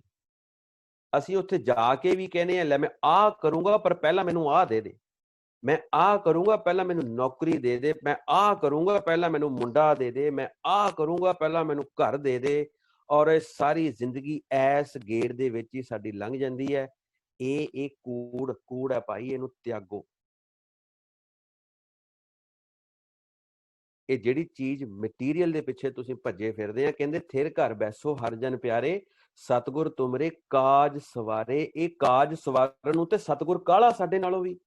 ਅਸੀਂ ਉੱਥੇ ਜਾ ਕੇ ਵੀ ਕਹਿੰਦੇ ਆ ਲੈ ਮੈਂ ਆਹ ਕਰੂੰਗਾ ਪਰ ਪਹਿਲਾਂ ਮੈਨੂੰ ਆਹ ਦੇ ਦੇ, ਮੈਂ ਆਹ ਕਰੂੰਗਾ ਪਹਿਲਾਂ ਮੈਨੂੰ ਨੌਕਰੀ ਦੇ ਦੇ, ਮੈਂ ਆਹ ਕਰੂੰਗਾ ਪਹਿਲਾਂ ਮੈਨੂੰ ਮੁੰਡਾ ਦੇ ਦੇ, ਮੈਂ ਆਹ ਕਰੂੰਗਾ ਪਹਿਲਾਂ ਮੈਨੂੰ ਘਰ ਦੇ ਦੇ, ਔਰ ਇਹ ਸਾਰੀ ਜ਼ਿੰਦਗੀ ਐਸ ਗੇੜ ਦੇ ਵਿੱਚ ਹੀ ਸਾਡੀ ਲੰਘ ਜਾਂਦੀ ਹੈ। ਇਹ ਕੂੜ ਹੈ ਭਾਈ, ਇਹਨੂੰ ਤਿਆਗੋ। ਇਹ ਜਿਹੜੀ ਚੀਜ਼ ਮਟੀਰੀਅਲ ਦੇ ਪਿੱਛੇ ਤੁਸੀਂ ਭੱਜੇ ਫਿਰਦੇ ਆ, ਕਹਿੰਦੇ ਥਿਰ ਘਰ ਬੈਸੋ ਹਰ ਜਨ ਪਿਆਰੇ, ਸਤਿਗੁਰ ਤੁਮਰੇ ਕਾਜ ਸਵਾਰੇ। ਇਹ ਕਾਜ ਸਵਾਰਨ ਨੂੰ ਤੇ ਸਤਿਗੁਰ ਕਾਹਲਾ ਸਾਡੇ ਨਾਲੋਂ ਵੀ।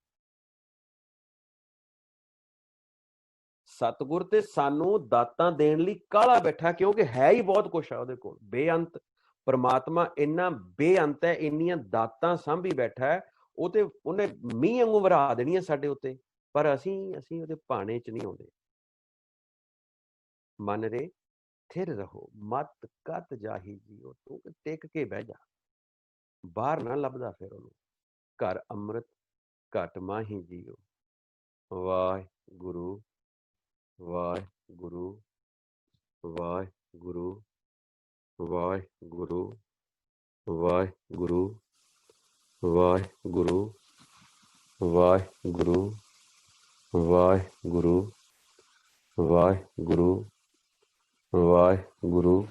ਸਤਿਗੁਰ ਤੇ ਸਾਨੂੰ ਦਾਤਾਂ ਦੇਣ ਲਈ ਕਾਹਲਾ ਬੈਠਾ, ਕਿਉਂਕਿ ਹੈ ਹੀ ਬਹੁਤ ਕੁਛ ਆ ਉਹਦੇ ਕੋਲ, ਬੇਅੰਤ ਪਰਮਾਤਮਾ ਇੰਨਾ ਬੇਅੰਤ ਹੈ, ਇੰਨੀਆਂ ਦਾਤਾਂ ਸਾਂਭੀ ਬੈਠਾ ਹੈ, ਉਹ ਤੇ ਉਹਨੇ ਮੀਂਹ ਵਾਂਗੂ ਵਰ੍ਹਾ ਦੇਣੀਆਂ ਸਾਡੇ ਉੱਤੇ, ਪਰ ਅਸੀਂ ਉਹਦੇ ਭਾਣੇ 'ਚ ਨਹੀਂ ਆਉਂਦੇ। ਮਨ ਰੇ ਥਿਰ ਰਹੋ, ਮਤ ਕਤ ਜਾਹੀ ਜੀਓ, ਤੂੰ ਟਿਕ ਕੇ ਬਹਿ ਜਾ, ਬਾਹਰ ਨਾ ਲੱਭਦਾ ਫਿਰ ਉਹਨੂੰ। ਘਰ ਅੰਮ੍ਰਿਤ ਘਟ ਮਾਹੀ ਜੀਓ। ਵਾਹਿਗੁਰੂ ਵਾਹਿਗੁਰੂ ਵਾਹਿਗੁਰੂ ਵਾਹਿਗੁਰੂ ਵਾਹਿਗੁਰੂ ਵਾਹਿਗੁਰੂ ਵਾਹਿਗੁਰੂ ਵਾਹਿਗੁਰੂ ਵਾਹਿਗੁਰੂ ਵਾਹਿਗੁਰੂ।